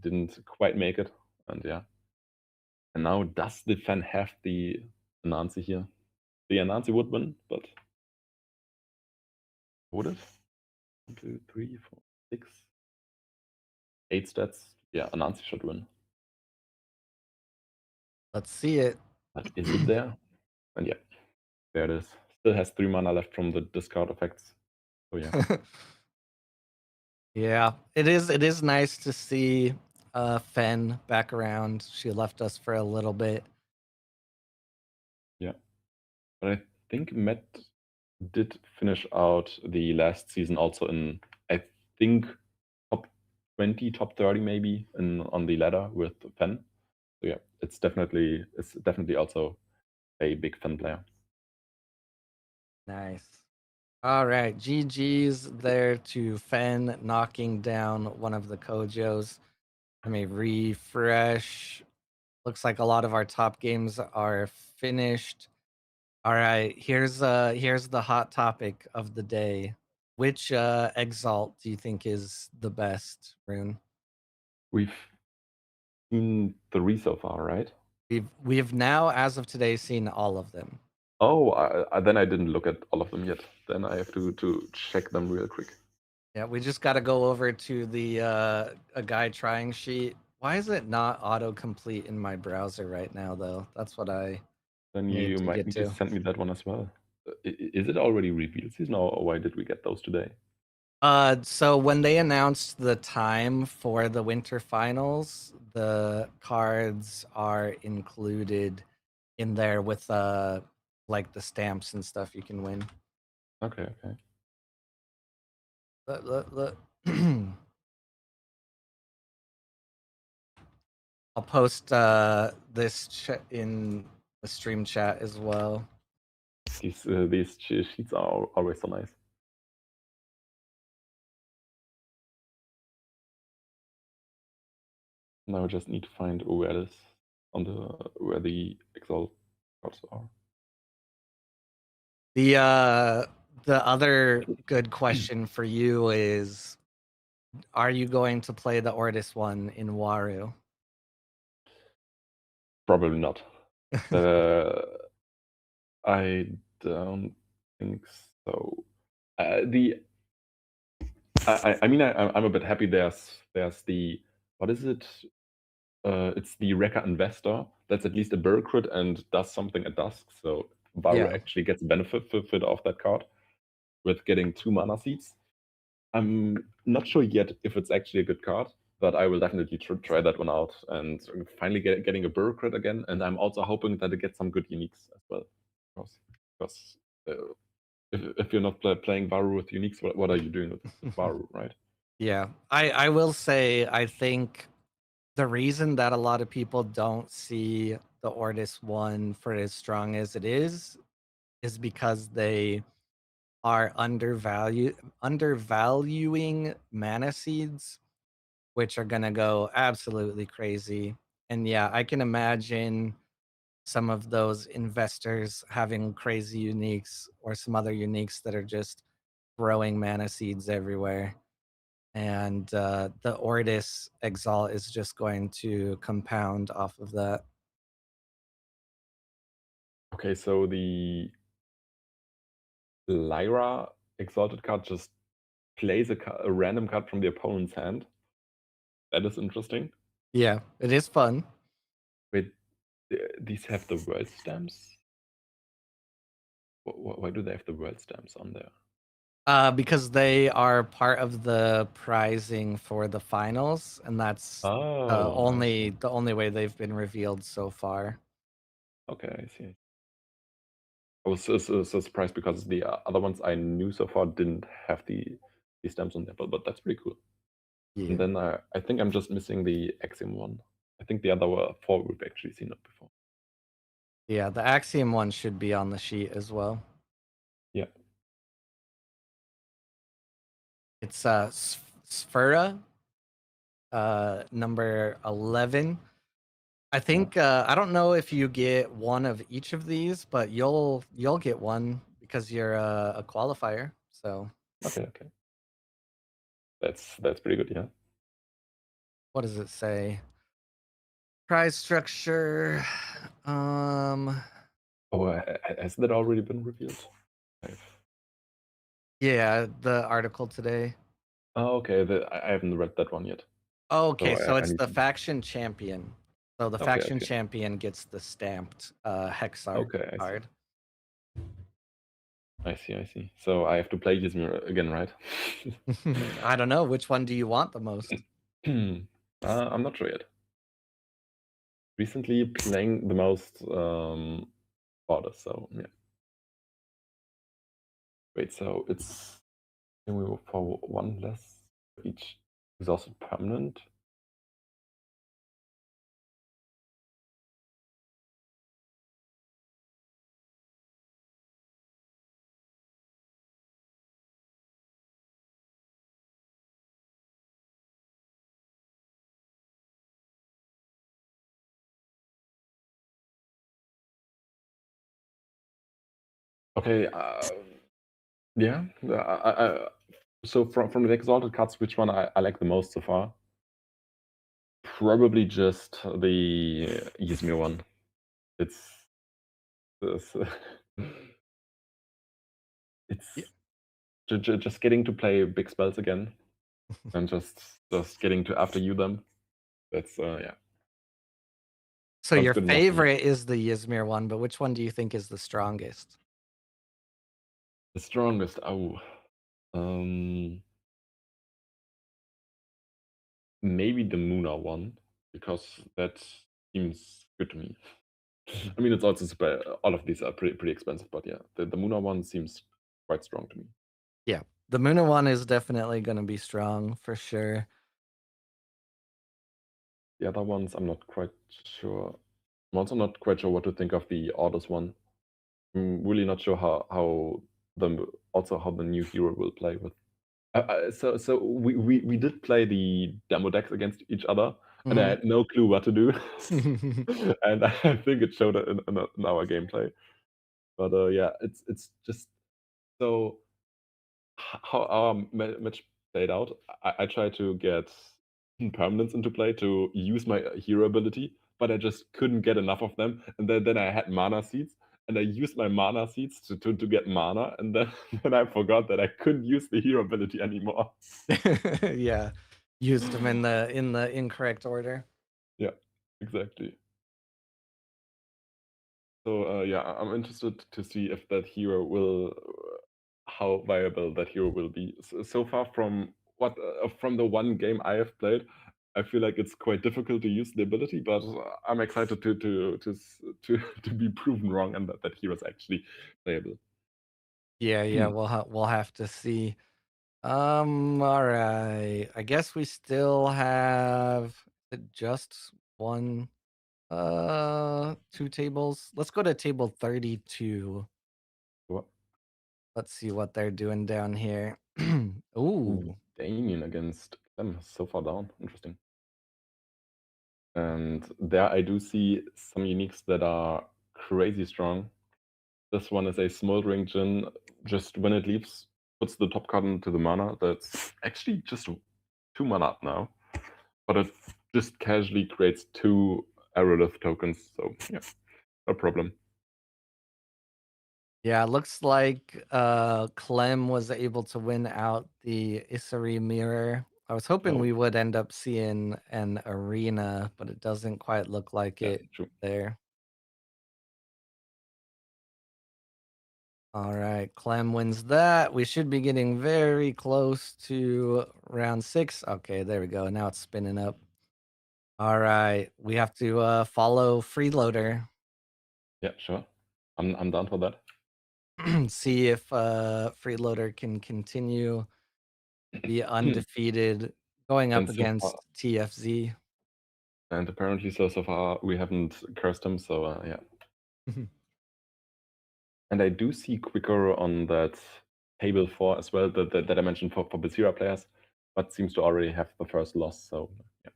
didn't quite make it, and yeah. And now does the Fen have the Anansi here? The Anansi would win, but would it? 1, 2, 3, 4, 6, 8 stats. Yeah, Anansi should win. Let's see it. But is it there? And yeah, there it is. still has 3 mana left from the discard effects. So yeah. Yeah, it is nice to see Fen back around. She left us for a little bit. Yeah. But I think Matt did finish out the last season also in, I think, top 20, top 30 maybe on the ladder with Fen. So yeah, it's definitely also a big Fen player. Nice. All right, GG's there to Fen knocking down one of the Kojos. Let me refresh. Looks like a lot of our top games are finished. All right, here's the hot topic of the day. Which Exalt do you think is the best, Rune? We've seen 3 so far, right? We've now, as of today, seen all of them. Oh, then I didn't look at all of them yet. Then I have to check them real quick. Yeah, we just got to go over to the a guide trying sheet. Why is it not autocomplete in my browser right now, though? That's what I Then need you to might get need to to. send me that one as well. Is it already revealed season, or why did we get those today? So when they announced the time for the winter finals, the cards are included in there with like the stamps and stuff you can win. Okay. Look. I'll post this in the stream chat as well. These sheets are always so nice. Now I just need to find where this where the Excel cards are. The other good question for you is, are you going to play the Ortis one in Waru? Probably not. I don't think so. I mean, I'm a bit happy. There's the, what is it? It's the Rekka Investor. That's at least a Burr and does something at dusk. So Varu Yeah. actually gets benefit off that card with getting 2 mana seeds. I'm not sure yet if it's actually a good card, but I will definitely try that one out and finally getting a Burr again. And I'm also hoping that it gets some good uniques as well. Because if you're not playing Varu with uniques, what are you doing with Varu, right? Yeah. I will say, I think the reason that a lot of people don't see the Ortis one for as strong as it is because they are undervaluing mana seeds, which are gonna go absolutely crazy. And yeah, I can imagine some of those investors having crazy uniques or some other uniques that are just throwing mana seeds everywhere. And the Ortis Exalt is just going to compound off of that. Okay, so the Lyra Exalted card just plays a random card from the opponent's hand. That is interesting. Yeah, it is fun. Wait, these have the world stamps? Why do they have the world stamps on there? Because they are part of the prizing for the finals, and that's Oh, I see. the only way they've been revealed so far. Okay, I see. I was so surprised because the other ones I knew so far didn't have the stamps on there, but that's pretty cool. Yeah, And then I think I'm just missing the Axiom one. I think the other 4 we've actually seen it before. yeah. The Axiom one should be on the sheet as well. Yeah. It's Sphera, number 11. I think I don't know if you get one of each of these, but you'll get one because you're a qualifier. So Okay. That's pretty good, yeah. what does it say? Prize structure. Oh, has that already been revealed? Yeah, the article today. Oh, okay. I haven't read that one yet. Okay, so I it's need the to. faction champion. So the Okay, faction okay. champion gets the stamped hex art Okay, I see. card. I see, I see. So I have to play Ysmir again, right? I don't know. Which one do you want the most? I'm not sure yet. Recently playing the most orders, so yeah. Wait, so it's can we go for one less for each exhausted permanent? Okay, yeah. So from the exalted cards, which one I like the most so far? Probably just the Ysmir one. It's it's, Yeah. it's just getting to play big spells again, and just getting to after you them. That's yeah. So Sounds your good enough to me. favorite is the Ysmir one, but which one do you think is the strongest? The strongest. Oh, um, maybe the Muna one because that seems good to me. I mean, it's also super. All of these are pretty expensive, but yeah, the Muna one seems quite strong to me. Yeah. The Muna one is definitely going to be strong for sure. The other ones, I'm not quite sure. I'm also not quite sure what to think of the Orders one. I'm really not sure how how the new hero will play with. So we did play the demo decks against each other, and I Mhm. had no clue what to do, and I think it showed in our gameplay. But yeah, it's just so how our match played out. I tried to get permanents into play to use my hero ability, but I just couldn't get enough of them. And then I had mana seeds, and I used my mana seeds to get mana, and then then I forgot that I couldn't use the hero ability anymore. Yeah. Used them in the incorrect order. Yeah, exactly. So yeah, I'm interested to see if that hero will, how viable that hero will be. So far from from the one game I have played, I feel like it's quite difficult to use the ability, but I'm excited to be proven wrong and that hero is actually playable. Yeah, we'll have to see. All right. I guess we still have just one, two tables. Let's go to table 32. What? Let's see what they're doing down here. Ooh, Ooh. Damien against them so far down. Interesting. And there I do see some uniques that are crazy strong. This one is a Smoldering Djinn. Just when it leaves, puts the top card into the mana. That's actually just 2 mana up now. But it just casually creates 2 Aerolith tokens. So yeah, no problem. Yeah, it looks like Clem was able to win out the Isari mirror. I was hoping Oh, we would end up seeing an arena, but it doesn't quite look like yeah, it true. there. All right, Clem wins that. We should be getting very close to round 6. Okay, there we go. Now it's spinning up. All right, we have to follow Freeloader. Yeah, sure. I'm down for that. See if Freeloader can continue be undefeated going up And so far, against TFZ. and apparently so far we haven't cursed him. So yeah. And I do see quicker on that table 4 as well that I mentioned for Basira players, but seems to already have the first loss. So yeah,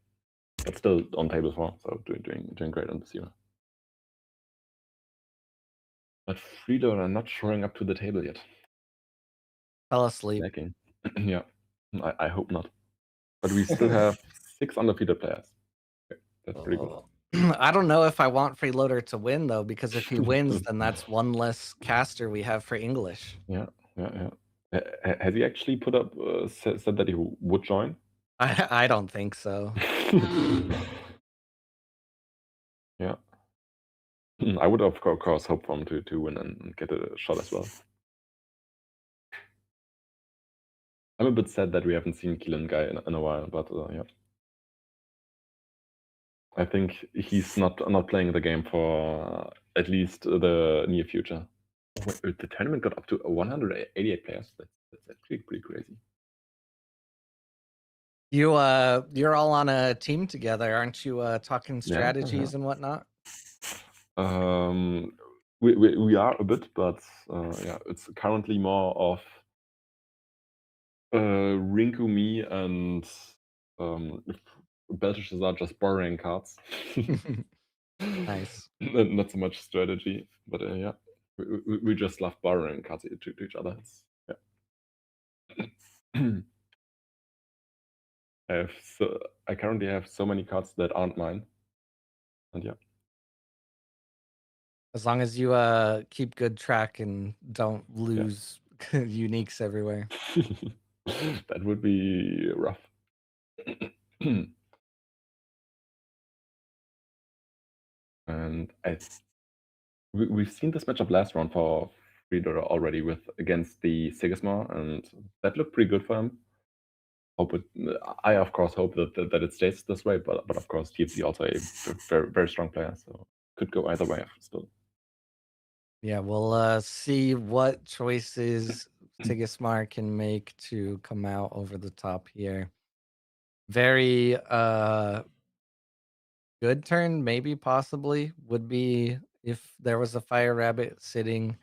but still on table 4. So doing great on Basira. But Freeloader are not showing up to the table yet. Fell asleep. Lacking. Yeah, I hope not. But we still have 6 undefeated players. Okay, that's pretty good. Oh. I don't know if I want Freeloader to win though, because if he wins, then that's one less caster we have for English. Yeah, yeah, yeah. Has he actually put up said that he would join? I don't think so. Yeah. I would of course hope for him to win and get a shot as well. I'm a bit sad that we haven't seen Keelan Guy in a while, but yeah. I think he's not playing the game for at least the near future. Wait, the tournament got up to 188 players. That's actually pretty crazy. You're all on a team together, aren't you? Talking Yeah, strategies and whatnot. we are a bit, but yeah, it's currently more of Rinku, me, and Belteshazzar are just borrowing cards. Nice. Not so much strategy, but yeah, we just love borrowing cards to each other. Yeah. I currently have so many cards that aren't mine, and yeah. As long as you keep good track and don't lose uniques everywhere. That would be rough. And we've seen this matchup last round for Friedor already with against the Sigismar, and that looked pretty good for him. I of course hope that it stays this way, but of course TFC also a very very strong player, so could go either way still. Yeah, we'll see what choices Sigismar can make to come out over the top here. Very good turn, maybe possibly would be if there was a fire rabbit sitting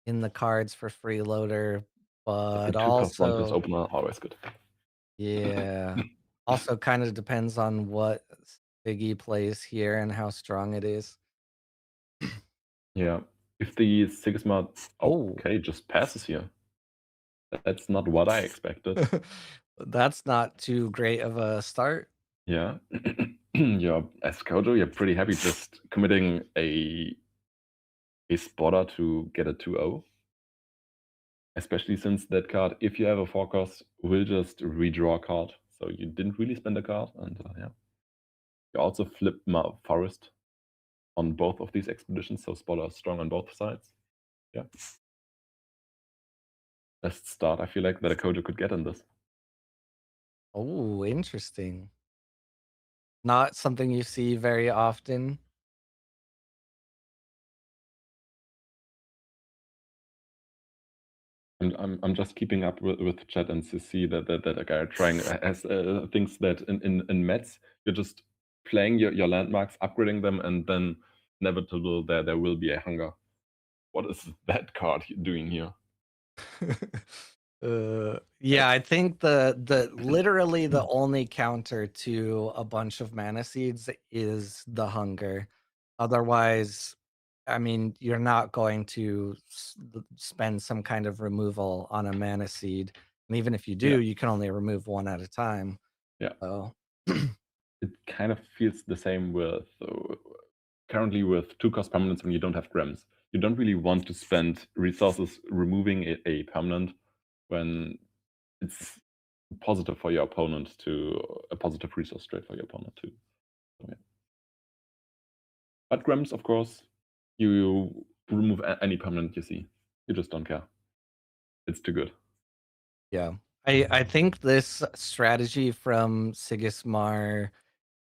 in the cards for freeloader, The but 2+1 also opener are always good. yeah, also kind of depends on what Siggy plays here and how strong it is. Yeah, if the Sigismar Oh, okay just passes here, that's not what I expected. that's not too great of a start. Yeah, yeah. As Kojo, you're pretty happy just committing a spotter to get a 2-0. Especially since that card, if you have a 4-cost, will just redraw a card. So you didn't really spend a card, and yeah. You also flip Forest on both of these expeditions, so spotter is strong on both sides. Yeah. Best start I feel like that a Kojo could get in this. Oh, interesting. Not something you see very often. I'm just keeping up with chat and to see that a guy trying has thinks that in Mets you're just playing your landmarks, upgrading them, and then inevitable there will be a hunger. What is that card doing here? Yeah, I think the literally the only counter to a bunch of mana seeds is the hunger. Otherwise, I mean, you're not going to spend some kind of removal on a mana seed. And even if you Yeah. do, you can only remove one at a time. Yeah. So It kind of feels the same with currently with 2-cost permanents when you don't have Grems. You don't really want to spend resources removing a permanent when it's positive for your opponent to a positive resource trade for your opponent too. So, yeah. But Grems, of course, you remove any permanent you see. You just don't care. It's too good. yeah. I think this strategy from Sigismar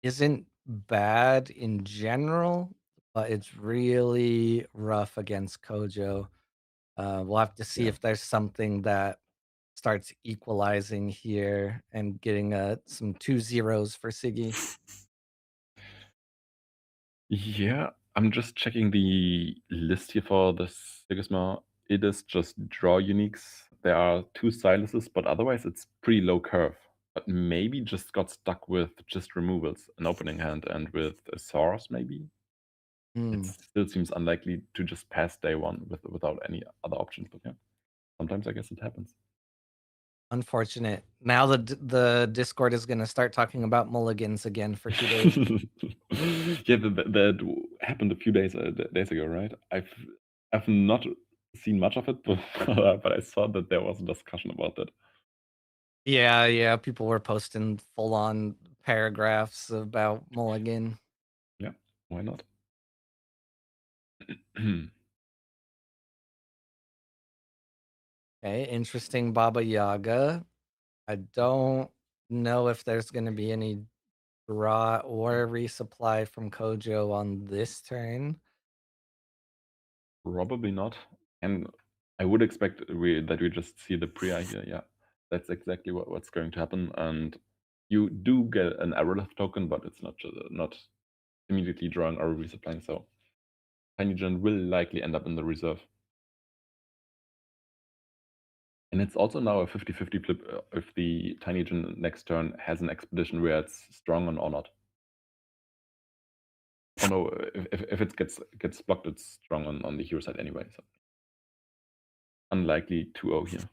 isn't bad in general, but it's really rough against Kojo. We'll have to see Yeah. if there's something that starts equalizing here and getting some 2 zeros for Siggy. Yeah, I'm just checking the list here for the Sigisma. It is just draw uniques. There are 2 silences, but otherwise it's pretty low curve. But maybe just got stuck with just removals, an opening hand, and with a source maybe. It Hmm, still seems unlikely to just pass day one without any other options. But yeah, sometimes I guess it happens. unfortunate. Now the Discord is going to start talking about mulligans again for 2 days. Yeah, that happened a few days ago, right? I've not seen much of it, but I saw that there was a discussion about that. Yeah, people were posting full on paragraphs about mulligan. Yeah, why not? Okay, interesting Baba Yaga. I don't know if there's gonna be any draw or resupply from Kojo on this turn. Probably not. And I would expect that we just see the Priya here. Yeah, that's exactly what's going to happen. And you do get an error token, but it's not immediately drawing or resupplying. So Tiny Gen will likely end up in the reserve. And it's also now a 50-50 flip if the Tiny Gen next turn has an expedition where it's strong or not. Oh no, if it gets blocked, it's strong on the hero side anyway. So unlikely 2-0 here.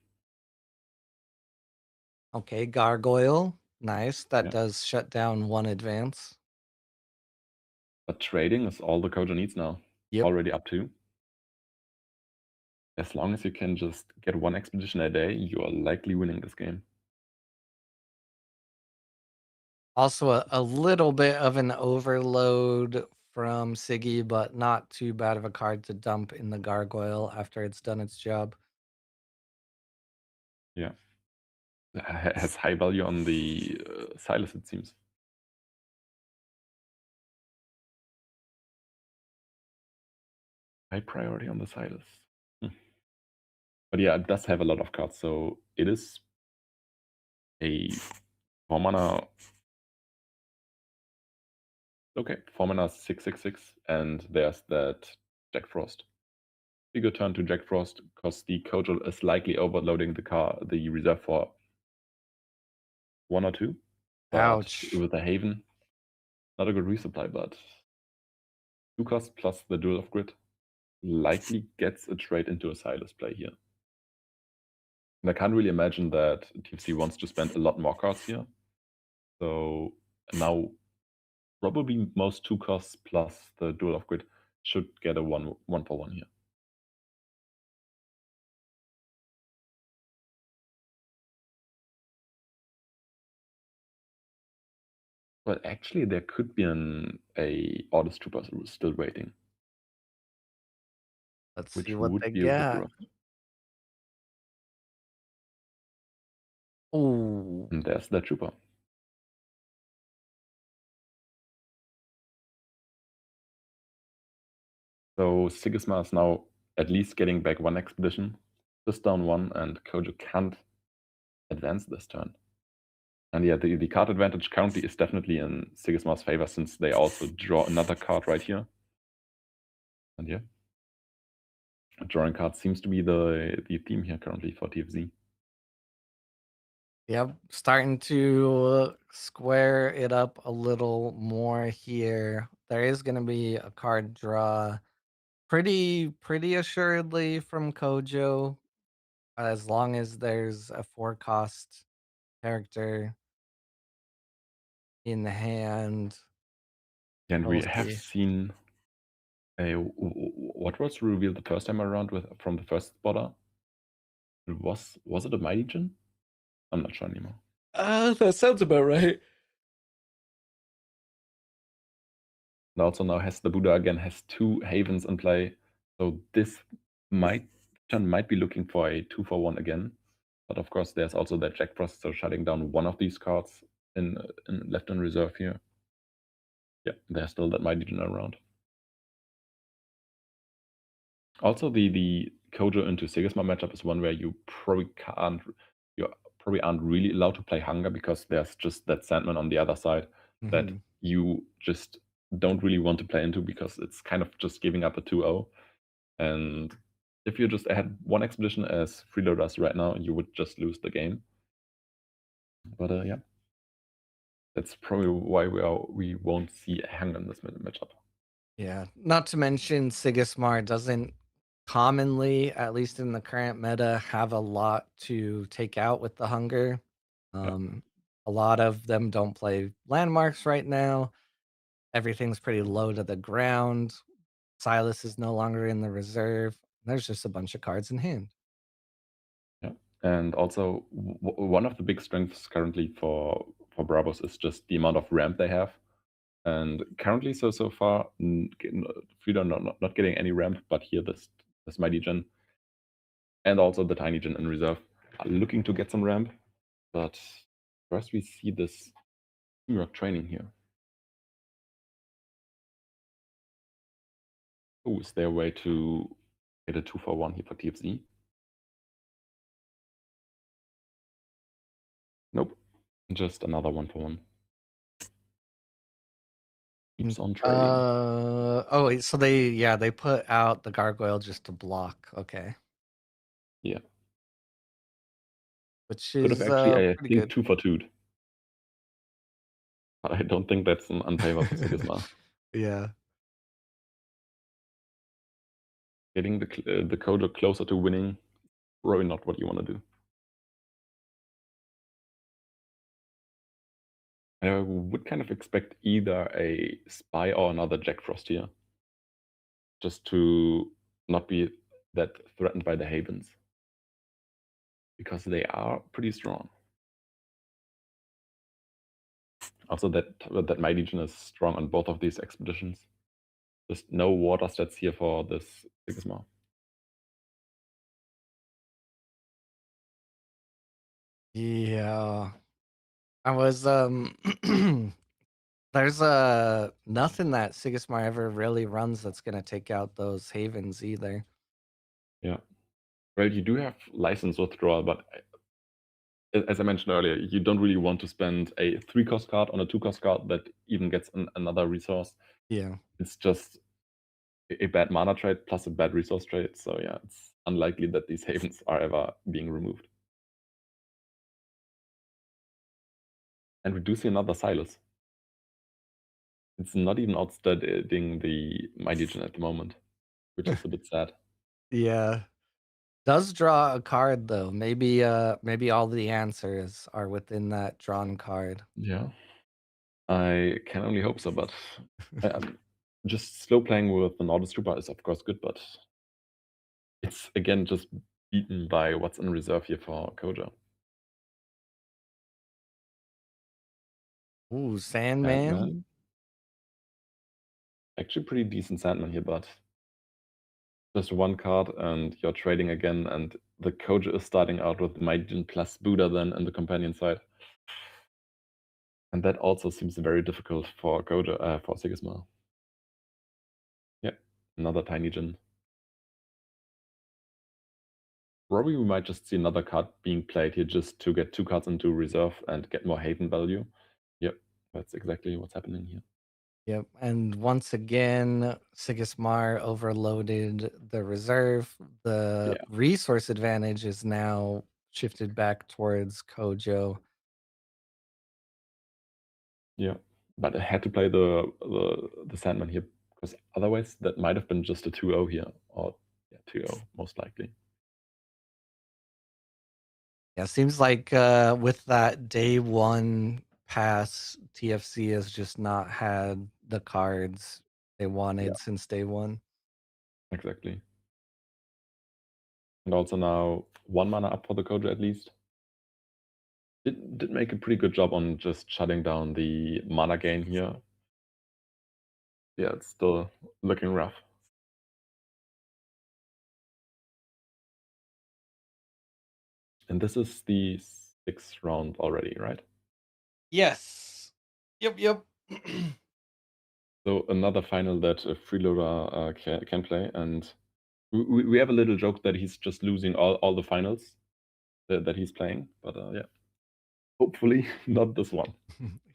Okay, Gargoyle. Nice. That Yeah. does shut down one advance. But trading is all the Kojo needs now. Yep. Already up 2. As long as you can just get one expedition a day, you are likely winning this game. Also, a little bit of an overload from Siggy, but not too bad of a card to dump in the Gargoyle after it's done its job. Yeah. Has high value on the Silas, it seems. High priority on the Silas. But yeah, it does have a lot of cards, so it is a 4 mana. Okay, 4 mana 6/6/6, and there's that Jack Frost. Pretty good turn to Jack Frost because the Kojo is likely overloading the reserve for 1 or 2. But Ouch. with a Haven, not a good resupply, but 2 cost plus the Duel of Grid likely gets a trade into a Silas play here. And I can't really imagine that TFC wants to spend a lot more cards here. So now probably most 2 costs plus the Duel of Grid should get a 1-for-1 here. But actually, there could be a Orders Trooper still waiting, Let's see which what they would be a bit get. rough. Ooh. And there's that Trooper. So Sigisma is now at least getting back 1 expedition, just down 1, and Kojo can't advance this turn. And yeah, the card advantage currently is definitely in Sigisma's favor since they also draw another card right here. And yeah, drawing cards seems to be the theme here currently for TFZ. Yep, starting to square it up a little more here. There is going to be a card draw pretty assuredly from Kojo, as long as there's a 4-cost character in the hand. And we We'll have see. seen what was revealed the first time around from the first spotter? Was it a Mighty Djinn? I'm not sure anymore. That sounds about right. And also now has the Buddha again, has 2 Havens in play. So this might be looking for a 2-for-1 again. But of course, there's also that Jack Frost, so shutting down one of these cards in left in reserve here. Yeah, there's still that Mighty Djinn around. Also, the Kojo into Sigisma matchup is one where you probably aren't really allowed to play Hunger because there's just that Sandman on the other side that Mhm. you just don't really want to play into because it's kind of just giving up a 2-0. And if you just had 1 expedition as freeloaders right now, you would just lose the game. But yeah, that's probably why we won't see Hunger in this matchup. Yeah, not to mention Sigismar doesn't commonly, at least in the current meta, have a lot to take out with the hunger. Yeah. A lot of them don't play landmarks right now. Everything's pretty low to the ground. Silas is no longer in the reserve. There's just a bunch of cards in hand. Yeah, and also one of the big strengths currently for Bravos is just the amount of ramp they have. And currently, so far, Frida not getting any ramp, but here this Mighty Djinn and also the Tiny Djinn in reserve are looking to get some ramp. But first we see this New York training here. Oh, is there a way to get a 2-for-1 here for TFC? Nope. Just another 1-for-1. Keeps on trading. Oh, so they put out the gargoyle just to block. Okay. Yeah. Which Could have is actually, I pretty think, good. 2-for-2'd. But I don't think that's an unfavor for Sigismar. Yeah. Getting the Kojo closer to winning, probably not what you want to do. I would kind of expect either a Spy or another Jack Frost here. Just to not be that threatened by the Havens. Because they are pretty strong. Also, that my Legion is strong on both of these expeditions. Just no water stats here for this Sigismar. Yeah. I was there's nothing that Sigismar ever really runs that's gonna take out those havens either. Yeah. Well, you do have license withdrawal, but as I mentioned earlier, you don't really want to spend a 3-cost card on a 2-cost card that even gets another resource. Yeah. It's just a bad mana trade plus a bad resource trade. So yeah, it's unlikely that these havens are ever being removed. And we do see another Silas. It's not even outstudying the Mighty Legion at the moment, which is a bit sad. Yeah. Does draw a card though. Maybe all the answers are within that drawn card. Yeah. I can only hope so, but just slow playing with an Auto Trooper is of course good, but it's again just beaten by what's in reserve here for Koja. Ooh, Sandman. Sandman. Actually pretty decent Sandman here, but just one card and you're trading again, and the Koja is starting out with Mighty plus Buddha then in the companion side. And that also seems very difficult for Koja, for Sigismar. Yeah, another Tiny Jin. Probably we might just see another card being played here just to get 2 cards into reserve and get more Haven value. Yep, that's exactly what's happening here. Yep. And once again, Sigismar overloaded the reserve. The Yeah. resource advantage is now shifted back towards Kojo. Yeah, but I had to play the Sandman here because otherwise that might have been just a 2-0 here, or yeah, 2-0 most likely. Yeah, seems like with that day one pass, TFC has just not had the cards they wanted since day one. Exactly. And also now 1 mana up for the Koja at least. Did make a pretty good job on just shutting down the mana gain here. Yeah, it's still looking rough. And this is the 6th round already, right? Yes. Yep. So another final that a freeloader can play, and we have a little joke that he's just losing all the finals that he's playing, but yeah, hopefully not this one.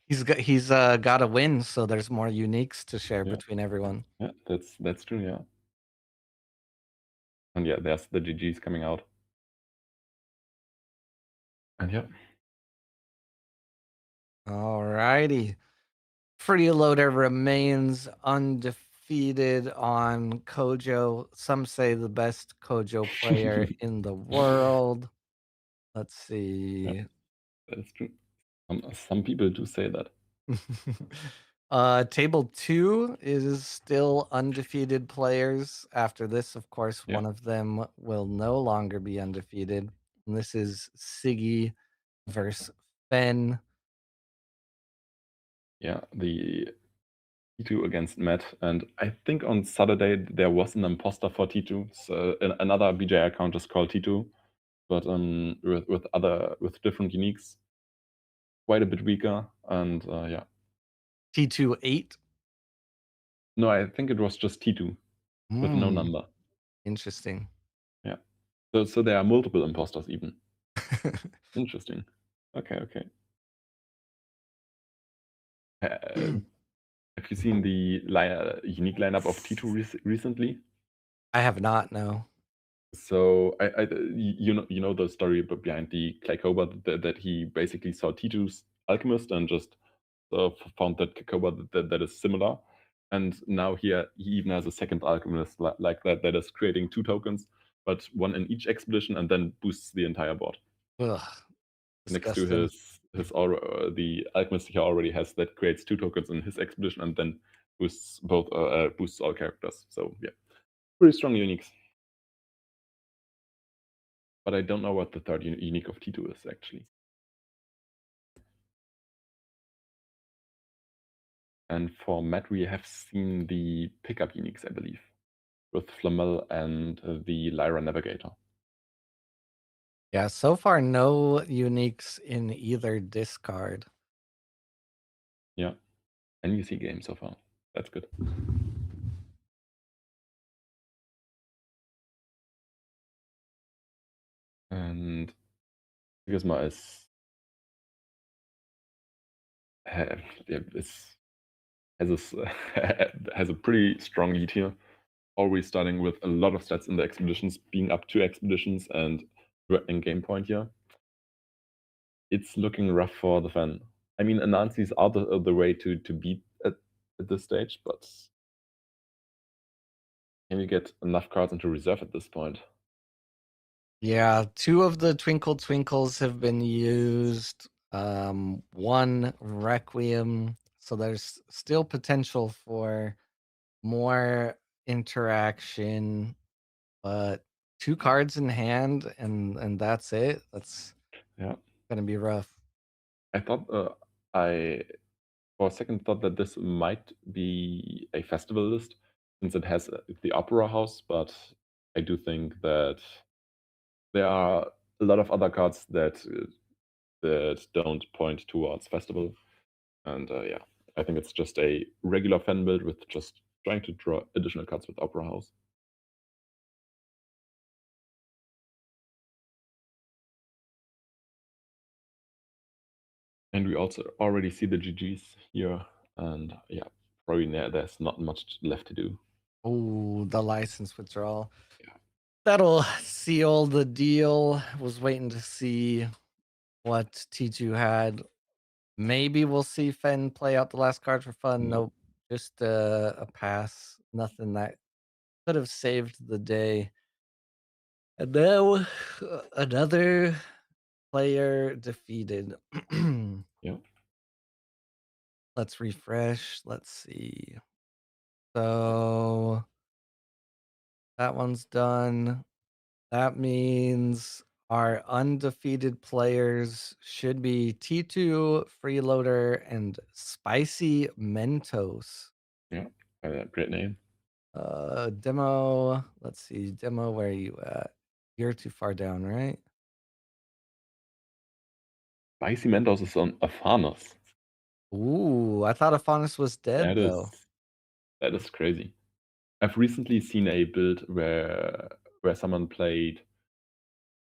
He's got a win, so there's more uniques to share Yeah. between everyone. Yeah, that's true. Yeah, and yeah, there's the GGs coming out, and yeah. Alrighty. Freeloader remains undefeated on Kojo. Some say the best Kojo player in the world. Let's see. Yeah, that's true. Some people do say that. Table 2 is still undefeated players. After this, of course, Yeah. one of them will no longer be undefeated. And this is Siggy versus Fen. Yeah, the T2 against Matt, and I think on Saturday there was an imposter for T2, so another BJ account just called T2, but with different uniques. quite a bit weaker, and yeah. T2 8. No, I think it was just T2 with no number. Interesting. Yeah. So there are multiple imposters even. Interesting. Okay. Have you seen the unique lineup of T2 recently? I have not, no. So you know the story behind the Clycoba that he basically saw T2's alchemist and just found that Clycoba that is similar, and now he even has a second alchemist like that is creating 2 tokens, but 1 in each expedition, and then boosts the entire board. Ugh, Next to disgusting. the alchemist he already has that creates 2 tokens in his expedition and then boosts boosts all characters. So yeah, pretty strong uniques. But I don't know what the third unique of T2 is actually. And for Matt, we have seen the pickup uniques, I believe, with Flamel and the Lyra Navigator. Yeah, so far no uniques in either discard. Yeah, and you see game so far. That's good. And Sigisma has a pretty strong lead here. Always starting with a lot of stats in the expeditions, being up 2 expeditions and in game point here. It's looking rough for the fan. I mean, Anansi is out of the way to beat at this stage, but can you get enough cards into reserve at this point? Yeah, 2 of the Twinkle Twinkles have been used. 1 Requiem. So there's still potential for more interaction, but 2 cards in hand and that's it. That's gonna be rough. I thought I for a second thought that this might be a festival list since it has the Opera House, but I do think that there are a lot of other cards that don't point towards festival, and yeah, I think it's just a regular fan build with just trying to draw additional cards with Opera House. And we also already see the GGs here, and yeah, probably there's not much left to do. Oh, the license withdrawal. Yeah. That'll seal the deal. Was waiting to see what T2 had. Maybe we'll see Fen play out the last card for fun. Nope. Just a pass. Nothing that could have saved the day. And now another player defeated. Yeah. Let's refresh. Let's see. So that one's done. That means our undefeated players should be T2, Freeloader, and Spicy Mentos. Yeah, great name. Demo. Let's see. Demo, where are you at? You're too far down, right? Spicy Mentos is on Aphanos. Ooh, I thought Aphanis was dead, though. That is crazy. I've recently seen a build where someone played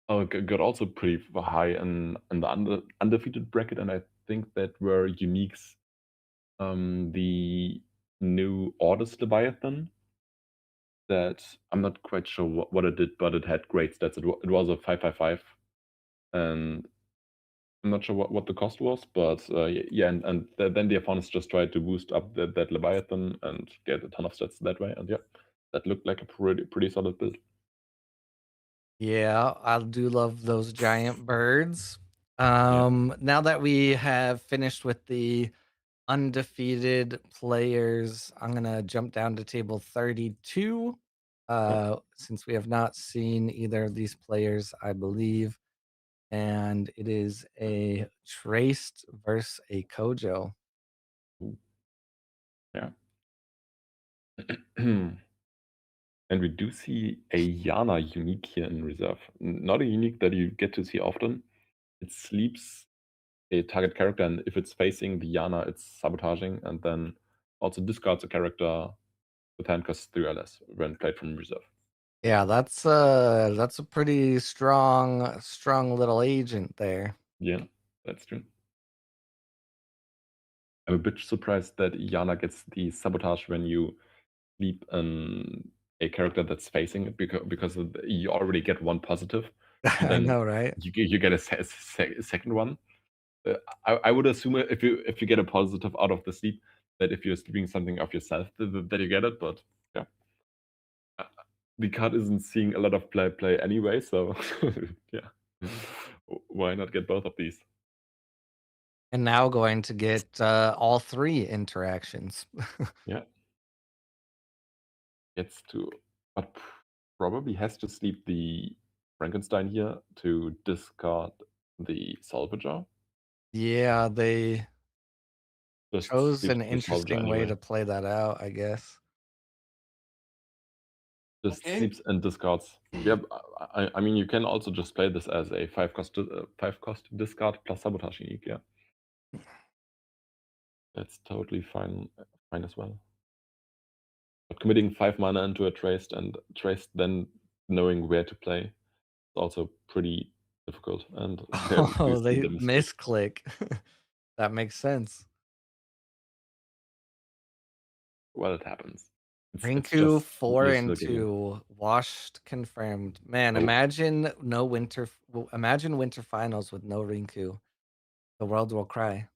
got also pretty high in the undefeated bracket, and I think that were uniques. The new Orders Leviathan that I'm not quite sure what it did, but it had great stats. It was a 5/5/5, and I'm not sure what the cost was, but yeah, and then the Aphanis just tried to boost up that Leviathan and get a ton of stats that way, and yeah, that looked like a pretty solid build. Yeah, I do love those giant birds. Yeah. Now that we have finished with the undefeated players, I'm gonna jump down to table 32. Since we have not seen either of these players, I believe. And it is a Traced versus a Kojo. Ooh. Yeah. And we do see a Yana unique here in reserve. Not a unique that you get to see often. It sleeps a target character, and if it's facing the Yana, it's sabotaging, and then also discards a character with hand cost 3 or less when played from reserve. Yeah, that's a pretty strong little agent there. Yeah, that's true. I'm a bit surprised that Yana gets the sabotage when you sleep a character that's facing it, because you already get one positive, and I then know, right? you get a second one. I would assume if you get a positive out of the sleep, that if you're sleeping something of yourself, that you get it. But yeah, Uh, the card isn't seeing a lot of play anyway, so yeah, why not get both of these? And now going to get all 3 interactions. Yeah, gets to, but probably has to sleep the Frankenstein here to discard the Salvager. Yeah, they Just chose sleeps an the Salvager interesting way anyway. to play that out, I guess. Just Okay. sleeps and discards. Yep. I mean, you can also just play this as a 5 cost discard plus sabotage unique. Yeah, that's totally fine as well. But committing 5 mana into a traced, and traced then knowing where to play, is also pretty difficult. And there you Oh, see they the mistake. misclick. That makes sense. Well, it happens. It's Rinku just 4 you're and still getting. 2 washed confirmed. Man, Oh, imagine no imagine winter finals with no Rinku. The world will cry.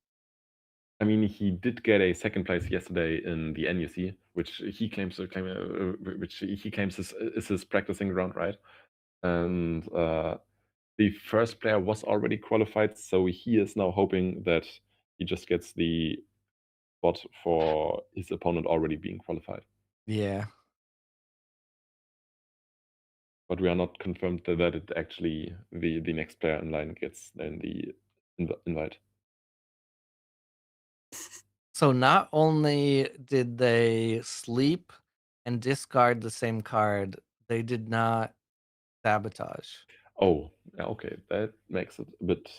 I mean, he did get a second place yesterday in the NUC, which he claims is his practicing ground, right? And the first player was already qualified, so he is now hoping that he just gets the spot for his opponent already being qualified. Yeah. But we are not confirmed that it actually the next player in line gets then the invite. So not only did they sleep and discard the same card, they did not sabotage. Oh, yeah, okay, that makes it a bit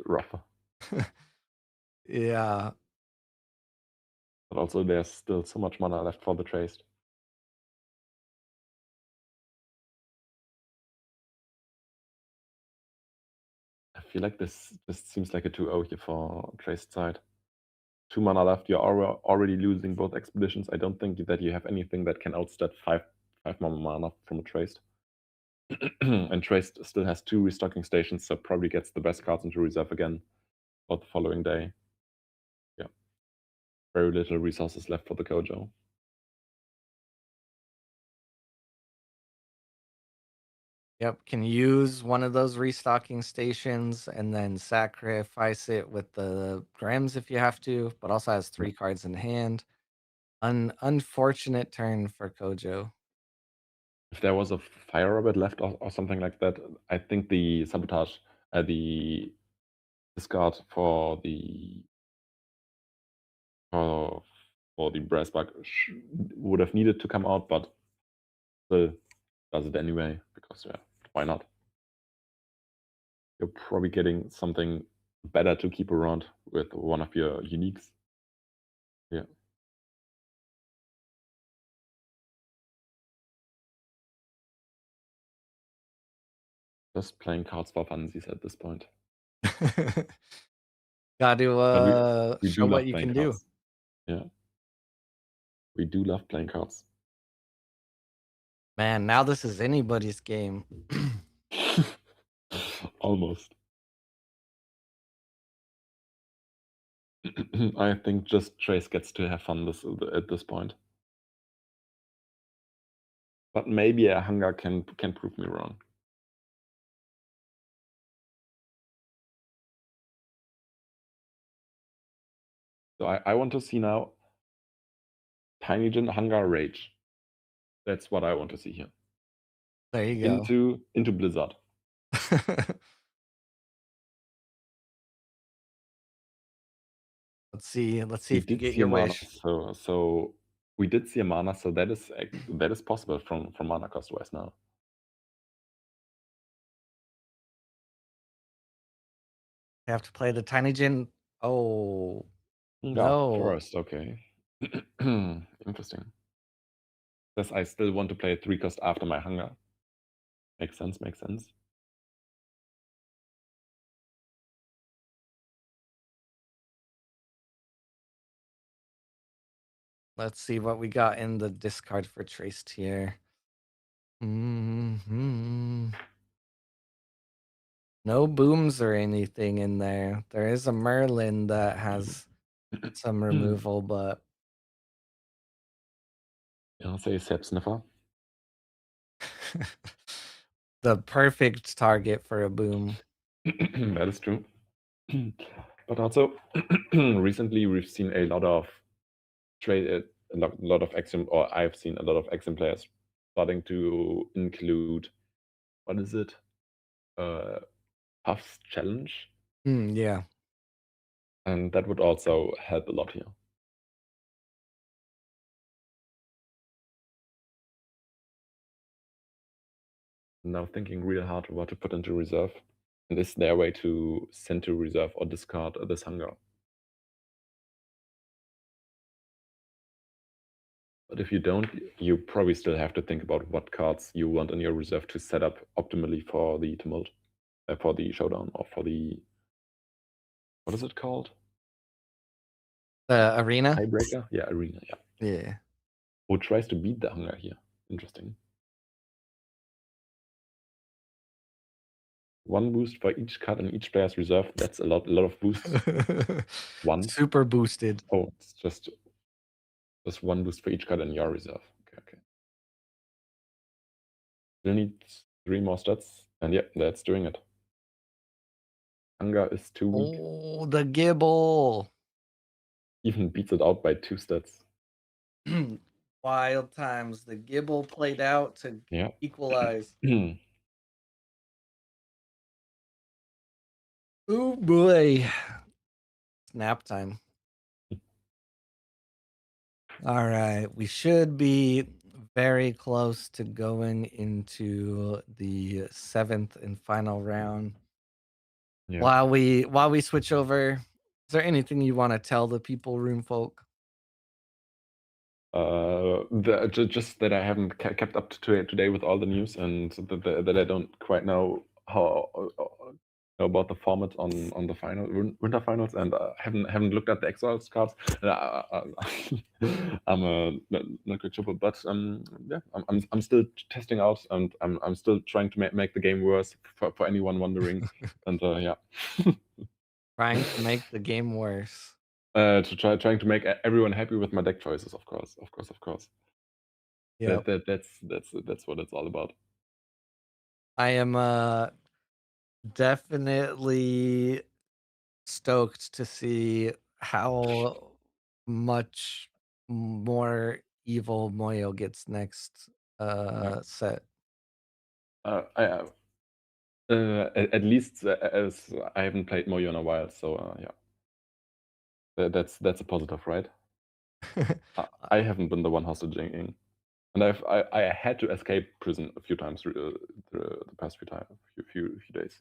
rougher. Yeah. But also, there's still so much mana left for the traced. I feel like this seems like a 2-0 here for traced side. 2 mana left, you're already losing both expeditions. I don't think that you have anything that can outstat 5 more mana from a traced. And traced still has 2 restocking stations, so probably gets the best cards into reserve again for the following day. Yeah. Very little resources left for the Kojo. Yep, can use one of those restocking stations and then sacrifice it with the Grems if you have to, but also has 3 cards in hand. Unfortunate turn for Kojo. If there was a fire rabbit left or something like that, I think the sabotage, the discard for the brass bug would have needed to come out, but still does it anyway, because yeah, why not? You're probably getting something better to keep around with one of your uniques. Yeah. Just playing cards for funsies at this point. Got to But we show do what love you playing can do. cards. Yeah. We do love playing cards. Man, now this is anybody's game. Almost. I think just Trace gets to have fun at this point. But maybe a hunger can prove me wrong. So I want to see now Tiny Jin Hunger Rage. That's what I want to see here. There you go. Into Blizzard. Let's see We if you did get see a your mana, wish. so we did see a mana, so that is possible from mana cost wise now. I have to play the Tiny Jin. Oh, Yeah, no. forest. Okay. Interesting. Says I still want to play a 3-cost after my hunger. Makes sense. Makes sense. Let's see what we got in the discard for Traced here. Hmm. No booms or anything in there. There is a Merlin that has some removal, but I'll say Sep Sniffer. the perfect target for a boom. That is true. But also, recently we've seen a lot of lot of Axiom, or I've seen a lot of Axiom players starting to include, what is it? Puff's challenge, Yeah. and that would also help a lot here. Now thinking real hard what to put into reserve, and is there a way to send to reserve or discard this hunger? But if you don't, you probably still have to think about what cards you want in your reserve to set up optimally for the tumult, for the showdown, or for the, what is it called? The arena? Tiebreaker? Yeah, arena, yeah. Yeah. Who tries to beat the hunger here? Interesting. One boost for each card in each player's reserve. That's a lot of boosts. One. Super boosted. Oh, it's just one boost for each card in your reserve. Okay. Still need 3 more stats, and yeah, that's doing it. Hunger is too weak. Oh, the Gibble. Even beats it out by 2 stats. Wild times. The Gibble played out to equalize. Oh boy. Nap time. All right. We should be very close to going into the 7th and final round. Yeah. While we switch over, is there anything you want to tell the people, room folk? Just that I haven't kept up to today with all the news, and that I don't quite know how about the format on the winter finals, and haven't looked at the Exiles cards. I'm not quite sure, but yeah, I'm still testing out, and I'm still trying to make the game worse for anyone wondering, and yeah. Trying to make the game worse. Trying to make everyone happy with my deck choices, of course. Yeah, That's what it's all about. I am definitely stoked to see how much more evil Moyo gets next set. At least as I haven't played Moyo in a while, so yeah, that's a positive, right? I haven't been the one hostaging, and I had to escape prison a few times through the past few days.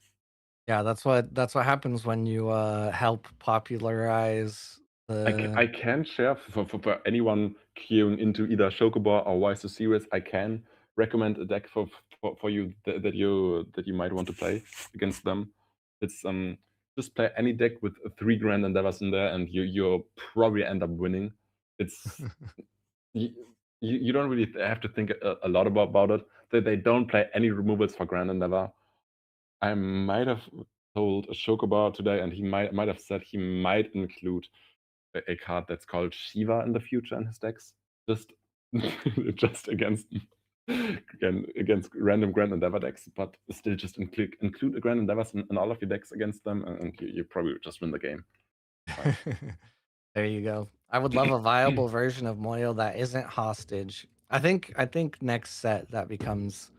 Yeah, that's what happens when you help popularize I can share for anyone queuing into either Chocobo or Wise to Series. I can recommend a deck for you that you might want to play against them. It's just play any deck with 3 Grand Endeavors in there, and you'll probably end up winning. It's you don't really have to think a lot about it. They don't play any removals for Grand Endeavor. I might have told Chocobo today, and he might have said he might include a card that's called Shiva in the future in his decks, just just against random Grand Endeavor decks, but still just include a Grand Endeavors in all of your decks against them, and you probably just win the game. There you go. I would love a viable version of Moyo that isn't hostage. I think next set that becomes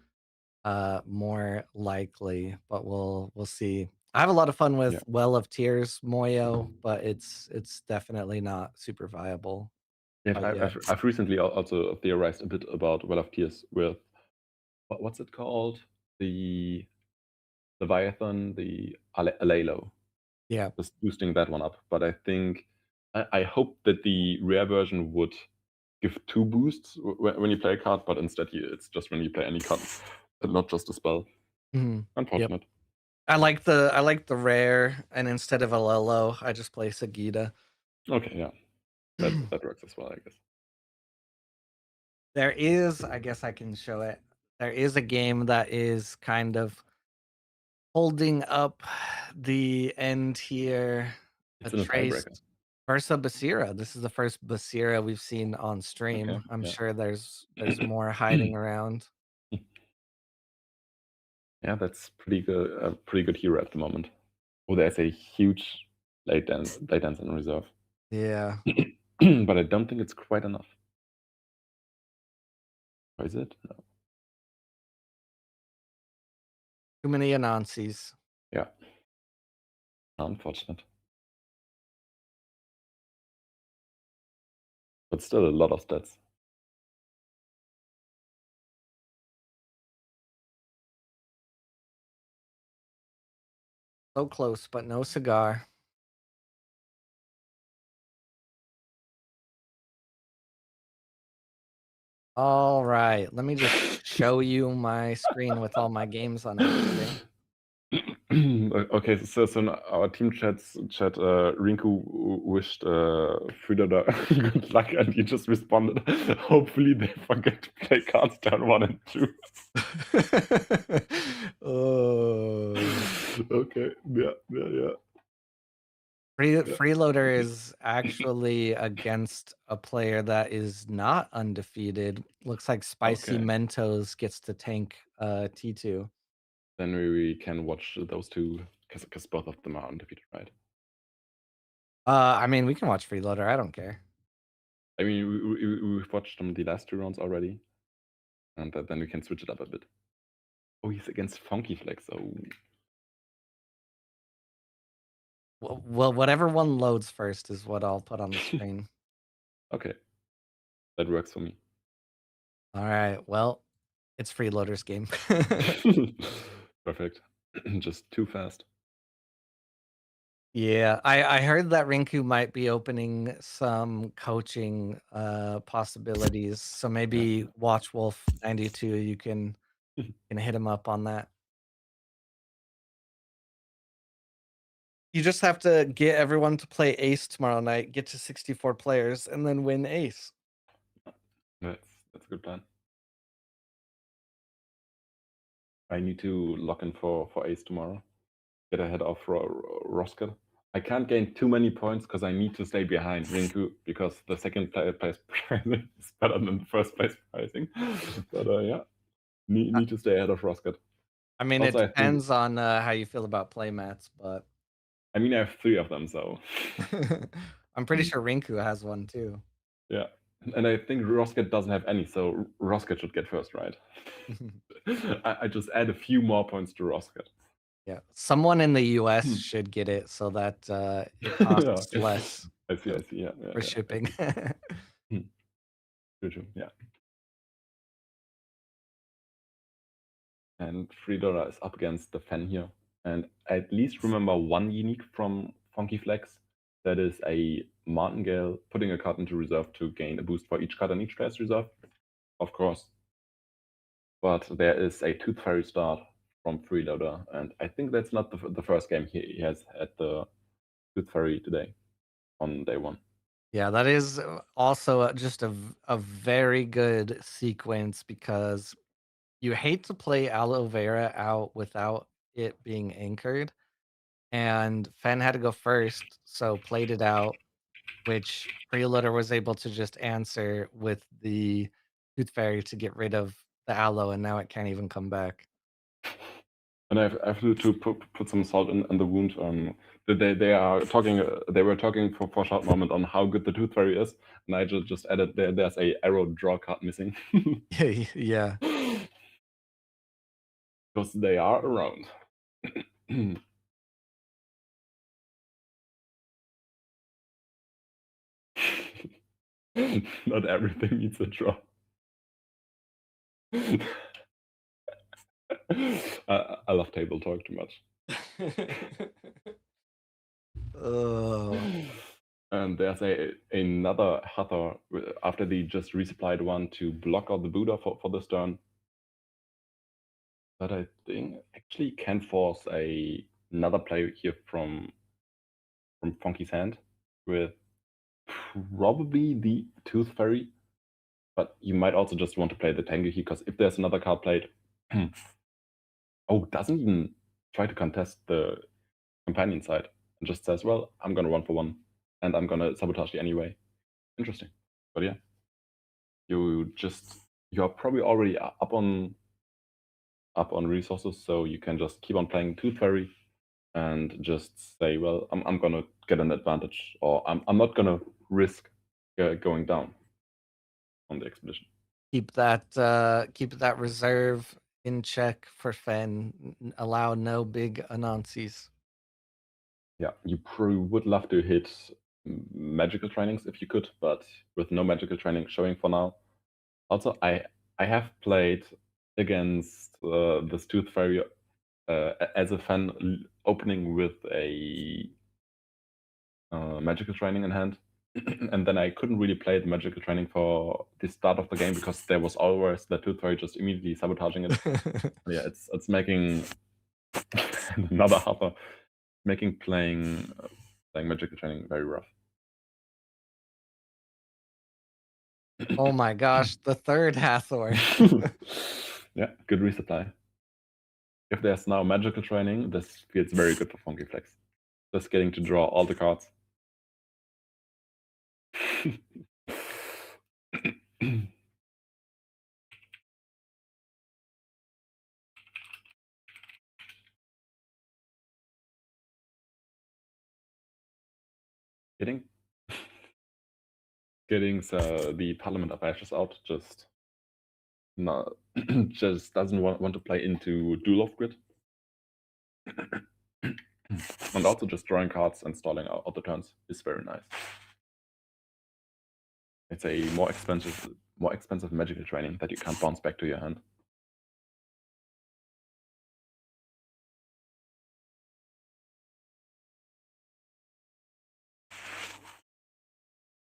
more likely, but we'll see. I have a lot of fun with Well of Tears Moyo, but it's definitely not super viable. Yeah, I've recently also theorized a bit about Well of Tears with what's it called? The Leviathan, the A.W.O.L. Yeah. just boosting that one up. But I think I hope that the rare version would give 2 boosts when you play a card, but instead it's just when you play any card, and not just a spell. Mhm. Yep. Unfortunate. I like the rare, and instead of a Lolo, I just play Sagita. Okay, yeah. That works as well, I guess. There is, I guess I can show it. There is a game that is kind of holding up the end here. A It's in a Trace tiebreaker. versus Basira. This is the first Basira we've seen on stream. Okay, I'm yeah. sure there's more hiding around. Yeah, that's pretty good hero at the moment. Oh, there's a huge late dance in reserve. Yeah. But I don't think it's quite enough. Or is it? No. Too many Anansis. Yeah. Unfortunate. But still a lot of stats. So close, but no cigar. All right. Let me just show you my screen with all my games on everything. Okay, so in our team chat, Rinku wished Frieda good luck, and he just responded, hopefully they forget to play cards turn 1 and 2. Oh. Okay, yeah. Freeloader is actually against a player that is not undefeated. Looks like Spicy Okay. Mentos gets to tank T2. Then we can watch those two, because both of them are undefeated, right? I mean, we can watch Freeloader. I don't care. I mean, we've watched them the last 2 rounds already, and then we can switch it up a bit. Oh, he's against Funky Flex. Oh, Well, whatever one loads first is what I'll put on the screen. okay, that works for me. All right. Well, it's Freeloader's game. Perfect. Just too fast. Yeah, I heard that Rinku might be opening some coaching possibilities. So maybe Watch Wolf 92, you can hit him up on that. You just have to get everyone to play Ace tomorrow night, get to 64 players, and then win Ace. That's a good plan. I need to lock in for Ace tomorrow. Get ahead of Roscoe. I can't gain too many points because I need to stay behind Rinku, because the second place pricing is better than the first place pricing. But yeah, need to stay ahead of Roscoe. I mean, Also, it I think depends on how you feel about playmats, but I mean I have 3 of them, so I'm pretty sure Rinku has one too. yeah. And I think Roscoe doesn't have any, so Roscoe should get first, right? I just add a few more points to Roscoe. Yeah, someone in the US should get it so that it costs Yeah. less I see. Yeah. for shipping. True. Yeah. And $3 is up against the Fen here. And I at least remember one unique from Funky Flex. That is a Martingale putting a card into reserve to gain a boost for each card on each player's reserve. Of course. But there is a Tooth Fairy start from Freeloader, and I think that's not the first game he has at the Tooth Fairy today on day 1. Yeah, that is also just a very good sequence, because you hate to play Aloe Vera out without it being anchored. And Fen had to go first, so played it out, which Freeloader was able to just answer with the Tooth Fairy to get rid of the Aloe, and now it can't even come back. And I have to put some salt in the wound. They are talking. They were talking for a short moment on how good the Tooth Fairy is, and I just added there's a arrow draw card missing. Yeah. Because they are around. Not everything needs a draw. I love table talk too much. Oh. And there's another Hathor after they just resupplied one to block out the Buddha for this turn. But I think actually can force another play here from Funky's hand with probably the Tooth Fairy. But you might also just want to play the Tengu here, because if there's another card played, oh, doesn't even try to contest the companion side and just says, well, I'm gonna 1-for-1 and I'm gonna sabotage you anyway. Interesting. But yeah, you're probably already up on resources, so you can just keep on playing Tooth Fairy and just say, well, I'm gonna get an advantage, or I'm not gonna risk going down on the expedition. Keep that reserve in check for Fen. Allow no big Anansis. Yeah, you probably would love to hit magical trainings if you could, but with no magical training showing for now. Also, I have played against this Tooth Fairy as a fan, opening with a magical training in hand. And then I couldn't really play the magical training for the start of the game because there was always the Tooth Fairy just immediately sabotaging it. Yeah, it's making another Harper, making playing magical training very rough. Oh my gosh, the third Hathor. Yeah, good resupply. If there's now magical training, this feels very good for Funky Flex. Just getting to draw all the cards. getting the Parliament of Ashes out just just doesn't want to play into duel of grid. And also just drawing cards and stalling out the turns is very nice. It's a more expensive magical training that you can't bounce back to your hand.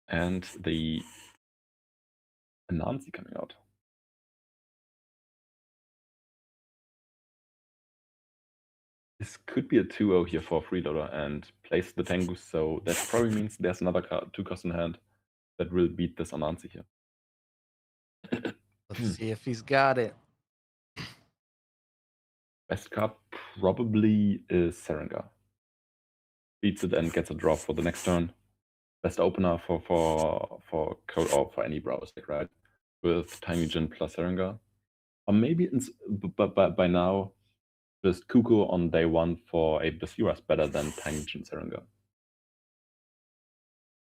And the Anansi coming out. This could be a 2-0 here for a freeloader and place the Tengu, so that probably means there's another card, 2-cost in hand that will beat this Anansi here. Let's see if he's got it. Best card probably is Serengar. Beats it and gets a drop for the next turn. Best opener for code or for any browser deck, right? With Tiny Jin plus Serengar. Or maybe by now, just Kuku on day one for a Basira is better than Tiny Jin Serengar.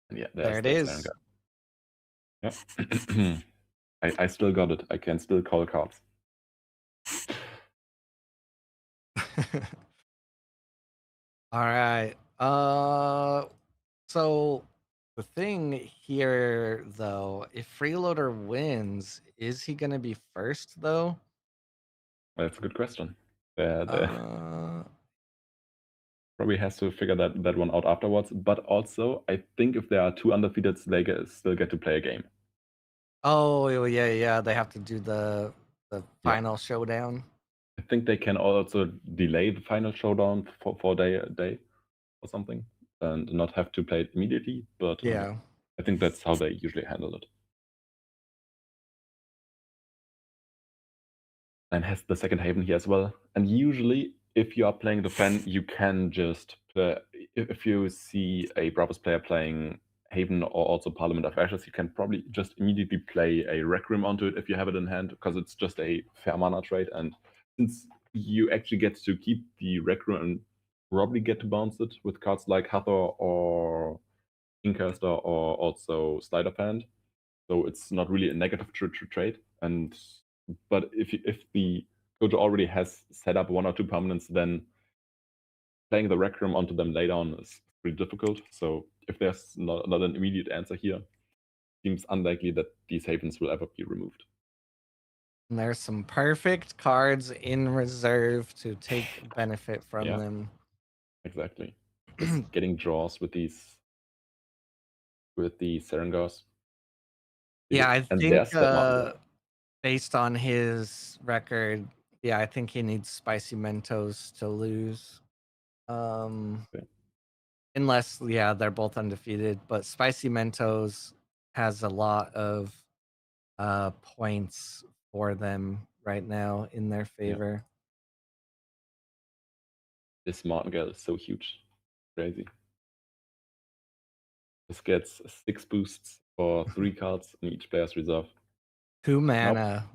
And yeah, There there's it the is. Serengar. Yeah. I still got it. I can still call cards. All right. So the thing here, though, if Freeloader wins, is he gonna be first though? That's a good question. Probably has to figure that one out afterwards. But also, I think if there are two undefeateds, they still get to play a game. Oh yeah. They have to do the final showdown. I think they can also delay the final showdown for a day or something, and not have to play it immediately. But Yeah. I think that's how they usually handle it. And has the second Haven here as well. And usually, if you are playing the Fen, you can just if you see a Bravos player playing Haven or also Parliament of Ashes, you can probably just immediately play a Requiem onto it if you have it in hand, because it's just a fair mana trade. And since you actually get to keep the Requiem and probably get to bounce it with cards like Hathor or Incaster or also Sleight of Hand, so it's not really a negative trade. But if the coach already has set up one or two permanents, then playing the Requiem onto them later on is pretty difficult. So if there's not an immediate answer here, seems unlikely that these havens will ever be removed. And there's some perfect cards in reserve to take benefit from them. Exactly. just getting draws with the Serengars. Yeah, I And think there's that Martingale. based on his record, yeah, I think he needs Spicy Mentos to lose. Okay. Unless, yeah, they're both undefeated, but Spicy Mentos has a lot of points for them right now in their favor. This Martingale is so huge. Crazy. This gets 6 boosts for 3 cards in each player's reserve. 2 mana.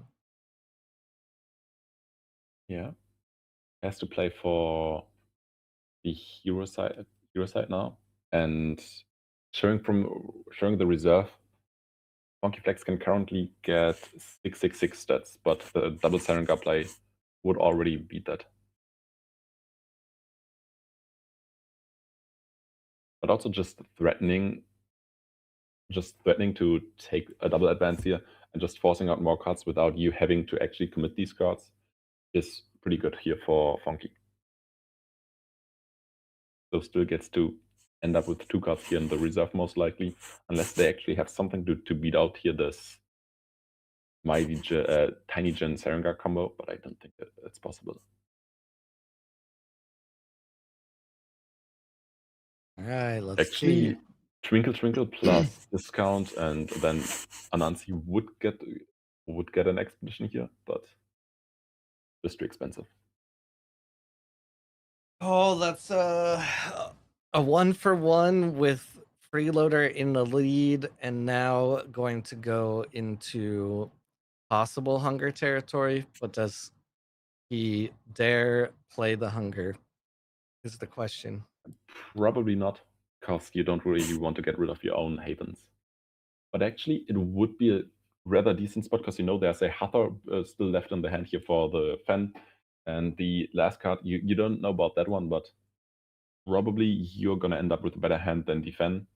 Yeah. Has to play for the hero side now. And showing the reserve, Funky Flex can currently get 6/6/6 stats, but the double Serengar play would already beat that. But also just threatening to take a double advance here and just forcing out more cards without you having to actually commit these cards is pretty good here for Funky. So still gets to end up with 2 cards here in the reserve most likely, unless they actually have something to beat out here this Tiny Gen Serengar combo, but I don't think that's possible. All right, let's Actually, see. Twinkle Twinkle plus discount, and then Anansi would get an expedition here, but just too expensive. Oh, that's a 1-for-1 with Freeloader in the lead, and now going to go into possible hunger territory. But does he dare play the hunger? Is the question. Probably not, because you don't really want to get rid of your own havens. But actually, it would be a rather decent spot, because there's a Hathor still left in the hand here for the Fen. And the last card, you don't know about that one, but probably you're going to end up with a better hand than the Fen,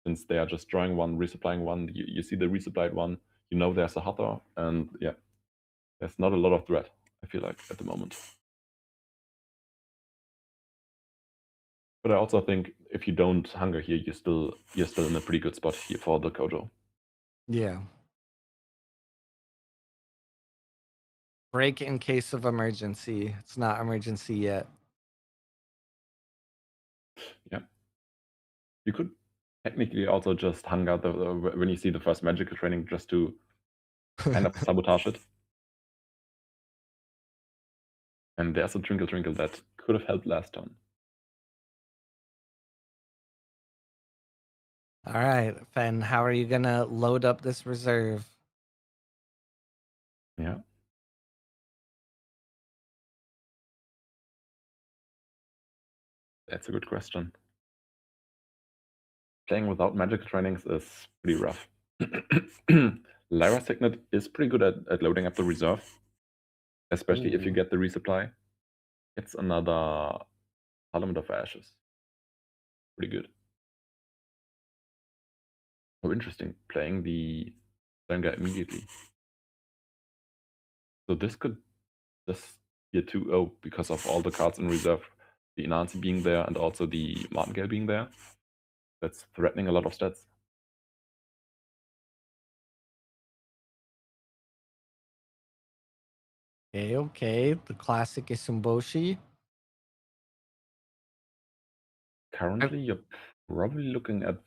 since they are just drawing one, resupplying one. You see the resupplied one, there's a Hathor, and yeah, there's not a lot of threat, I feel like, at the moment. But I also think if you don't hunger here, you're still in a pretty good spot here for the Kojo. Yeah. Break in case of emergency. It's not emergency yet. Yeah. You could technically also just hunger when you see the first magical training, just to kind of sabotage it. And there's a Twinkle Twinkle that could have helped last turn. All right, Fen, how are you gonna load up this reserve? Yeah. That's a good question. Playing without magical trainings is pretty rough. Lyra Signet is pretty good at loading up the reserve, especially if you Ooh. get the resupply. It's another Parliament of Ashes. Pretty good. Oh, interesting. Playing the Serengar immediately. So this could just be a 2-0 because of all the cards in reserve. The Inansi being there and also the Martingale being there. That's threatening a lot of stats. Okay. The classic Isumboshi. Currently, you're probably looking at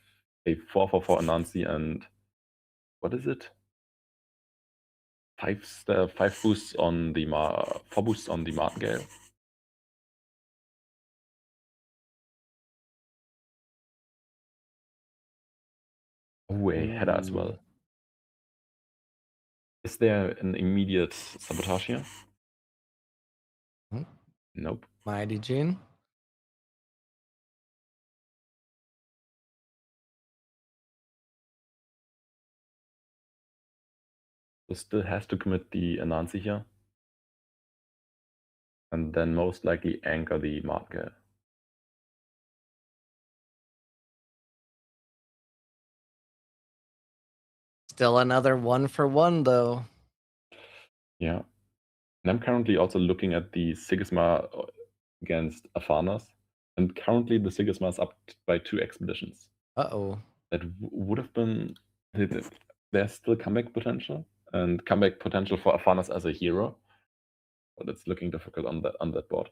a 4/4 Anansi and what is it? 5 boosts on the 4 boosts on the Martingale. Oh, a header as well. Is there an immediate sabotage here? Nope. Mighty Jin. So still has to commit the Anansi here. And then most likely anchor the Martingale. Still another 1-for-1 though. Yeah. And I'm currently also looking at the Sigisma against Afanas. And currently, the Sigisma is up by 2 expeditions. Uh-oh. That would have been. There's still comeback potential, and comeback potential for Afanas as a hero, but it's looking difficult on that board.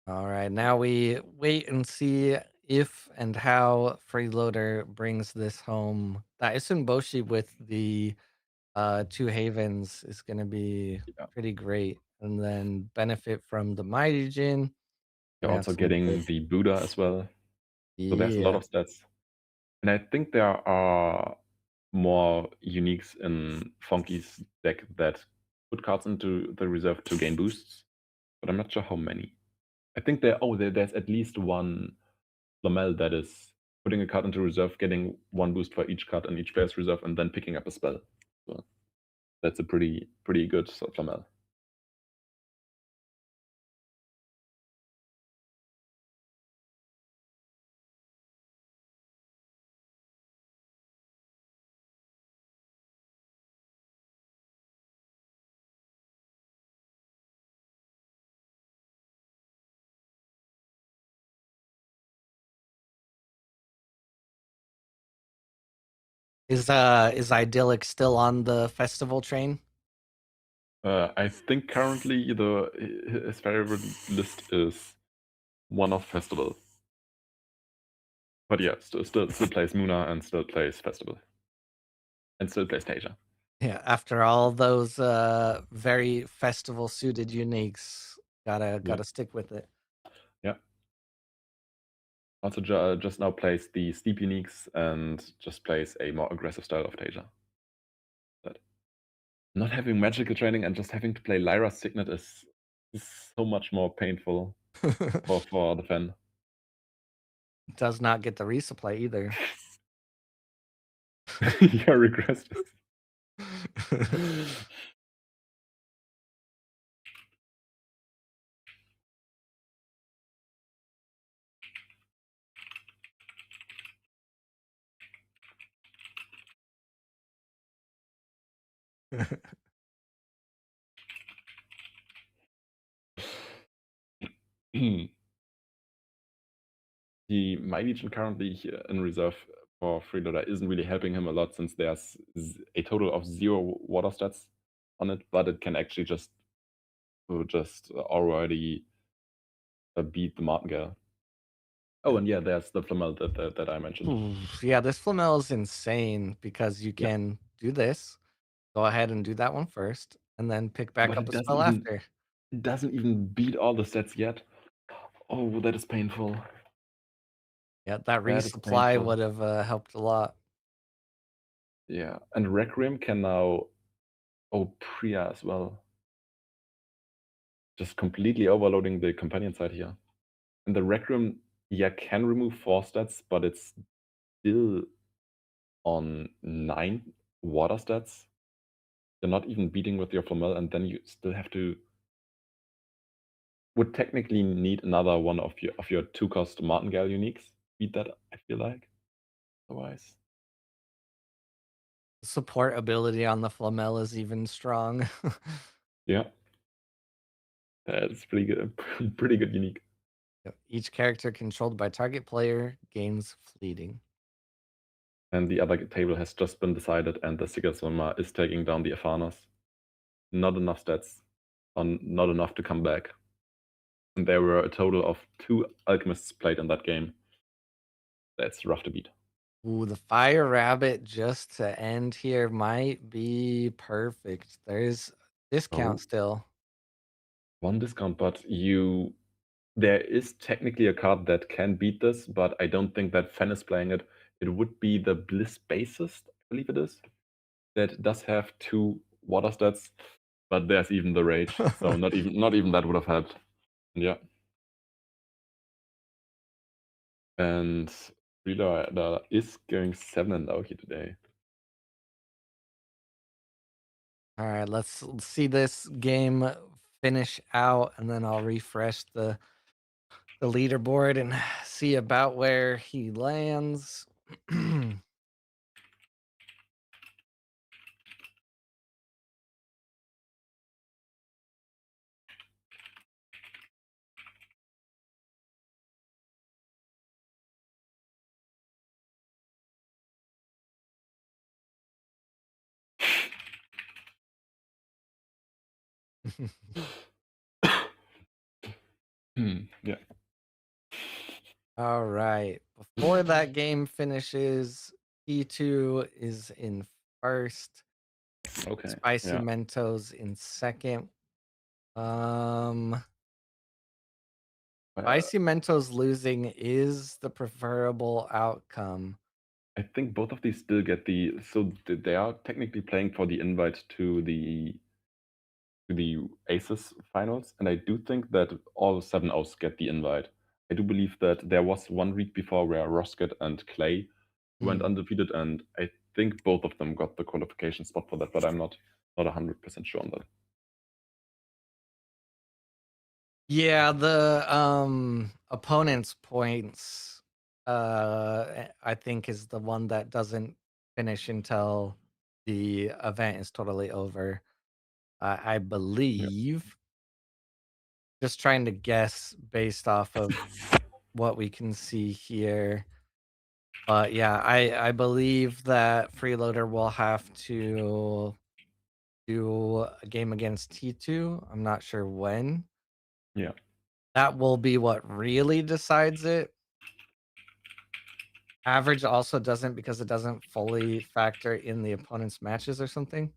All right, now we wait and see if and how Freeloader brings this home. That Isunboshi with the 2 Havens is gonna be Yeah. pretty great, and then benefit from the Mighty Jin. You're Gonna have also some getting good. the Buddha as well. So there's a lot Yeah. of stats. And I think there are more uniques in Funky's deck that put cards into the reserve to gain boosts, but I'm not sure how many. I think there's at least one Flamel that is putting a card into reserve, getting 1 boost for each card in each player's reserve, and then picking up a spell. So that's a pretty good Flamel. Is Idyllic still on the festival train? I think currently his favorite list is one of Festival. But yeah, still plays Muna and still plays Festival. And still plays Tasia. Yeah, after all those very festival suited uniques, gotta stick with it. Yeah. Also just now plays the steep uniques and just plays a more aggressive style of Tasia. But not having magical training and just having to play Lyra's Signet is so much more painful for the fan. Does not get the resupply either. Yeah, regressed. The My Legion currently here in reserve for Freeloader isn't really helping him a lot since there's a total of 0 water stats on it, but it can actually just already beat the Martingale. Oh, and yeah, there's the Flamel that I mentioned. Oof, yeah, this Flamel is insane because you Yeah. can do this. Go ahead and do that one first, and then pick back But up a spell after. it doesn't even beat all the stats yet. Oh, that is painful. Yeah, that That is resupply painful. would have helped a lot. Yeah, and Requiem can now Priya as well. Just completely overloading the companion side here. And the Requiem, yeah, can remove 4 stats, but it's still on 9 water stats. You're not even beating with your Flamel, and then you still have to would technically need another one of your 2-cost Martingale uniques. Beat that, I feel like. Otherwise. Support ability on the Flamel is even strong. Yeah. That's pretty good. Pretty good unique. Each character controlled by target player gains fleeting. And the other table has just been decided, and the Sigasoma is taking down the Afanas. Not enough stats. Not enough to come back. And there were a total of 2 alchemists played in that game. That's rough to beat. Ooh, the Fire Rabbit just to end here might be perfect. There's discount Oh. still. 1 discount, but there is technically a card that can beat this, but I don't think that Fen is playing it. It would be the Bliss Bassist, I believe it is. That does have 2 water stats, but there's even the Rage. So not even that would have helped. Yeah. And Reader is going 7-0 here today. All right, let's see this game finish out, and then I'll refresh the leaderboard and see about where he lands. Yeah. All right. Before that game finishes, T2 is in first, Okay. Spicy Yeah. Mentos in second. Um, Uh, Spicy Mentos losing is the preferable outcome. I think both of these still get they are technically playing for the invite to the Aces finals, and I do think that all 7-0s get the invite. I do believe that there was one week before where Rosket and Clay went Mm. undefeated, and I think both of them got the qualification spot for that, but I'm not 100% sure on that. Yeah, the opponent's points I think is the one that doesn't finish until the event is totally over. I believe. Just trying to guess based off of what we can see here. But yeah, I believe that Freeloader will have to do a game against T2. I'm not sure when. Yeah. That will be what really decides it. Average also doesn't because it doesn't fully factor in the opponent's matches or something.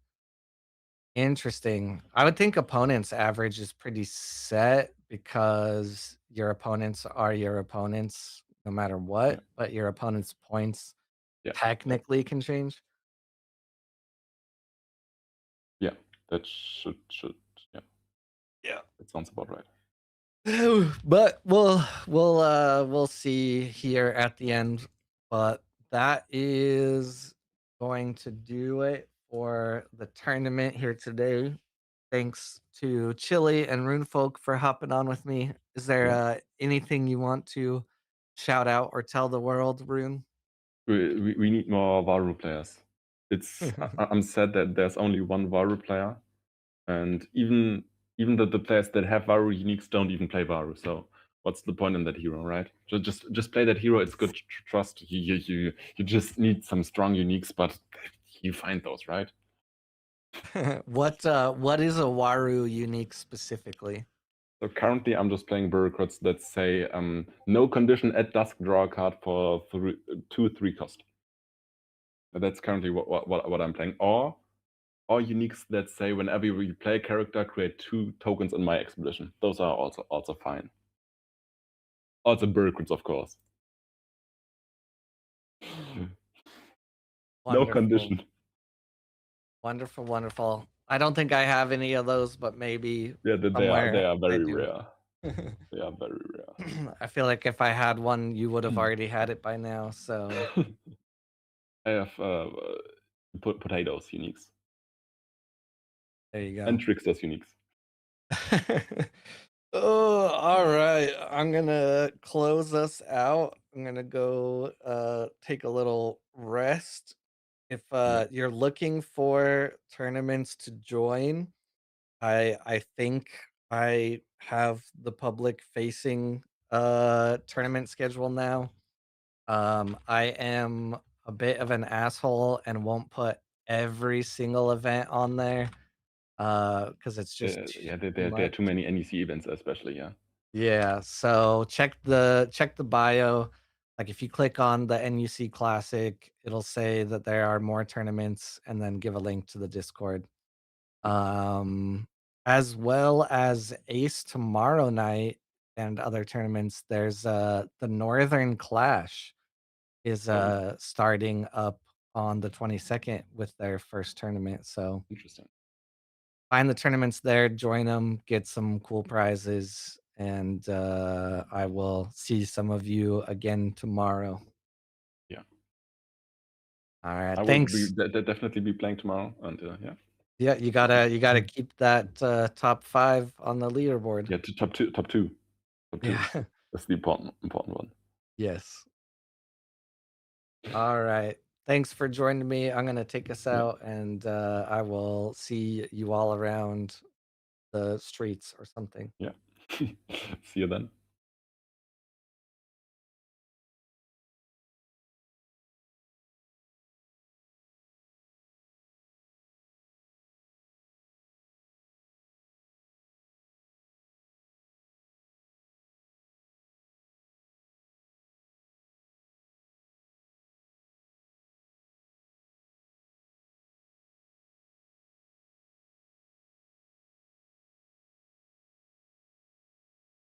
Interesting. I would think opponent's average is pretty set because your opponents are your opponents no matter Yeah. what, but your opponent's points Yeah. technically can change. Yeah. That should yeah. Yeah. That sounds about right. But we'll see here at the end. But that is going to do it for the tournament here today. Thanks to Chili and Runefolk for hopping on with me. Is there Yeah. anything you want to shout out or tell the world, Rune? We need more Varu players. I'm sad that there's only one Varu player, and even the players that have Varu uniques don't even play Varu. So what's the point in that hero, right? Just play that hero. It's good. Trust you just need some strong uniques, but you find those, right? What is a Waru unique specifically? So currently, I'm just playing bureaucrats that say no condition at dusk draw a card for 2/3 cost. That's currently what I'm playing. Or uniques that say whenever you play a character, create 2 tokens in my expedition. Those are also fine. Also bureaucrats, of course. No Wonderful. condition. Wonderful, wonderful. I don't think I have any of those, but maybe Yeah, they somewhere are I very do. rare. They are very rare. I feel like if I had one, you would have already had it by now. So I have potatoes uniques there you and go. tricksters uniques. Oh, all right. I'm gonna close us out. I'm gonna go take a little rest. If Yeah. you're looking for tournaments to join, I think I have the public facing tournament schedule now. I am a bit of an asshole and won't put every single event on there because it's just Yeah, too there are much. too many NEC events, especially. Yeah. Yeah, so check the bio. Like if you click on the NUC Classic, it'll say that there are more tournaments and then give a link to the Discord. Um as well as Ace tomorrow night and other tournaments. There's the Northern Clash is Oh, starting up on the 22nd with their first tournament. So interesting. find the tournaments there, join them, get some cool prizes, and I will see some of you again tomorrow. Yeah. All right, I will thanks. definitely be playing tomorrow, and yeah. Yeah, you gotta keep that top 5 on the leaderboard. Yeah, to top two. Yeah. That's the important one. Yes. All right. Thanks for joining me. I'm gonna take us Yeah, out, and I will see you all around the streets or something. yeah. See you then.